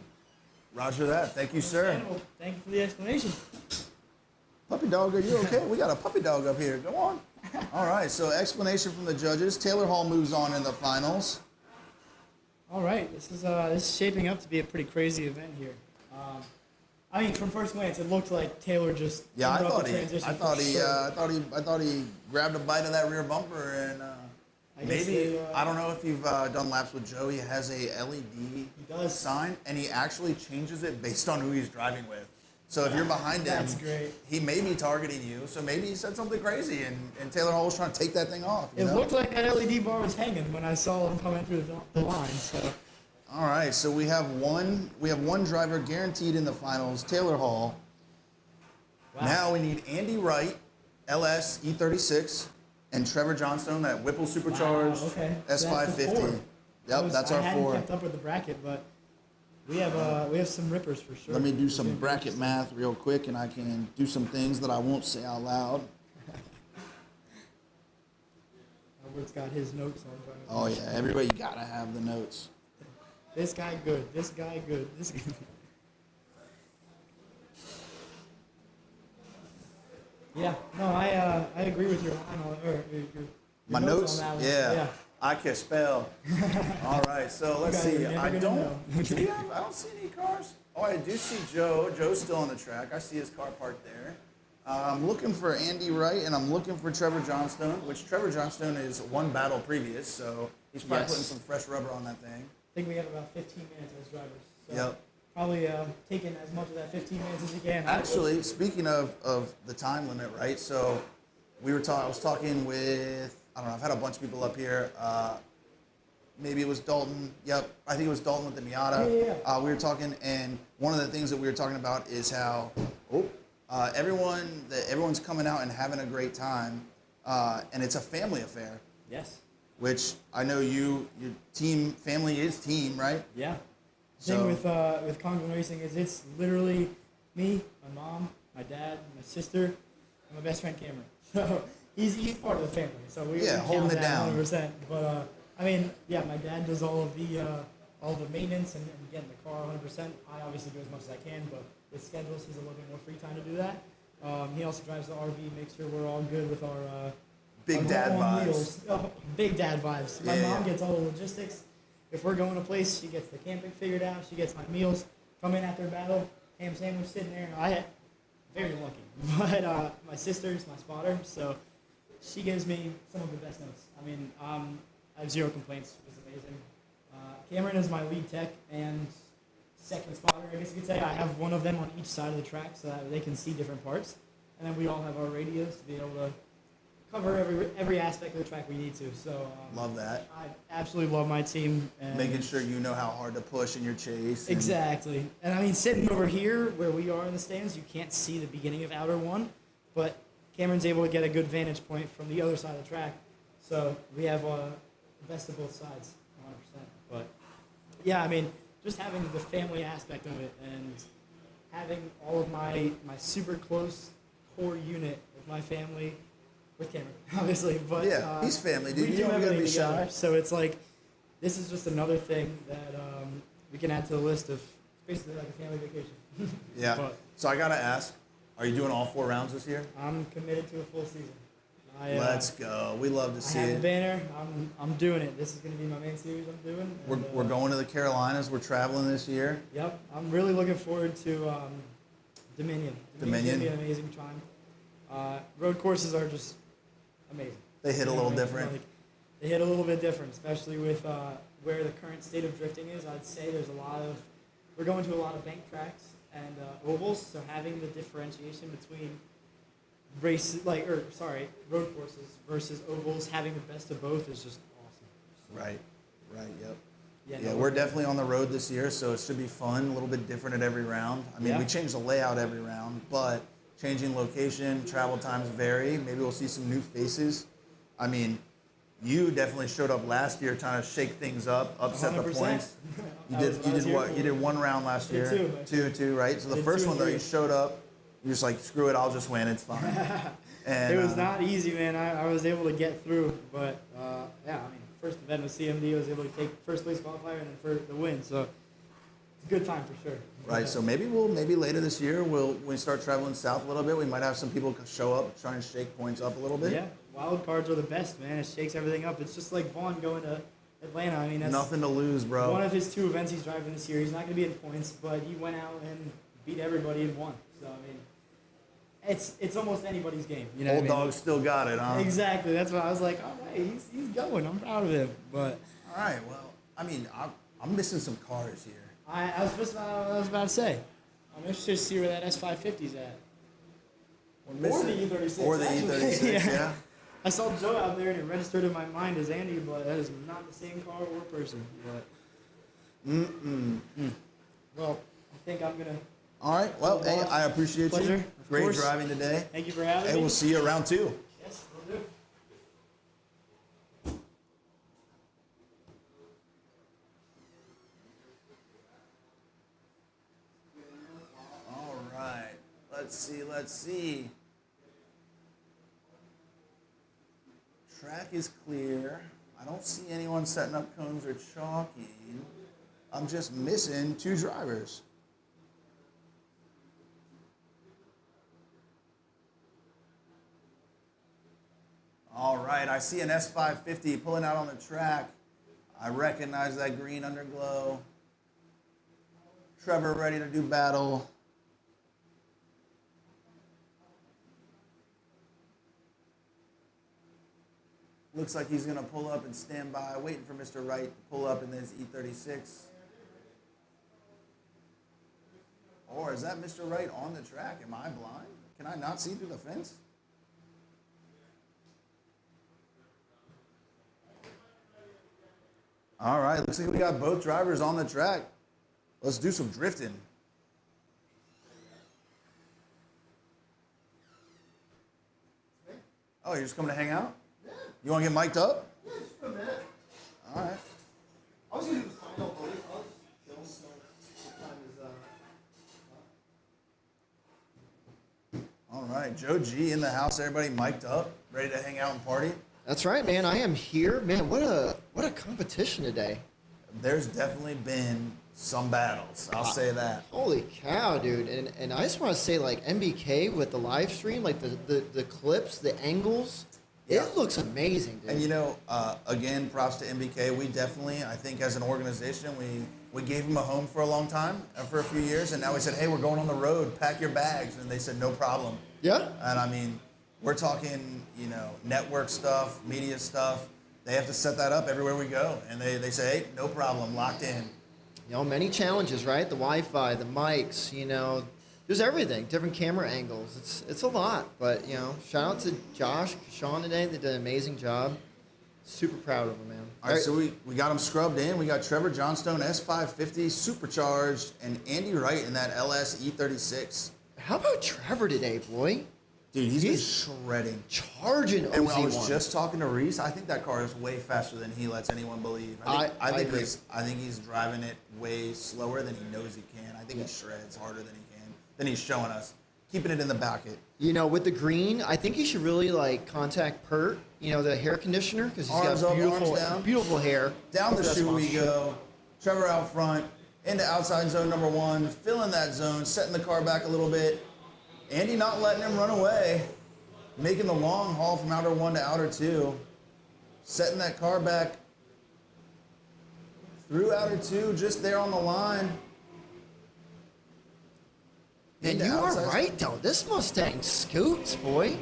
Roger that. Thank you, sir. Thank you for the explanation. Puppy dog, are you okay? We got a puppy dog up here. Go on. All right, so explanation from the judges. Taylor Hall moves on in the finals. All right, this is shaping up to be a pretty crazy event here. I mean, from first glance, it looked like Taylor just Yeah, I interrupted the transition. thought he grabbed a bite of that rear bumper and maybe I don't know if you've done laps with Joe. He has a LED sign and he actually changes it based on who he's driving with. So if you're behind him, That's great. he may be targeting you. So maybe he said something crazy and Taylor Hall was trying to take that thing off. It looked like that LED bar was hanging when I saw him coming through the line. So. All right, so we have one driver guaranteed in the finals, Taylor Hall. Wow. Now we need Andy Wright, LS E36, and Trevor Johnstone, that Whipple supercharged S550. That's our I four. hadn't kept up with the bracket, but we have some rippers for sure. Let me do some bracket math real quick, and I can do some things that I won't say out loud. Albert's got his notes on. Oh yeah, everybody gotta have the notes. This guy good. This guy good. This guy. Yeah. No, I agree with your My notes. On that one. Yeah. I can spell. All right. So let's see. I don't see any cars. Oh, I do see Joe. Joe's still on the track. I see his car parked there. I'm looking for Andy Wright, and I'm looking for Trevor Johnstone, which Trevor Johnstone is one battle previous, so he's probably putting some fresh rubber on that thing. I think we have about 15 minutes as drivers. So yep. Probably taking as much of that 15 minutes as you can. Actually, speaking of the time limit, right? So I was talking with, I don't know, I've had a bunch of people up here. Maybe it was Dalton. Yep, I think it was Dalton with the Miata. Yeah. We were talking, and one of the things that we were talking about is how everyone's coming out and having a great time, and it's a family affair. Yes. Which I know your team, family is team, right? Yeah. The thing with Conklin Racing is it's literally me, my mom, my dad, my sister, and my best friend Cameron. So he's part of the family. So we holding it down 100%. But I mean, yeah, my dad does all the maintenance and getting the car 100%. I obviously do as much as I can, but with schedules, he's a little bit more free time to do that. He also drives the RV, makes sure we're all good with our big dad vibes. Oh, big dad vibes. My mom gets all the logistics. If we're going to a place, she gets the camping figured out. She gets my meals. Come in after battle, ham sandwich sitting there. Very lucky. But my sister's my spotter, so she gives me some of the best notes. I mean, I have zero complaints. It was amazing. Cameron is my lead tech and second spotter, I guess you could say. I have one of them on each side of the track so that they can see different parts. And then we all have our radios to be able to cover every aspect of the track we need to. So love that. I absolutely love my team. And making sure you know how hard to push in your chase. Exactly. And I mean, sitting over here where we are in the stands, you can't see the beginning of outer one, but Cameron's able to get a good vantage point from the other side of the track. So we have the best of both sides, 100%. But yeah, I mean, just having the family aspect of it and having all of my super close core unit with my family, with Cameron, obviously, but yeah, he's family, dude. We do everything together, so it's like this is just another thing that we can add to the list of basically like a family vacation. Yeah. But so I gotta ask, are you doing all 4 rounds this year? I'm committed to a full season. Let's go. We love to see I have it. the banner. I'm doing it. This is going to be my main series I'm doing. We're going to the Carolinas. We're traveling this year. Yep. I'm really looking forward to Dominion. Dominion's going to be an amazing time. Road courses are just amazing. They hit a little different. They hit a little bit different, especially with where the current state of drifting is. I'd say there's we're going to a lot of bank tracks and ovals, so having the differentiation between road courses versus ovals, having the best of both is just awesome. Right, yep. Yeah, we're definitely on the road this year, so it should be fun, a little bit different at every round. I mean, we change the layout every round, but changing location, travel times vary. Maybe we'll see some new faces. I mean, you definitely showed up last year trying to shake things up, upset 100%. The points. You did what? You did 1 round last year. Two, right? So the first one though, you showed up. You're just like, screw it, I'll just win. It's fine. And, it was not easy, man. I was able to get through, but yeah, I mean, first event was CMD. I was able to take first place qualifier and then for the win. So it's a good time for sure. Right. So maybe later this year when we start traveling south a little bit, we might have some people show up, try and shake points up a little bit. Yeah, wild cards are the best, man. It shakes everything up. It's just like Vaughn going to Atlanta. I mean, that's Nothing to lose, bro. one of his 2 events he's driving this year. He's not going to be in points, but he went out and beat everybody and won. So I mean, it's almost anybody's game. You know, Old what I mean? dog still got it, huh? Exactly. That's why I was like, all right, he's going. I'm proud of him. But All right. Well, I mean, I'm missing some cars here. I was about to say, I'm interested to see where that S550's at. Or the E36. Or the actually. E36, yeah. I saw Joe out there and it registered in my mind as Andy, but that is not the same car or person. But well, I think I'm gonna. All right. Well, hey, I appreciate Pleasure, you. of Great course. driving today. Thank you for having Hey, me. we'll see you around 2. Yes, we'll do. All right. Let's see. Track is clear. I don't see anyone setting up cones or chalking. I'm just missing 2 drivers. All right, I see an S550 pulling out on the track. I recognize that green underglow. Trevor ready to do battle. Looks like he's going to pull up and stand by, waiting for Mr. Wright to pull up in his E36. Or is that Mr. Wright on the track? Am I blind? Can I not see through the fence? All right, looks like we got both drivers on the track. Let's do some drifting. Oh, you're just coming to hang out? Yeah. You want to get mic'd up? Yeah, just for a minute. All right. I was going to do the final, buddy. I'll just chill. So what time is All right, Joe G in the house. Everybody mic'd up, ready to hang out and party. That's right, man. I am here. Man, what a competition today. There's definitely been some battles. I'll say that. Holy cow, dude. And I just want to say, like, MBK with the live stream, like the clips, the angles, Yeah. it looks amazing, dude. And you know, again, props to MBK. We definitely, I think, as an organization, we gave him a home for a long time, for a few years, and now we said, hey, we're going on the road. Pack your bags, and they said no problem. Yeah. And I mean, we're talking, network stuff, media stuff. They have to set that up everywhere we go, and they say, hey, no problem, locked in. Many challenges, right? The Wi-Fi, the mics, there's everything, different camera angles. It's a lot, but, shout out to Josh, Sean today. They did an amazing job. Super proud of them, man. All right, so we got them scrubbed in. We got Trevor Johnstone, S550, supercharged, and Andy Wright in that LS E36. How about Trevor today, boy? Dude, he's been shredding. Charging OZ1. And when I was just talking to Reese, I think that car is way faster than he lets anyone believe. I agree. think he's driving it way slower than he knows he can. I think he shreds harder than he can, than he's showing us. Keeping it in the bucket. With the green, I think he should really contact Pert, the hair conditioner, because he's Arms got up, beautiful, arms down. beautiful hair. Down the That's chute we sponsorship. go. Trevor out front, into outside zone number 1, filling that zone, setting the car back a little bit. Andy not letting him run away. Making the long haul from outer 1 to outer 2. Setting that car back through outer 2, just there on the line. And Into you are outside- right, though. This Mustang scoots, boy.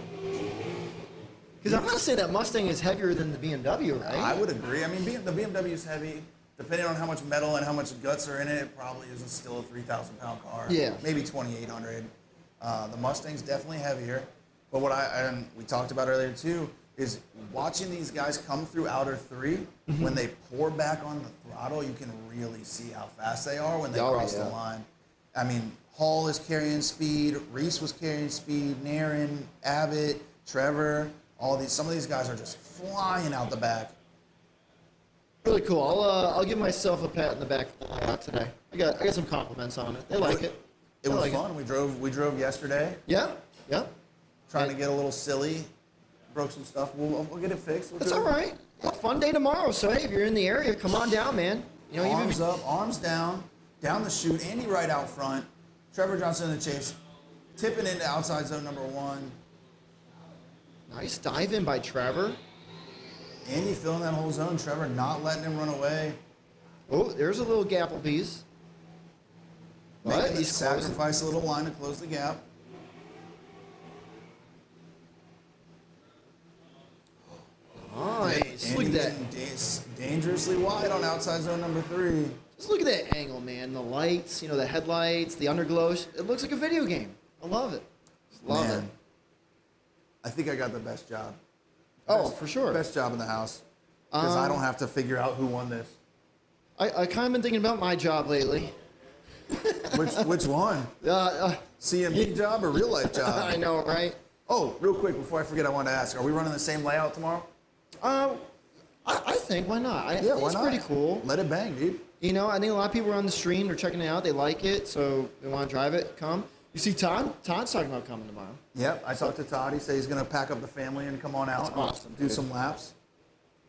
Because I'm going to say that Mustang is heavier than the BMW, right? I would agree. I mean, the BMW is heavy. Depending on how much metal and how much guts are in it, it probably is still a 3,000-pound car. Yeah. Maybe 2,800. The Mustang's definitely heavier. But what and we talked about earlier too, is watching these guys come through outer 3, when they pour back on the throttle, you can really see how fast they are when they cross the line. I mean, Hall is carrying speed, Reese was carrying speed, Naren, Abbott, Trevor, some of these guys are just flying out the back. Really cool. I'll give myself a pat in the back today. I got some compliments on it. They like it. It was fun. We drove yesterday. Yeah. trying to get a little silly. Broke some stuff. We'll get it fixed. It's all right. Fun day tomorrow. So, hey, if you're in the area, come on down, man. You know, Arms up, arms down the chute. Andy right out front. Trevor Johnson in the chase. Tipping into outside zone number 1. Nice dive in by Trevor. Andy filling that whole zone. Trevor not letting him run away. Oh, there's a little gapple piece. But he's sacrifice a little line to close the gap. Nice. Look at that. Dangerously wide on outside zone number 3. Just look at that angle, man. The lights, the headlights, the underglow. It looks like a video game. I love it. Just love it. I think I got the best job. For sure. Best job in the house. Because I don't have to figure out who won this. I kind of been thinking about my job lately. Which one? CMB job or real life job? I know, right? Oh, real quick, before I forget, I wanted to ask, are we running the same layout tomorrow? I think, why not? I think why it's not? pretty cool. Let it bang, dude. I think a lot of people are on the stream. They're checking it out. They like it, so they want to drive it. Come. You see Todd? Todd's talking about coming tomorrow. Yep, I talked to Todd. He said he's going to pack up the family and come on out. That's awesome, do some laps.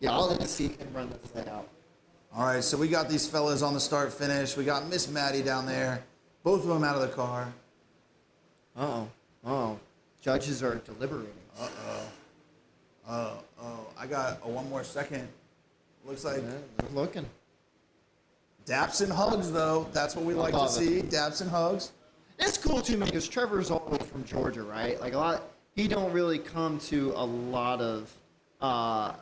Yeah, I'll let you see him run this thing out. All right, so we got these fellas on the start finish. We got Miss Maddie down there. Both of them out of the car. Uh-oh. Judges are deliberating. I got one more second. Looks like they're looking. Daps and hugs, though. That's what we like to see. Daps and hugs. It's cool too, man, because Trevor's all the way from Georgia, right? Like he don't really come to a lot of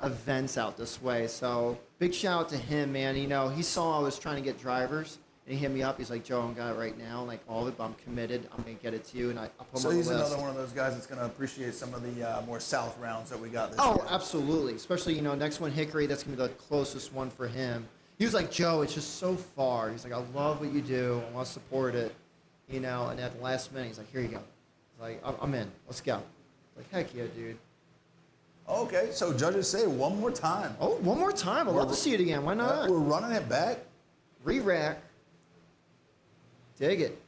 events out this way. So big shout out to him, man. He saw I was trying to get drivers, and he hit me up. He's like, Joe, I'm got it right now. Like all of it, but I'm committed. I'm gonna get it to you, and I'll put him on the list. So he's another one of those guys that's gonna appreciate some of the more south rounds that we got this year. Oh, absolutely. Especially next one, Hickory. That's gonna be the closest one for him. He was like, Joe, it's just so far. He's like, I love what you do. I want to support it. And at the last minute, he's like, here you go. He's like, I'm in. Let's go. Like, heck yeah, dude. Okay, so judges say one more time. Oh, one more time. I'd love to see it again. Why not? We're running it back. Re-rack. Dig it.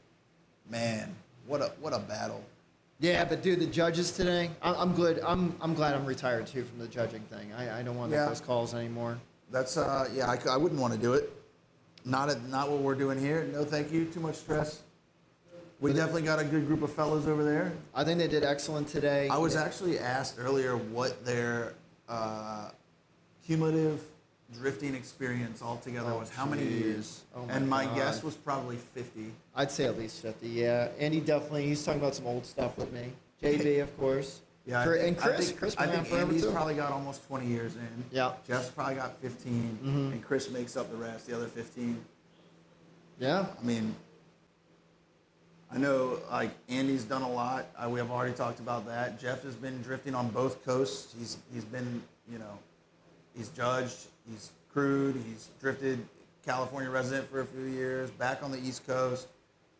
Man, what a battle. Yeah, but dude, the judges today, I'm good. I'm glad I'm retired too from the judging thing. I don't want to make those calls anymore. That's I wouldn't want to do it. Not what we're doing here. No, thank you. Too much stress. We definitely got a good group of fellows over there. I think they did excellent today. I was actually asked earlier what their cumulative drifting experience altogether was. How many years? Oh and my guess was probably 50. I'd say at least 50, yeah. Andy he's talking about some old stuff with me. JB, of course. Yeah, and Chris I been think around Andy's too. probably got almost 20 years in. Yeah. Jeff's probably got 15, and Chris makes up the rest, the other 15. Yeah. I mean, I know like Andy's done a lot. We have already talked about that. Jeff has been drifting on both coasts. He's been, he's judged, he's crewed, he's drifted, California resident for a few years, back on the East Coast.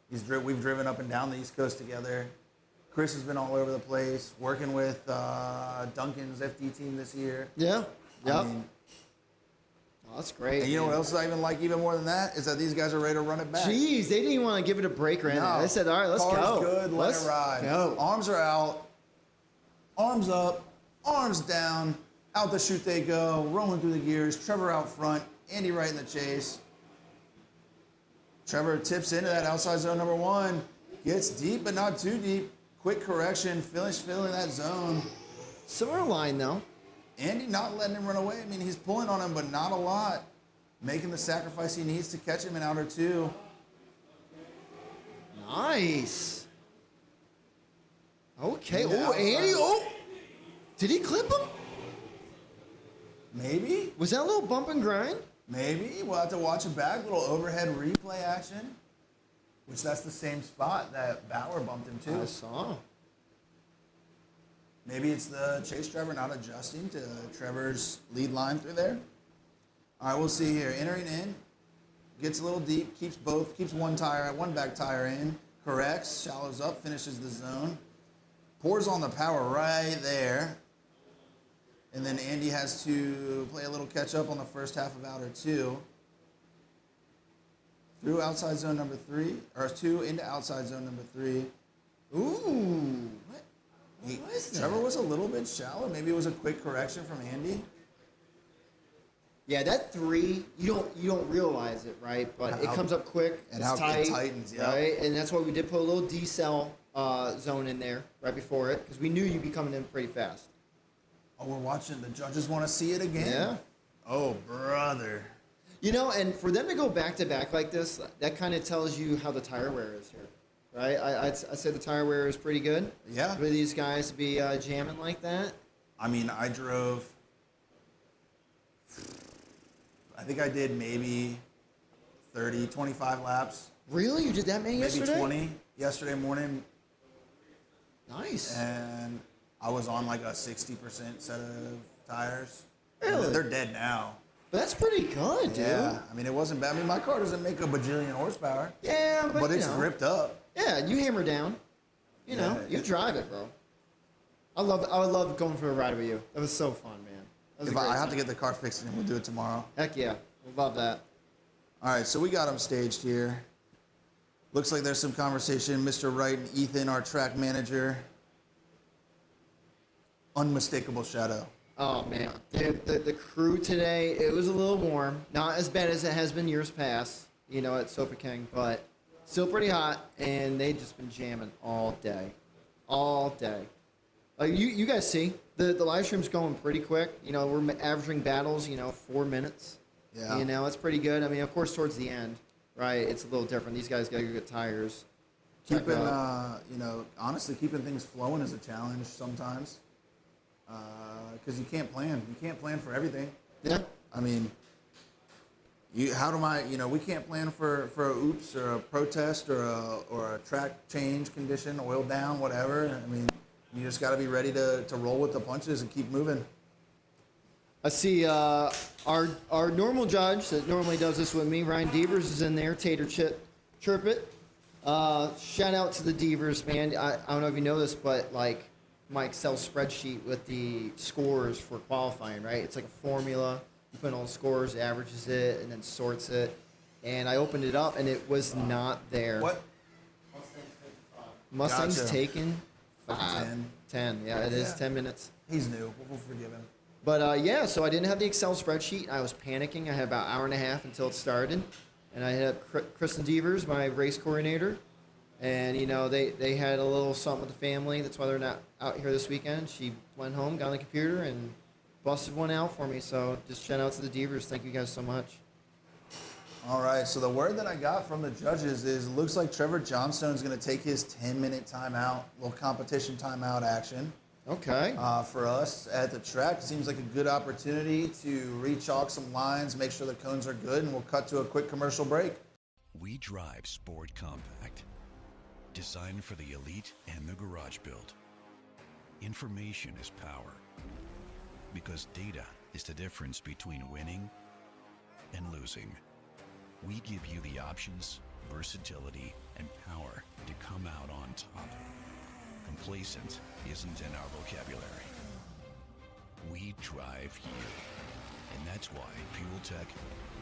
We've driven up and down the East Coast together. Chris has been all over the place, working with Duncan's FD team this year. Yeah. Yeah. I mean, that's great. And you know what else I even like even more than that is that these guys are ready to run it back. Jeez, they didn't even want to give it a break or anything. No. They said, all right, let's Car's go. Good, let's let it ride. Go. Arms are out, arms up, arms down, out the chute they go, rolling through the gears. Trevor out front, Andy right in the chase. Trevor tips into that outside zone number 1, gets deep but not too deep. Quick correction, filling that zone. Similar line though. Andy not letting him run away. I mean, he's pulling on him, but not a lot. Making the sacrifice he needs to catch him in out or two. Nice. Okay. Yeah, Oh, Andy. Oh. Did he clip him? Maybe. Was that a little bump and grind? Maybe. We'll have to watch it back. Little overhead replay action. Which that's the same spot that Bauer bumped him to. I saw. Maybe it's the chase driver not adjusting to Trevor's lead line through there. All right, we'll see here. Entering in, gets a little deep, keeps one back tire in, corrects, shallows up, finishes the zone, pours on the power right there. And then Andy has to play a little catch up on the first half of outer 2. Through outside zone number 3, or 2 into outside zone number 3. Ooh. What was that? Trevor was a little bit shallow. Maybe it was a quick correction from Andy. Yeah, that 3, you don't realize it, right? But it comes up quick. And it's how tight, it tightens, yeah. right? And that's why we did put a little decel zone in there right before it, because we knew you'd be coming in pretty fast. Oh, we're watching. The judges want to see it again. Yeah. Oh, brother. You know, and for them to go back to back like this, that kind of tells you how the tire wear is here, right? I'd say the tire wear is pretty good. Yeah. For these guys to be jamming like that. I mean, I think I did maybe 30, 25 laps. Really? You did that many Maybe yesterday? 20 yesterday morning. Nice. And I was on like a 60% set of tires. Really? They're dead now. But that's pretty good, dude. Yeah. I mean, it wasn't bad. I mean, my car doesn't make a bajillion horsepower. Yeah, but But it's you know. ripped up. Yeah, and you hammer down. You know, Yeah, you drive it, bro. I would love going for a ride with you. That was so fun, man. That was If a great I have to time. get the car fixed, and we'll do it tomorrow. Heck yeah. Love that. All right, so we got them staged here. Looks like there's some conversation. Mr. Wright and Ethan, our track manager. Unmistakable shadow. Oh, man. Dude, the crew today, it was a little warm. Not as bad as it has been years past, you know, at Sofa King, but still pretty hot, and they just been jamming all day. All day. Like, you guys see, the live stream's going pretty quick. You know, we're averaging battles, 4 minutes. Yeah. You know, it's pretty good. I mean, of course, towards the end, right, it's a little different. These guys got to get tires. Keeping, honestly, keeping things flowing is a challenge sometimes. Because you can't plan. You can't plan for everything. Yeah. I mean, we can't plan for a oops or a protest or a track change condition, oil down, whatever. I mean, you just got to be ready to roll with the punches and keep moving. I see our normal judge that normally does this with me, Ryan Devers, is in there. Tater Chirp It. Shout out to the Devers, man. I don't know if you know this, but like my Excel spreadsheet with the scores for qualifying, right? It's like a formula. You put in all the scores, averages it, and then sorts it. And I opened it up, and it was not there. What? Mustang's Gotcha. taken 5. 10. Yeah, it is Yeah. 10 minutes. He's new. We'll forgive him. But yeah, so I didn't have the Excel spreadsheet. I was panicking. I had about an hour and a half until it started. And I had Kristen Devers, my race coordinator. And, they had a little something with the family. That's why they're not out here this weekend. She went home, got on the computer, and busted one out for me. So just shout out to the Devers. Thank you guys so much. All right, so the word that I got from the judges is it looks like Trevor Johnstone's going to take his 10-minute timeout, little competition timeout action. Okay. For us at the track. It seems like a good opportunity to re-chalk some lines, make sure the cones are good, and we'll cut to a quick commercial break. We drive Sport Compact, designed for the elite and the garage build. Information is power, because data is the difference between winning and losing. We give you the options, versatility, and power to come out on top. Complacent isn't in our vocabulary. We drive you, and that's why Fuel Tech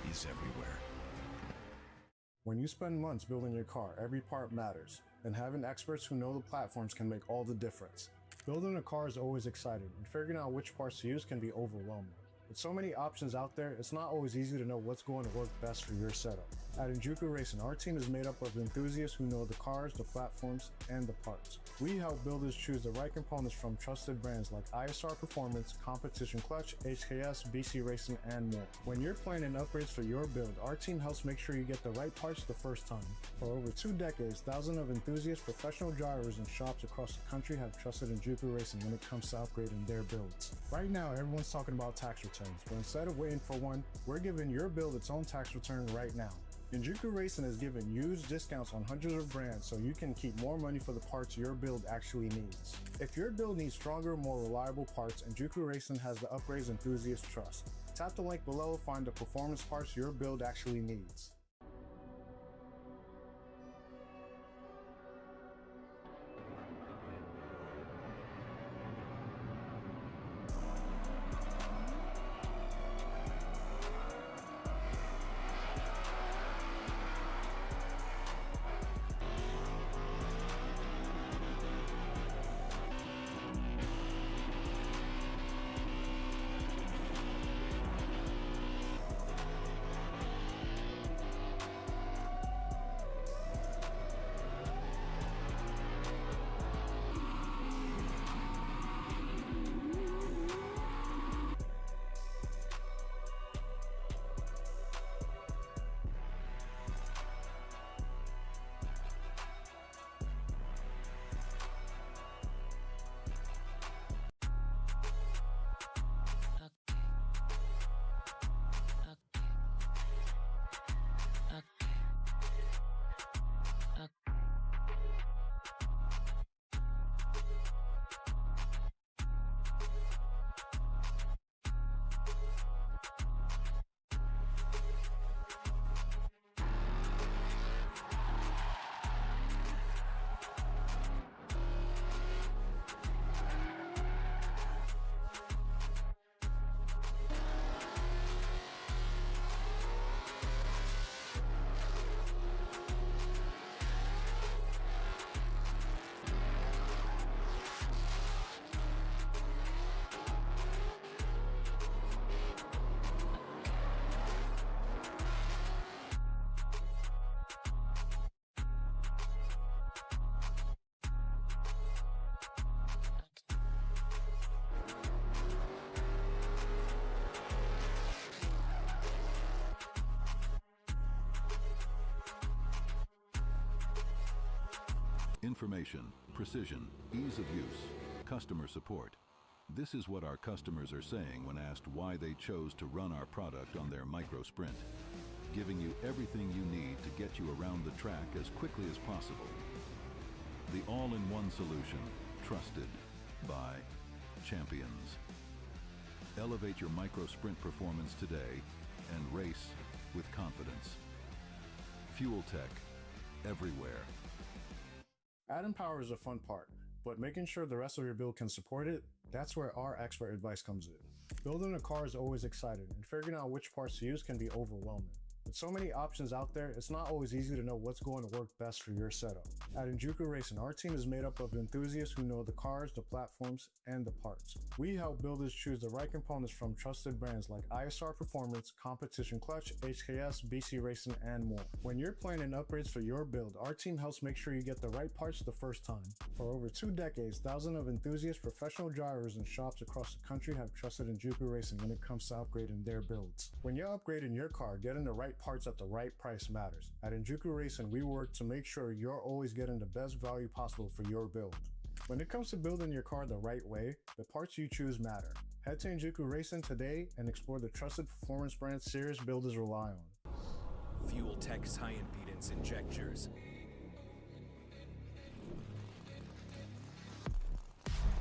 is everywhere. When you spend months building your car, every part matters, and having experts who know the platforms can make all the difference. Building a car is always exciting, and figuring out which parts to use can be overwhelming. With so many options out there, it's not always easy to know what's going to work best for your setup. At Injuku Racing, our team is made up of enthusiasts who know the cars, the platforms, and the parts. We help builders choose the right components from trusted brands like ISR Performance, Competition Clutch, HKS, BC Racing, and more. When you're planning upgrades for your build, our team helps make sure you get the right parts the first time. For over 2 decades, thousands of enthusiasts, professional drivers, and shops across the country have trusted Injuku Racing when it comes to upgrading their builds. Right now, everyone's talking about tax returns, but instead of waiting for one, we're giving your build its own tax return right now. Injuku Racing is giving huge discounts on hundreds of brands so you can keep more money for the parts your build actually needs. If your build needs stronger, more reliable parts, Injuku Racing has the upgrades enthusiasts trust. Tap the link below to find the performance parts your build actually needs. Information, precision, ease of use, customer support. This is what our customers are saying when asked why they chose to run our product on their micro sprint, giving you everything you need to get you around the track as quickly as possible. The all-in-one solution, trusted by champions. Elevate your micro sprint performance today and race with confidence. Fuel Tech, everywhere. Adding power is a fun part, but making sure the rest of your build can support it, that's where our expert advice comes in. Building a car is always exciting, and figuring out which parts to use can be overwhelming. With so many options out there, it's not always easy to know what's going to work best for your setup. At Injuku Racing, our team is made up of enthusiasts who know the cars, the platforms, and the parts. We help builders choose the right components from trusted brands like ISR Performance, Competition Clutch, HKS, BC Racing, and more. When you're planning upgrades for your build, our team helps make sure you get the right parts the first time. For over 2 decades, thousands of enthusiasts, professional drivers, and shops across the country have trusted Injuku Racing when it comes to upgrading their builds. When you're upgrading your car, getting the right parts at the right price matters. At Injuku Racing, we work to make sure you're always getting the best value possible for your build. When it comes to building your car the right way, the parts you choose matter. Head to Injuku Racing today and explore the trusted performance brand serious builders rely on. Fuel Tech's high impedance injectors.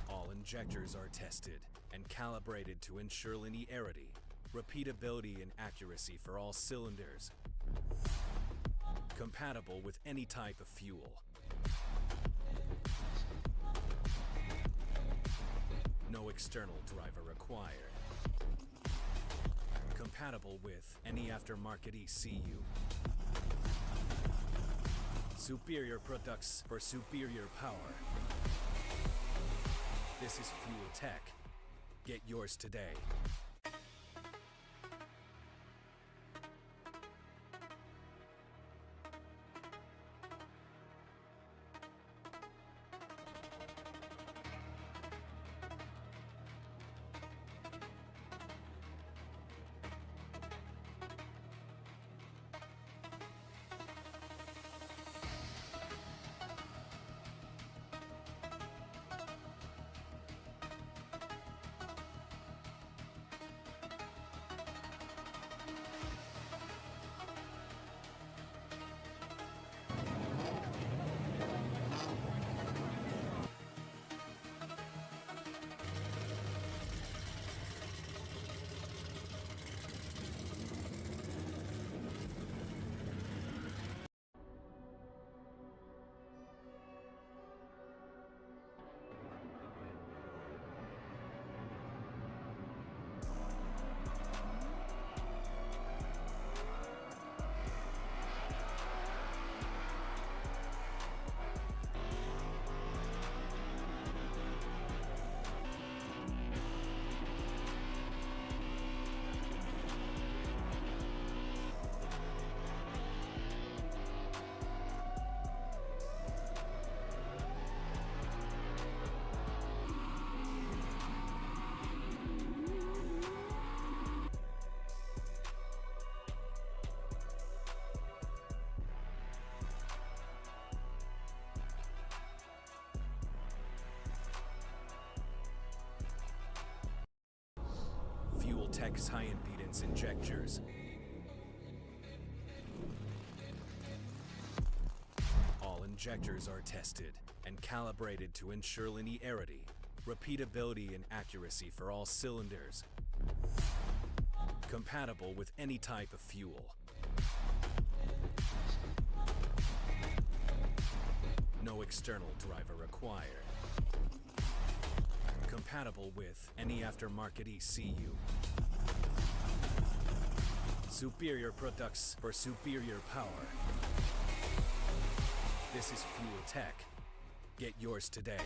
All injectors are tested and calibrated to ensure linearity, repeatability, and accuracy for all cylinders. Compatible with any type of fuel. No external driver required. Compatible with any aftermarket ECU. Superior products for superior power. This is Fuel Tech. Get yours today. Fuel Tech's high impedance injectors. All injectors are tested and calibrated to ensure linearity, repeatability, and accuracy for all cylinders. Compatible with any type of fuel. No external driver required. Compatible with any aftermarket ECU. Superior products for superior power. This is Fuel Tech. Get yours today.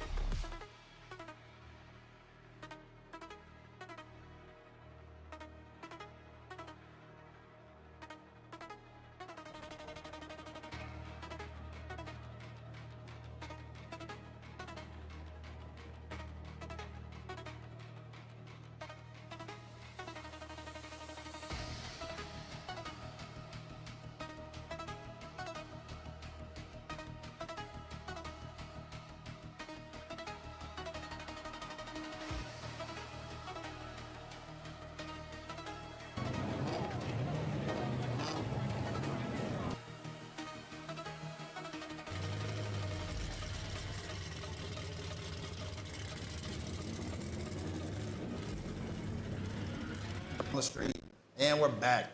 the street. And we're back.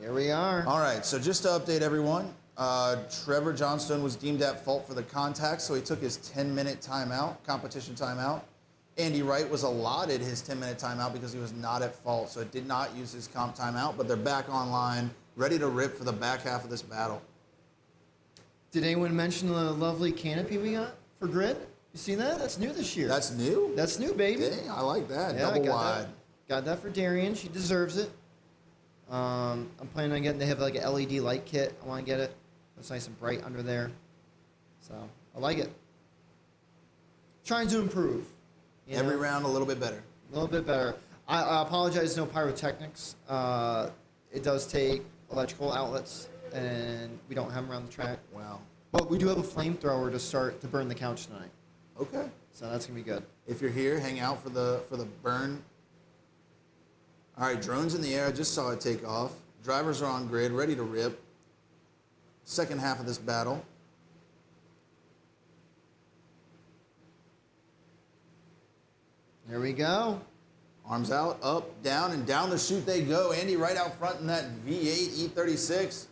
Here we are. All right, so just to update everyone, Trevor Johnstone was deemed at fault for the contact, so he took his 10-minute timeout, competition timeout. Andy Wright was allotted his 10-minute timeout because he was not at fault, so it did not use his comp timeout, but they're back online, ready to rip for the back half of this battle. Did anyone mention the lovely canopy we got for grid? You see that? That's new this year. That's new? That's new, baby. Dang, I like that. Yeah, Double got wide. that. Got that for Darian. She deserves it. I'm planning on getting, they have like an LED light kit. I want to get it. It's nice and bright under there. So, I like it. Trying to improve. Every round a little bit better. A little bit better. I apologize, no pyrotechnics. It does take electrical outlets, and we don't have them around the track. Wow. But we do have a flamethrower to burn the couch tonight. Okay. So that's going to be good. If you're here, hang out for the burn. All right, drones in the air. I just saw it take off. Drivers are on grid, ready to rip. Second half of this battle. Here we go. Arms out, up, down, and down the chute they go. Andy right out front in that V8 E36.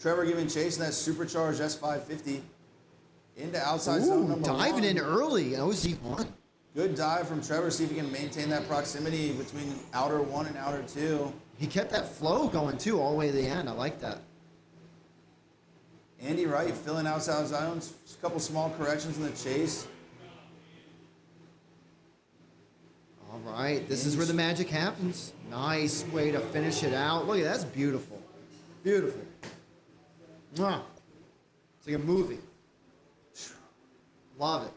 Trevor giving chase in that supercharged S550. Into outside zone number diving one. in early. OZ1. Good dive from Trevor. See if he can maintain that proximity between outer one and outer two. He kept that flow going, too, all the way to the end. I like that. Andy Wright filling outside zones. A couple small corrections in the chase. All right. This is where the magic happens. Nice way to finish it out. Look at that. That's beautiful. Beautiful. Mwah. It's like a movie. Love it.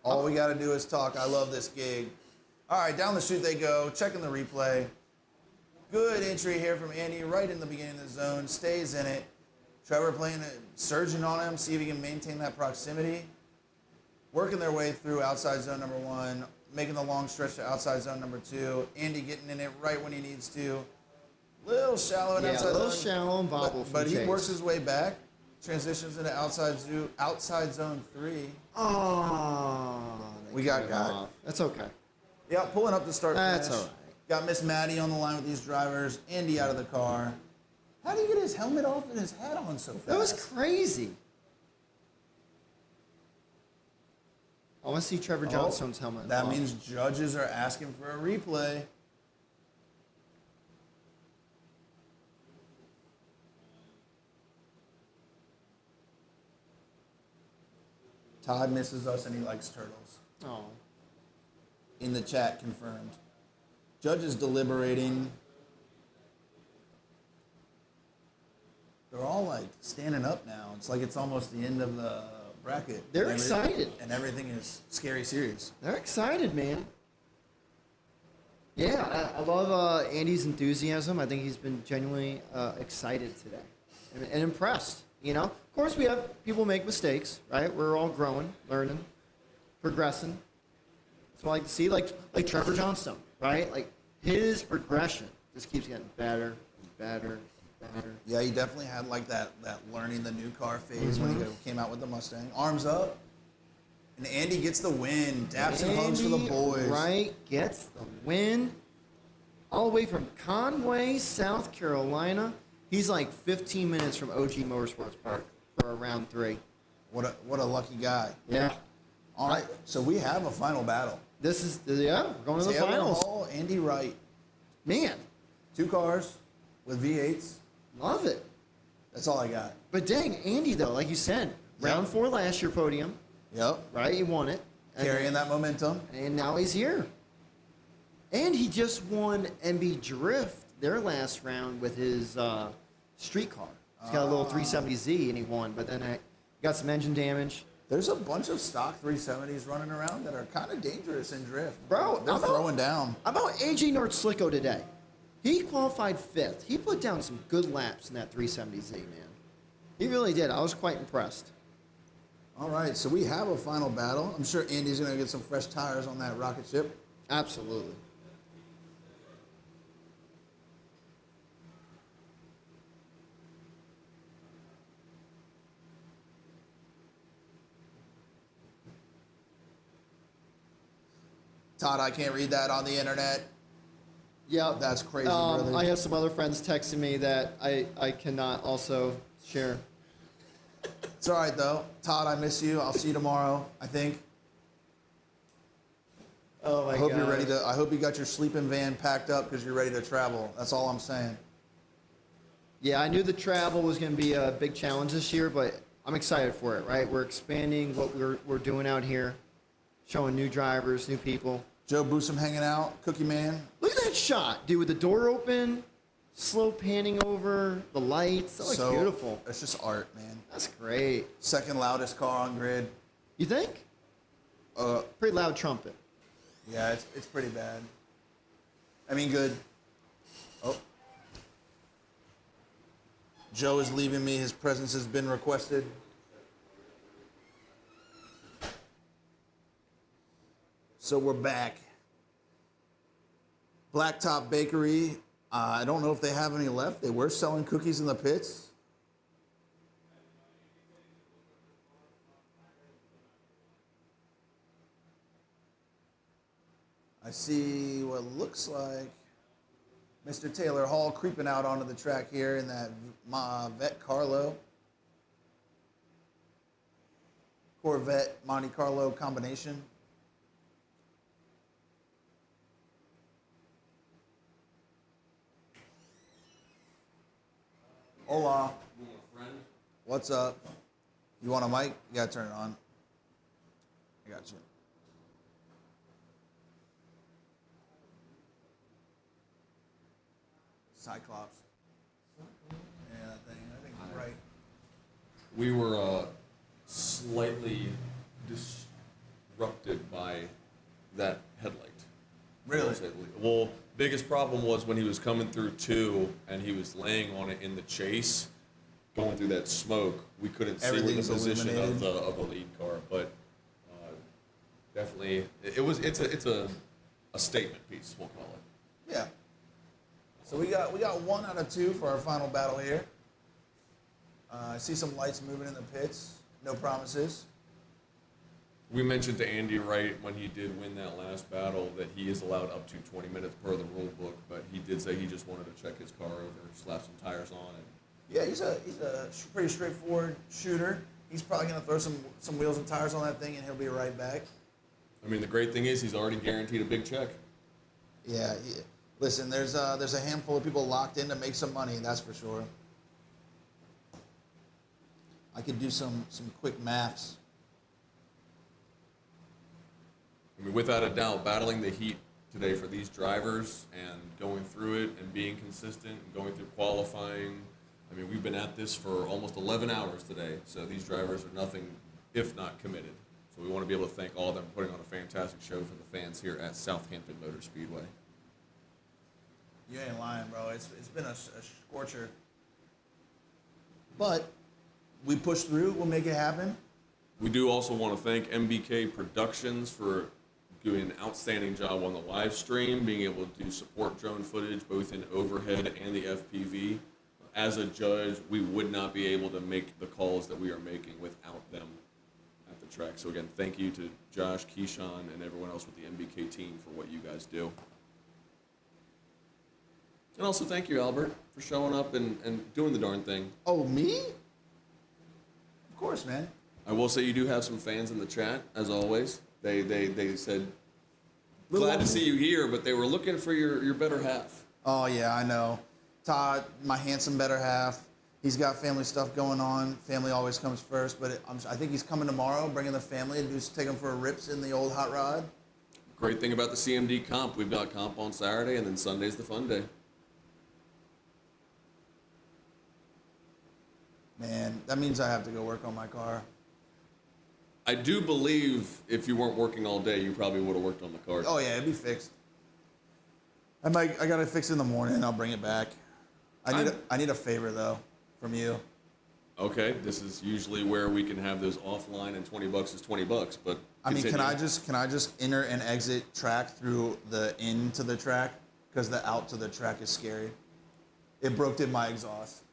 All we got to do is talk. I love this gig. All right, down the chute they go. Checking the replay. Good entry here from Andy right in the beginning of the zone. Stays in it. Trevor playing it, surging on him. See if he can maintain that proximity. Working their way through outside zone number one. Making the long stretch to outside zone number two. Andy getting in it right when he needs to. Little shallow in outside zone. Yeah, a little shallow and bobble But he Chase. works his way back. Transitions into outside zone three. Oh, We got guy. off. That's okay. Yeah, pulling up the start That's finish. all right. Got Miss Maddie on the line with these drivers. Andy out of the car. How do you get his helmet off and his hat on so fast? That was crazy. I want to see Trevor Johnstone's helmet. That off. means judges are asking for a replay. Todd misses us and he likes turtles. Oh. In the chat, confirmed. Judges deliberating. They're all like standing up now. It's like it's almost the end of the bracket. They're And excited. And everything is scary serious. They're excited, man. Yeah, I love Andy's enthusiasm. I think he's been genuinely excited today and impressed. You know, of course, we have people make mistakes, right? We're all growing, learning, progressing. That's what I like to see, like Trevor Johnstone, right? Like his progression just keeps getting better and better and better. Yeah, he definitely had like that learning the new car phase when he came out with the Mustang. Arms up. And Andy gets the win. Daps and hugs for the boys. Right, gets the win. All the way from Conway, South Carolina. He's like 15 minutes from OG Motorsports Park for round 3. What a lucky guy. Yeah. All right, so we have a final battle. This is, we're going to the Taylor finals. Hall, Andy Wright. Man, 2 cars with V8s. love it. That's all I got. But dang, Andy, though, like you said, round 4 last year podium, Yep. right? He won it. Carrying that momentum. And now he's here. And he just won MB Drift their last round with his street car. He's got a little 370Z and he won, but then got some engine damage. There's a bunch of stock 370s running around that are kind of dangerous in drift. Bro, they're throwing down. How about AJ Nordslicko today? He qualified 5th. He put down some good laps in that 370Z, man. He really did. I was quite impressed. All right, so we have a final battle. I'm sure Andy's going to get some fresh tires on that rocket ship. Absolutely. Todd, I can't read that on the internet. Yeah. That's crazy, brother. I have some other friends texting me that I cannot also share. It's all right, though. Todd, I miss you. I'll see you tomorrow, I think. Oh, my I hope God. you're ready to. I hope you got your sleeping van packed up because you're ready to travel. That's all I'm saying. Yeah, I knew the travel was going to be a big challenge this year, but I'm excited for it, right? We're expanding what we're doing out here, showing new drivers, new people. Joe Boosum hanging out, Cookie Man. Look at that shot, dude, with the door open, slow panning over, the lights. That looks beautiful. It's just art, man. That's great. Second loudest car on grid. You think? Pretty loud trumpet. Yeah, it's pretty bad. I mean, good. Oh. Joe is leaving me. His presence has been requested. So we're back. Blacktop Bakery. I don't know if they have any left. They were selling cookies in the pits. I see what looks like Mr. Taylor Hall creeping out onto the track here in that Vet Carlo. Corvette Monte Carlo combination. Hola. You want a friend? What's up? You want a mic? You gotta turn it on. I got you. Cyclops. Yeah, that thing. I think it's right. We were slightly disrupted by that headlight. Really? Well, biggest problem was when he was coming through 2 and he was laying on it in the chase, going through that smoke. We couldn't see where the Everything's position of illuminated. the lead car, but definitely it's a statement piece. We'll call it. Yeah. So we got 1 out of 2 for our final battle here. I see some lights moving in the pits. No promises. We mentioned to Andy Wright when he did win that last battle that he is allowed up to 20 minutes per the rule book, but he did say he just wanted to check his car over, slap some tires on it. Yeah, he's a pretty straightforward shooter. He's probably gonna throw some wheels and tires on that thing, and he'll be right back. I mean, the great thing is he's already guaranteed a big check. Yeah. Listen, there's a handful of people locked in to make some money, that's for sure. I could do some quick maths. I mean, without a doubt, battling the heat today for these drivers and going through it and being consistent and going through qualifying. I mean, we've been at this for almost 11 hours today, so these drivers are nothing if not committed. So we want to be able to thank all of them for putting on a fantastic show for the fans here at Southampton Motor Speedway. You ain't lying, bro. It's been a scorcher. But we push through. We'll make it happen. We do also want to thank MBK Productions for doing an outstanding job on the live stream, being able to do support drone footage both in overhead and the FPV. As a judge, we would not be able to make the calls that we are making without them at the track. So again, thank you to Josh, Keyshawn, and everyone else with the MBK team for what you guys do. And also thank you, Albert, for showing up and doing the darn thing. Oh, me? Of course, man. I will say you do have some fans in the chat, as always. They said, glad to see you here, but they were looking for your better half. Oh, yeah, I know. Todd, my handsome better half. He's got family stuff going on. Family always comes first, but I think he's coming tomorrow, bringing the family and just take them for rips in the old hot rod. Great thing about the CMD comp, we've got comp on Saturday, and then Sunday's the fun day. Man, that means I have to go work on my car. I do believe if you weren't working all day, you probably would have worked on the car. Oh, yeah, it'd be fixed. I got to fix it in the morning, and I'll bring it back. I need a favor, though, from you. Okay, this is usually where we can have those offline, and $20 is $20, but I mean, continue. can I just enter and exit track through the in to the track? Because the out to the track is scary. It broke in my exhaust.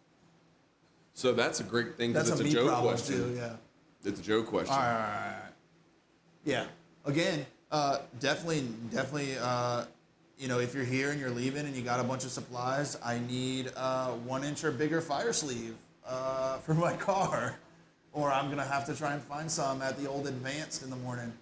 So that's a great thing because That's it's a a me Joe problem, question. too, yeah. It's a Joe question. All right. Yeah. Again, definitely if you're here and you're leaving and you got a bunch of supplies, I need 1 inch or bigger fire sleeve for my car. Or I'm going to have to try and find some at the old Advanced in the morning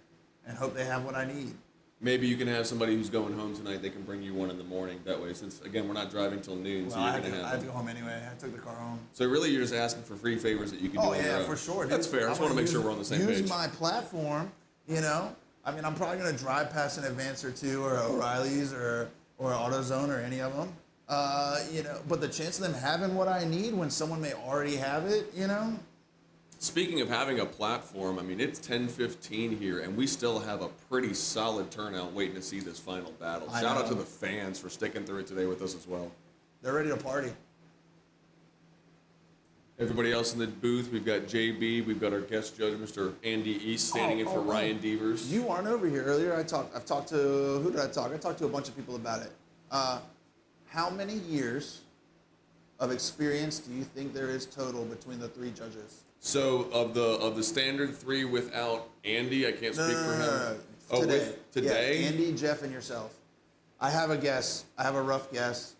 and hope they have what I need. Maybe you can have somebody who's going home tonight. They can bring you one in the morning. That way, since, again, we're not driving till noon, so Well, you're I going to have have to go home anyway. I took the car home. So really, you're just asking for free favors that you can do on your own. For sure. That's dude. fair. I just want to make sure we're on the same page. Use my platform, I mean, I'm probably going to drive past an Advance or two or O'Reilly's or AutoZone or any of them. But the chance of them having what I need when someone may already have it, Speaking of having a platform, I mean, it's 10:15 here, and we still have a pretty solid turnout waiting to see this final battle. Shout out to the fans for sticking through it today with us as well. They're ready to party. Everybody else in the booth, we've got JB, we've got our guest judge, Mr. Andy East, standing in for Ryan Devers. You weren't over here earlier. I've talked to, who did I talk? I talked to a bunch of people about it. How many years of experience do you think there is total between the 3 judges? So of the standard 3 without Andy, I can't speak for him. No. Oh, Today. with today? Yeah, Andy, Jeff, and yourself. I have a guess. I have a rough guess.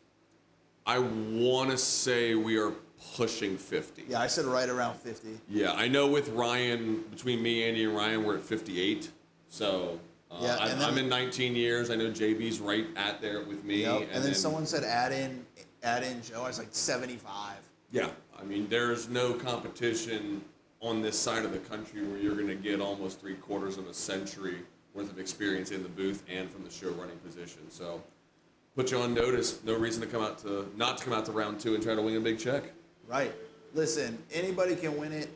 I want to say we are pushing 50. Yeah, I said right around 50. Yeah, I know with Ryan, between me, Andy, and Ryan, we're at 58. So I'm in 19 years. I know JB's right at there with me. Yep. And then someone said add in Joe. I was like 75. Yeah, I mean, there's no competition on this side of the country where you're going to get almost 3/4 of a century worth of experience in the booth and from the show running position. So put you on notice. No reason to not come out to round 2 and try to win a big check. Right. Listen, anybody can win it.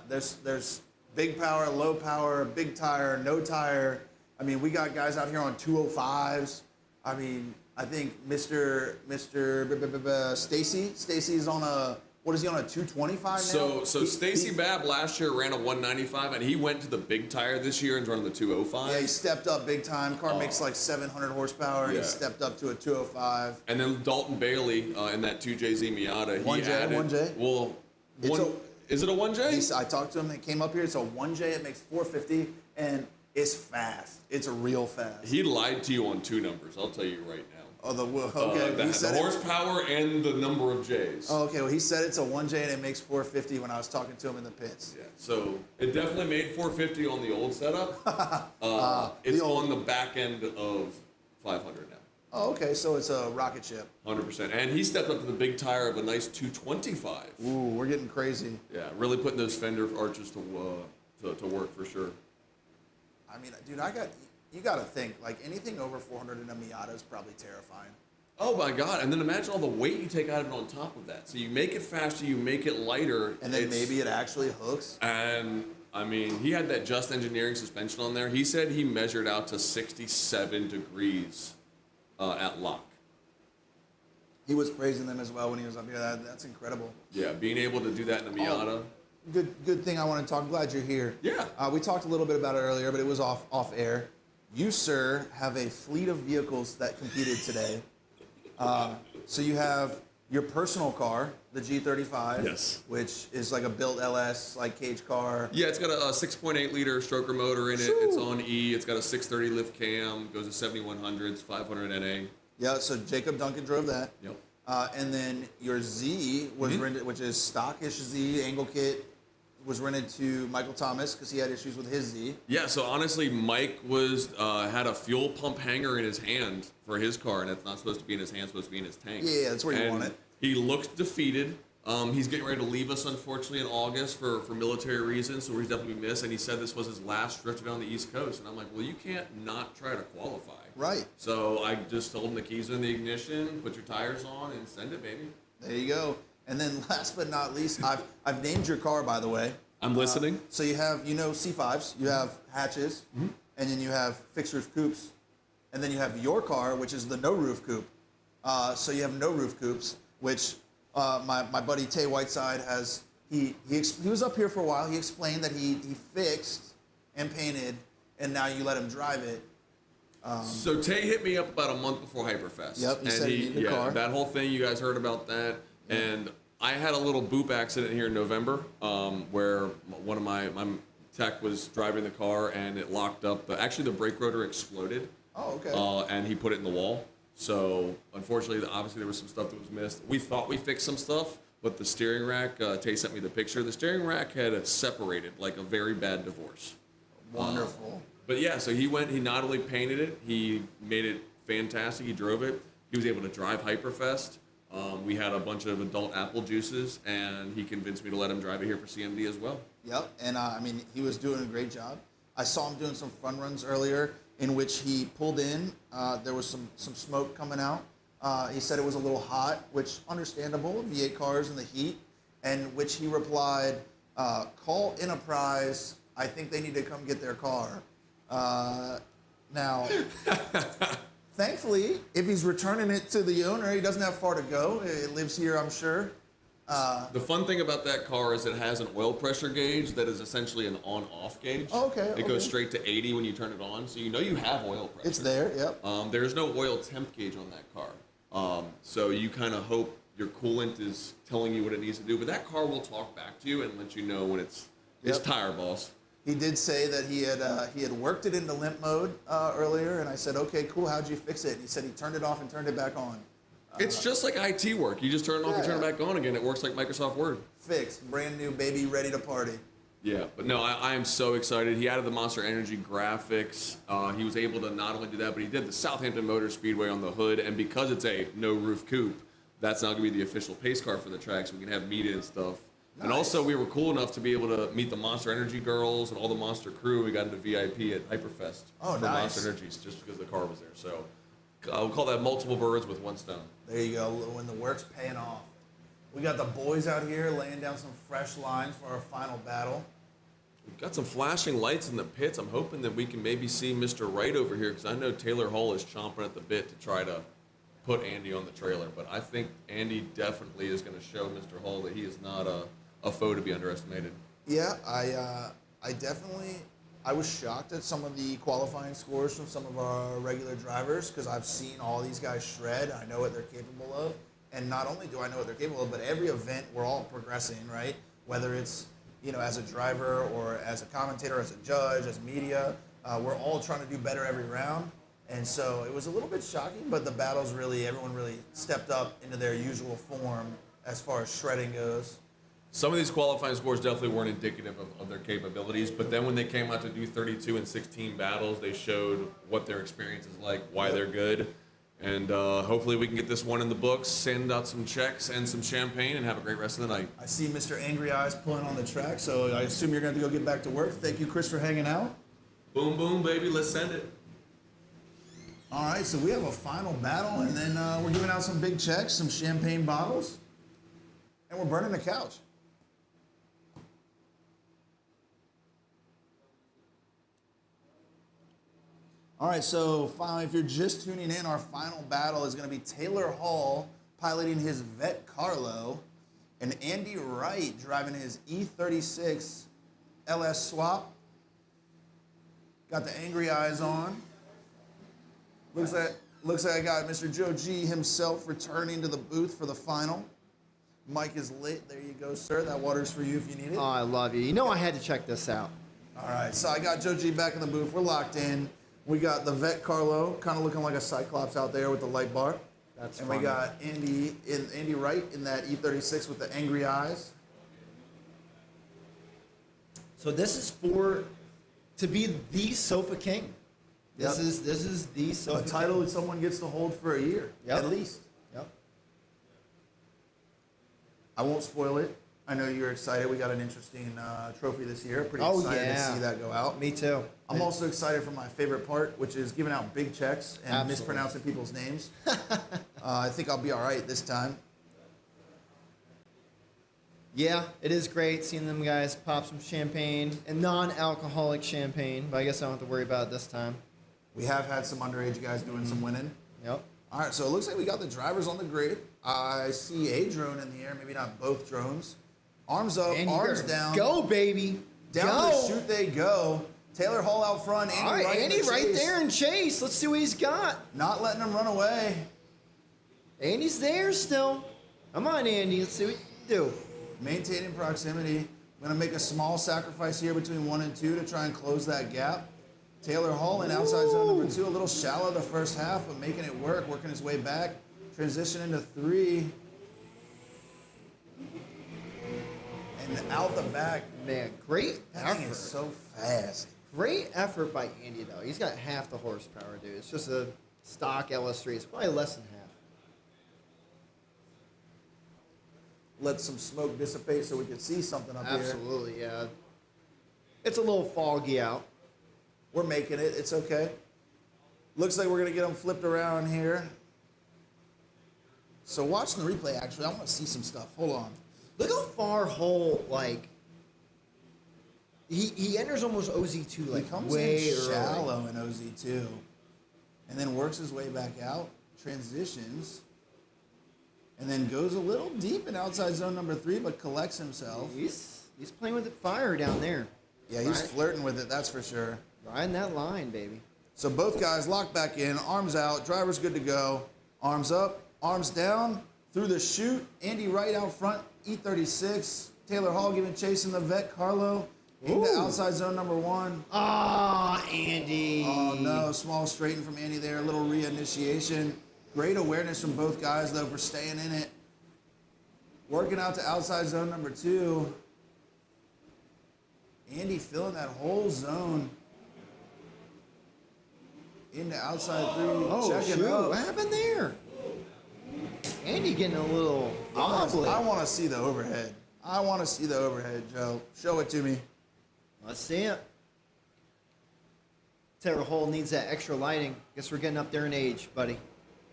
There's big power, low power, big tire, no tire. I mean, we got guys out here on 205s. I mean, I think Mr. Stacy's on a, what is he on, a 225 now? So Stacy Babb last year ran a 195, and he went to the big tire this year and running the 205. Yeah, he stepped up big time. Car makes like 700 horsepower. Yeah. He stepped up to a 205. And then Dalton Bailey in that 2JZ Miata. 1J? Well, is it a 1J? I talked to him. They came up here. It's a 1J. It makes 450, and it's fast. It's real fast. He lied to you on 2 numbers. I'll tell you right now. Oh, okay. The horsepower and the number of J's. Oh, okay. Well, he said it's a 1J and it makes 450 when I was talking to him in the pits. Yeah. So it definitely made 450 on the old setup. It's on the back end of 500 now. Oh, okay. So it's a rocket ship. 100%. And he stepped up to the big tire of a nice 225. Ooh, we're getting crazy. Yeah, really putting those fender arches to work for sure. I mean, dude, you got to think, like, anything over 400 in a Miata is probably terrifying. Oh, my God. And then imagine all the weight you take out of it on top of that. So you make it faster, you make it lighter. And then maybe it actually hooks. And, I mean, he had that Just Engineering suspension on there. He said he measured out to 67 degrees at lock. He was praising them as well when he was up here. That's incredible. Yeah, being able to do that in a Miata. Good thing I want to talk. I'm glad you're here. Yeah. We talked a little bit about it earlier, but it was off air. You, sir, have a fleet of vehicles that competed today. So you have your personal car, the G35, yes, which is like a built LS, like cage car. Yeah, it's got a 6.8 liter stroker motor in it. It's on E. It's got a 630 lift cam. Goes to 7100s, 500 NA. Yeah. So Jacob Duncan drove that. Yep. And then your Z was rented, which is stockish Z angle kit. Was rented to Michael Thomas because he had issues with his Z. Yeah, so honestly, Mike had a fuel pump hanger in his hand for his car, and it's not supposed to be in his hand, it's supposed to be in his tank. Yeah, that's where you want it. He looked defeated. He's getting ready to leave us, unfortunately, in August for military reasons, so he's definitely missed, and he said this was his last trip down the East Coast. And I'm like, well, you can't not try to qualify. Right. So I just told him the keys are in the ignition, put your tires on, and send it, baby. There you go. And then last but not least, I've named your car, by the way. I'm listening. So you have, C5s, you have hatches, and then you have fixed roof coupes, and then you have your car, which is the no roof coupe. So you have no roof coupes, which my buddy Tay Whiteside has. He was up here for a while. He explained that he fixed and painted, and now you let him drive it. So Tay hit me up about a month before Hyperfest. Yep, he said he needed a car. That whole thing, you guys heard about that. Yep. And I had a little boop accident here in November where one of my tech was driving the car and it locked up. Actually, the brake rotor exploded. Oh, okay. And he put it in the wall. So unfortunately, obviously there was some stuff that was missed. We thought we fixed some stuff, but the steering rack, Tay sent me the picture. The steering rack had separated like a very bad divorce. Wonderful. But yeah, so he not only painted it, he made it fantastic. He drove it. He was able to drive Hyperfest. We had a bunch of adult apple juices, and he convinced me to let him drive it here for CMD as well. Yep, and I mean, he was doing a great job. I saw him doing some fun runs earlier in which he pulled in. There was some smoke coming out. He said it was a little hot, which understandable, V8 cars in the heat, and which he replied, call Enterprise, I think they need to come get their car. Now, thankfully, if he's returning it to the owner, he doesn't have far to go. It lives here, I'm sure. The fun thing about that car is it has an oil pressure gauge that is essentially an on-off gauge. Oh, okay. It goes straight to 80 when you turn it on, so you know you have oil pressure. It's there, yep. There is no oil temp gauge on that car. So you kind of hope your coolant is telling you what it needs to do. But that car will talk back to you and let you know when it's tire, boss. He did say that he had worked it into limp mode earlier, and I said, okay, cool, how'd you fix it? And he said he turned it off and turned it back on. It's just like IT work. You just turn it off and turn it back on again. It works like Microsoft Word. Fixed, brand new, baby, ready to party. Yeah, but no, I am so excited. He added the Monster Energy graphics. He was able to not only do that, but he did the Southampton Motor Speedway on the hood. And because it's a no-roof coupe, that's now going to be the official pace car for the track, so we can have media and stuff. Nice. And also, we were cool enough to be able to meet the Monster Energy girls and all the Monster crew. We got into VIP at Hyperfest for Monster Energies just because the car was there. So we'll call that multiple birds with one stone. There you go, when the work's paying off. We got the boys out here laying down some fresh lines for our final battle. We've got some flashing lights in the pits. I'm hoping that we can maybe see Mr. Wright over here because I know Taylor Hall is chomping at the bit to try to put Andy on the trailer. But I think Andy definitely is going to show Mr. Hall that he is not a foe to be underestimated. Yeah, I was shocked at some of the qualifying scores from some of our regular drivers because I've seen all these guys shred. I know what they're capable of. And not only do I know what they're capable of, but every event we're all progressing, right? Whether it's, as a driver or as a commentator, as a judge, as media, we're all trying to do better every round. And so it was a little bit shocking, but the battles everyone really stepped up into their usual form as far as shredding goes. Some of these qualifying scores definitely weren't indicative of their capabilities, but then when they came out to do 32 and 16 battles, they showed what their experience is like, why they're good, and hopefully we can get this one in the books, send out some checks and some champagne, and have a great rest of the night. I see Mr. Angry Eyes pulling on the track, so I assume you're going to go get back to work. Thank you, Chris, for hanging out. Boom, boom, baby, let's send it. All right, so we have a final battle, and then we're giving out some big checks, some champagne bottles, and we're burning the couch. All right, so finally, if you're just tuning in, our final battle is going to be Taylor Hall piloting his Vet Carlo and Andy Wright driving his E36 LS Swap. Got the angry eyes on. Looks like I got Mr. Joe G himself returning to the booth for the final. Mic is lit. There you go, sir. That water's for you if you need it. Oh, I love you. You know I had to check this out. All right, so I got Joe G back in the booth. We're locked in. We got the Vet Carlo, kind of looking like a Cyclops out there with the light bar. That's and funny. we got Andy Wright in that E36 with the angry eyes. So this is to be the Sofa King. This is the Sofa A title that someone gets to hold for a year, at least. Yep. I won't spoil it. I know you're excited. We got an interesting trophy this year. Pretty excited to see that go out. Me too. I'm also excited for my favorite part, which is giving out big checks and mispronouncing people's names. I think I'll be all right this time. Yeah, it is great seeing them guys pop some champagne and non-alcoholic champagne, but I guess I don't have to worry about it this time. We have had some underage guys doing some winning. Yep. All right, so it looks like we got the drivers on the grid. I see a drone in the air, maybe not both drones. Arms up, arms down. Go, baby. Down the chute they go. Taylor Hall out front. Andy All right, right Andy right there in chase. Let's see what he's got. Not letting him run away. Andy's there still. Come on, Andy. Let's see what you can do. Maintaining proximity. I'm going to make a small sacrifice here between 1 and 2 to try and close that gap. Taylor Hall in outside zone number 2. A little shallow the first half, but making it work, working his way back. Transition into 3. And out the back. Man, great That thing effort. is so fast. Great effort by Andy, though. He's got half the horsepower, dude. It's just a stock LS3. It's probably less than half. Let some smoke dissipate so we can see something up here. Absolutely, yeah. It's a little foggy out. We're making it. It's okay. Looks like we're going to get them flipped around here. So watching the replay, actually, I want to see some stuff. Hold on. Look how far Hull, like, he enters almost OZ2, like, He comes way in early. shallow in OZ2 and then works his way back out, transitions, and then goes a little deep in outside zone number 3, but collects himself. He's playing with the fire down there. Yeah, he's Right. flirting with it, that's for sure. Riding that line, baby. So both guys locked back in, arms out, driver's good to go. Arms up, arms down, through the chute. Andy Wright out front, E36. Taylor Hall giving chase in the vet. Carlo into Ooh. outside zone number 1. Ah, Andy. Oh no, small straighten from Andy there, a little reinitiation. Great awareness from both guys though for staying in it. Working out to outside zone number 2. Andy filling that whole zone. Into outside 3, Oh, checking shoot. up. What happened there? Andy getting a little wobbly. I want to see the overhead. I want to see the overhead, Joe. Show it to me. Let's see it. Taylor Hall needs that extra lighting. Guess we're getting up there in age, buddy.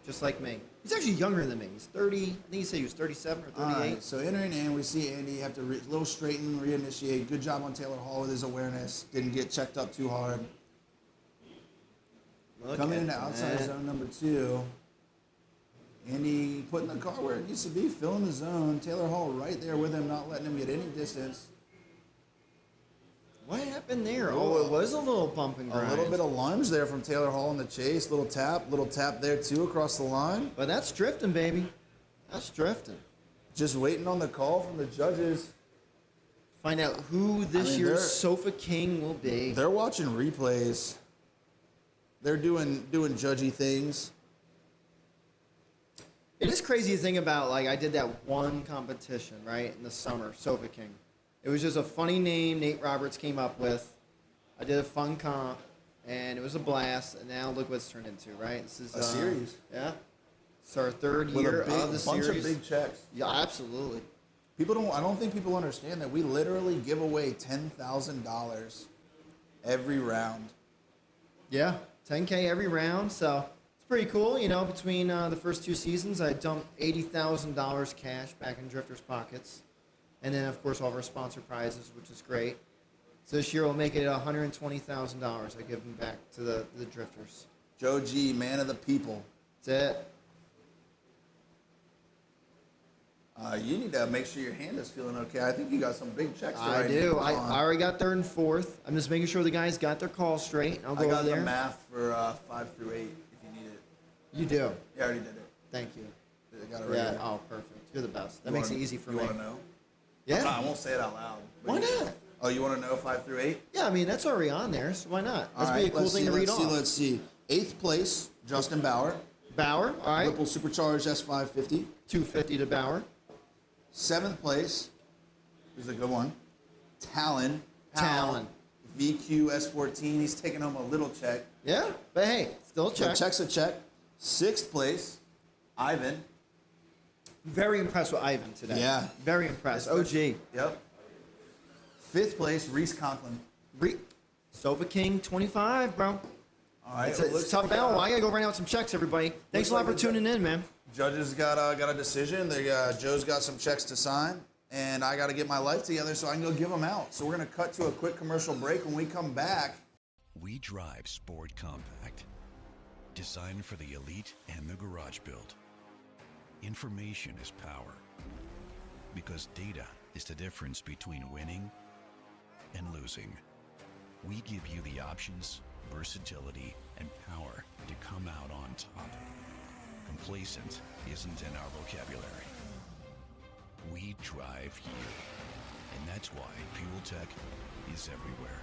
Just like me. He's actually younger than me. He's 30. I think he said he was 37 or 38. All right, so entering in, we see Andy have to little straighten, reinitiate. Good job on Taylor Hall with his awareness. Didn't get checked up too hard. Look Coming at into outside that. zone number 2. Andy putting the car where it needs to be, filling the zone. Taylor Hall right there with him, not letting him get any distance. What happened there? Oh, it was a little bump and grind. A little bit of lunge there from Taylor Hall in the chase. Little tap there too across the line. But that's drifting, baby. That's drifting. Just waiting on the call from the judges. Find out who this I mean, year's they're- Sofa King will be. They're watching replays. They're doing judgy things. It is crazy to think about, like, I did that one competition, right, in the summer, Sofa King. It was just a funny name Nate Roberts came up with. I did a fun comp, and it was a blast, and now look what it's turned into, right? This is A series. Yeah. It's our third With year a big, of the bunch series. of big checks. Yeah, absolutely. I don't think people understand that we literally give away $10,000 every round. Yeah, 10K every round, so it's pretty cool. You know, between the first 2 seasons, I dumped $80,000 cash back in drifters' pockets. And then, of course, all of our sponsor prizes, which is great. So this year we'll make it $120,000 I give them back to the drifters. Joe G, man of the people. That's it. You need to make sure your hand is feeling okay. I think you got some big checks. to I write do. names I on. already got third and fourth. I'm just making sure the guys got their calls straight. I'll go I over got there. the math for 5 through 8 if you need it. You do. Yeah, I already did it. Thank you. I got it right Yeah. here. Oh, perfect. You're the best. That You makes wanna- it easy for you me. want to know? Yeah. No, I won't say it out loud. but Why you- not? Oh, you want to know 5 through 8? Yeah, I mean, that's already on there, so why not? All Let's right, be a cool thing to read off. Let's see. 8th place, Justin Bauer. Bauer, all right. Ripple Supercharged S550. 250 to Bauer. 7th place is a good one. Talon. Talon. VQ S14. He's taking home a little check. Yeah, but hey, still So check. check's a check. 6th place, Ivan. Very impressed with Ivan today. Yeah. Very impressed. OG. Yep. 5th place, Reese Conklin. Sofa King 25, bro. All right. It's it a looks tough like, battle. I got to go right out some checks, everybody. Thanks a lot like for the tuning in, man. Judges got a decision. Joe's got some checks to sign, and I got to get my life together so I can go give them out. So we're going to cut to a quick commercial break. When we come back, We drive Sport Compact, designed for the elite and the garage build. Information is power, because data is the difference between winning and losing. We give you the options, versatility, and power to come out on top. Complacent isn't in our vocabulary. We drive you, and that's why Fuel Tech is everywhere.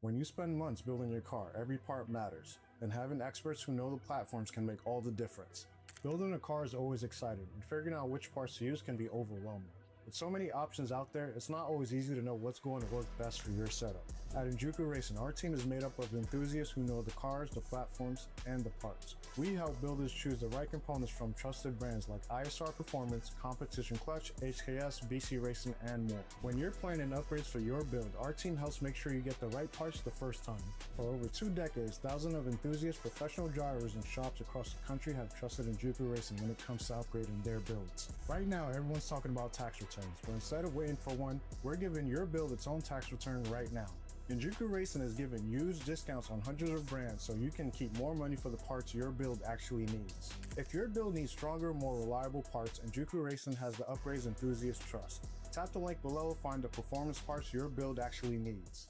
When you spend months building your car, every part matters, and having experts who know the platforms can make all the difference. Building a car is always exciting, and figuring out which parts to use can be overwhelming. With so many options out there, it's not always easy to know what's going to work best for your setup. At Injuku Racing, our team is made up of enthusiasts who know the cars, the platforms, and the parts. We help builders choose the right components from trusted brands like ISR Performance, Competition Clutch, HKS, BC Racing, and more. When you're planning upgrades for your build, our team helps make sure you get the right parts the first time. For over 2 decades, thousands of enthusiasts, professional drivers, and shops across the country have trusted Injuku Racing when it comes to upgrading their builds. Right now, everyone's talking about tax returns, but instead of waiting for one, we're giving your build its own tax return right now. Injuku Racing is giving huge discounts on hundreds of brands so you can keep more money for the parts your build actually needs. If your build needs stronger, more reliable parts, Injuku Racing has the upgrades enthusiasts trust. Tap the link below to find the performance parts your build actually needs.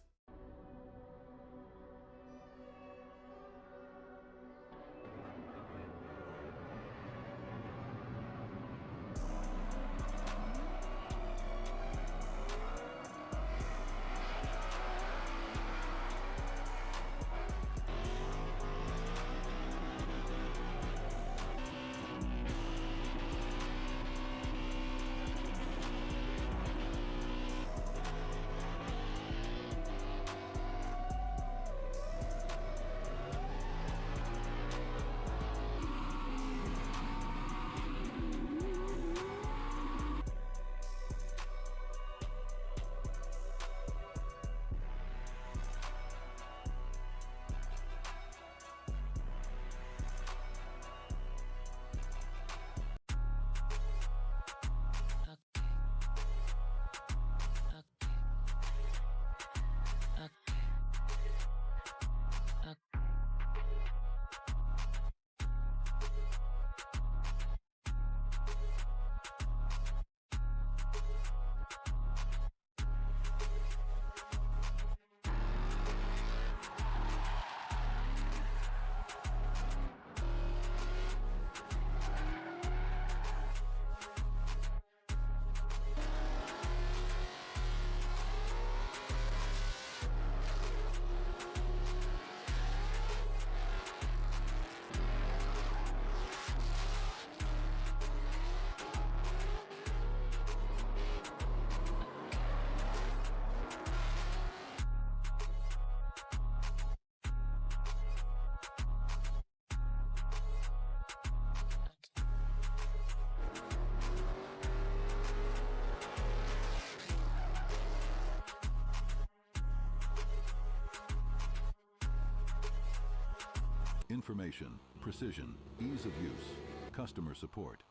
Information, precision, ease of use, customer support.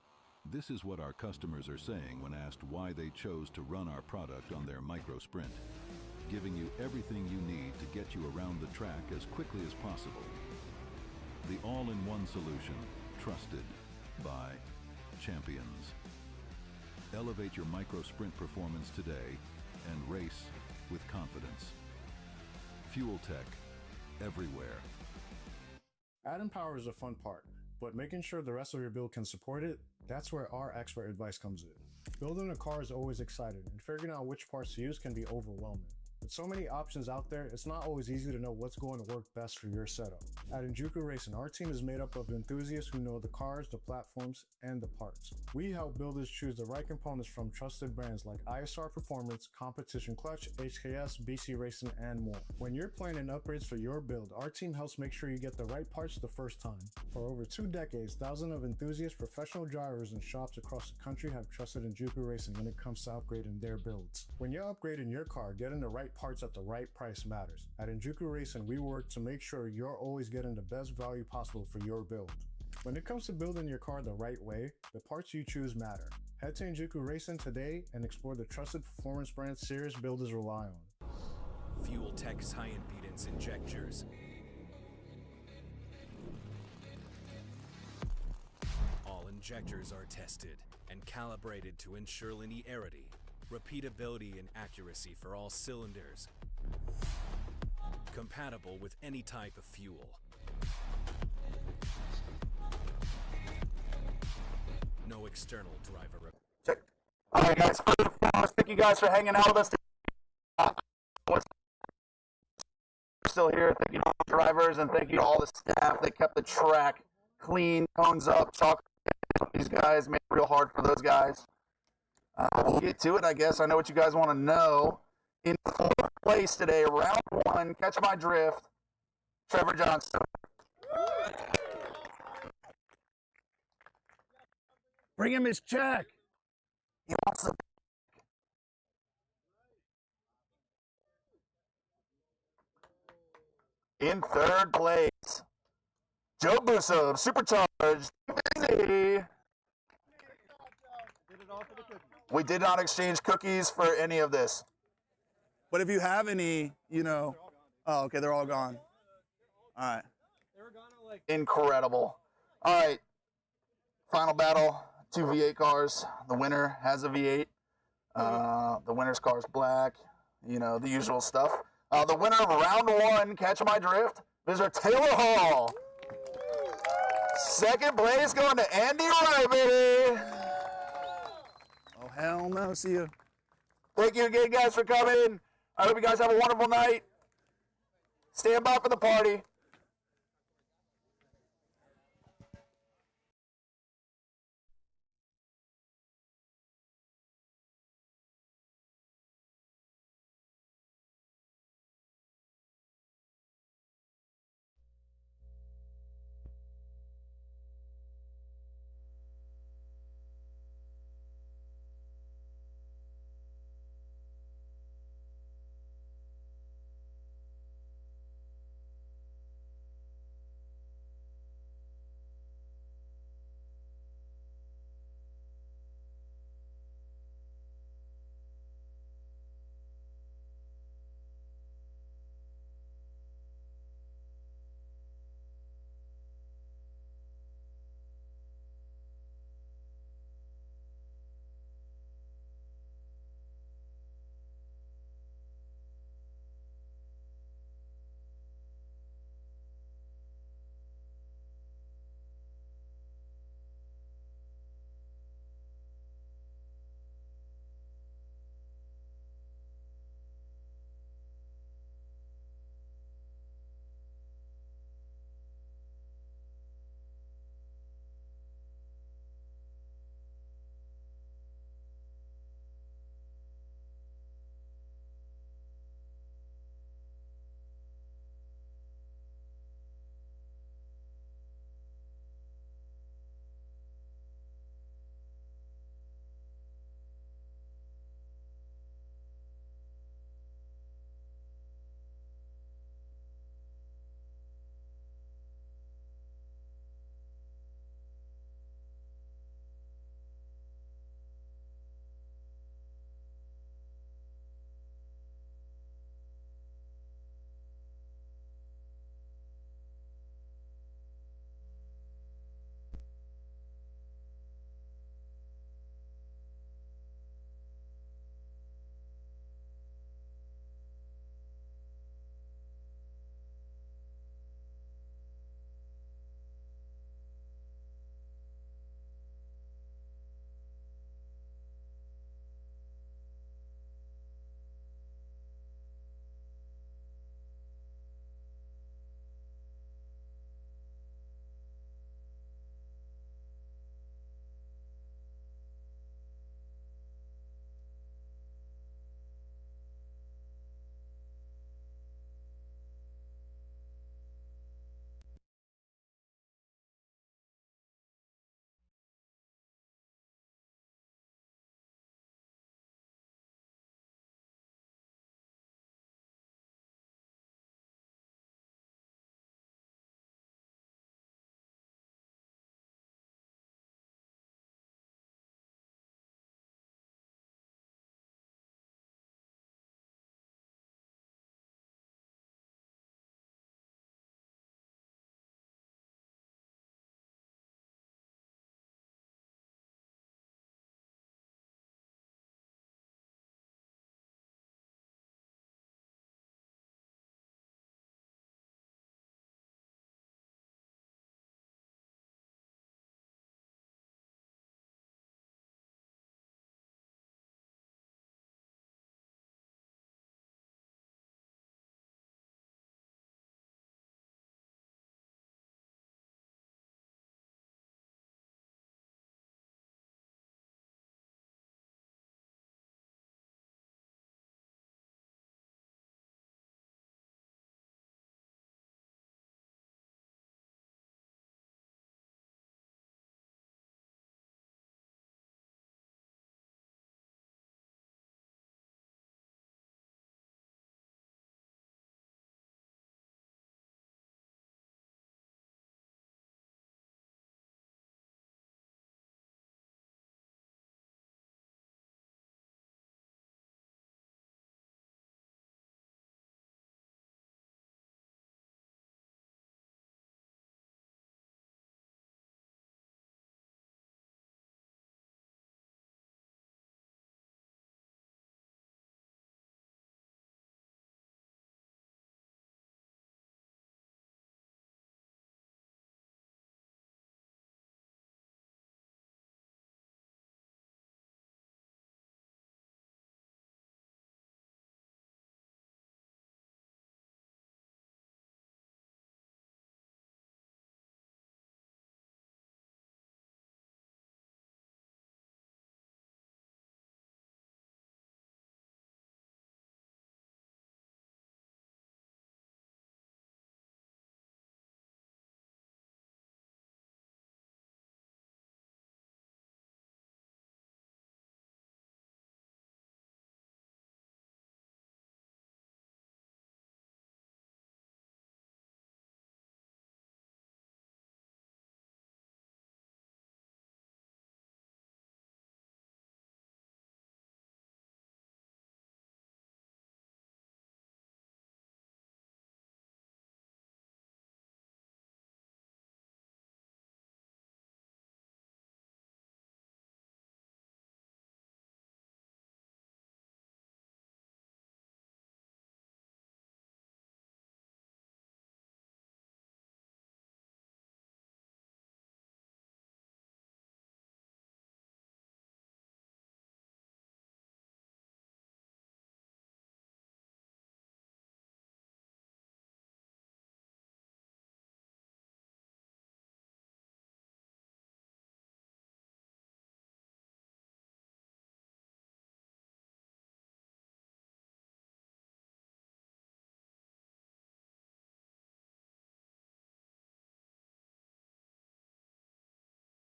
This is what our customers are saying when asked why they chose to run our product on their micro sprint, giving you everything you need to get you around the track as quickly as possible. The all-in-one solution, trusted by champions. Elevate your micro sprint performance today and race with confidence. Fuel Tech, everywhere. Adding power is a fun part, but making sure the rest of your build can support it, that's where our expert advice comes in. Building a car is always exciting, and figuring out which parts to use can be overwhelming. With so many options out there, it's not always easy to know what's going to work best for your setup. At Injuku Racing, our team is made up of enthusiasts who know the cars, the platforms, and the parts. We help builders choose the right components from trusted brands like ISR Performance, Competition Clutch, HKS, BC Racing, and more. When you're planning upgrades for your build, our team helps make sure you get the right parts the first time. For over 2 decades, thousands of enthusiasts, professional drivers, and shops across the country have trusted Injuku Racing when it comes to upgrading their builds. When you're upgrading your car, getting the right parts at the right price matters. At Injuku Racing, we work to make sure you're always getting the best value possible for your build. When it comes to building your car the right way, the parts you choose matter. Head to Injuku Racing today and explore the trusted performance brands serious builders rely on. Fuel Tech's high impedance injectors. All injectors are tested and calibrated to ensure linearity, repeatability, and accuracy for all cylinders. Compatible with any type of fuel. No external driver. Check. All right, guys. First and foremost, thank you guys for hanging out with us today. still here. Thank you to all the drivers, and thank you to all the staff. They kept the track clean, cones up, chocolate. These guys made it real hard for those guys. We'll get to it, I guess. I know what you guys want to know. In fourth place today, round one, catch my drift, Trevor Johnson. Bring him his check. He wants the In third place, Joe Busso, Supercharged. We did not exchange cookies for any of this. But if you have any, you know, oh, okay, they're all gone. All right. Incredible. All right, final battle, 2 V8 cars. The winner has a V8. The winner's car is black, you know, the usual stuff. The winner of round one, catch my drift, Mr. Taylor Hall. Second place going to Andy Wright, baby. Oh, hell no. See you. Thank you again, guys, for coming. I hope you guys have a wonderful night. Stand by for the party.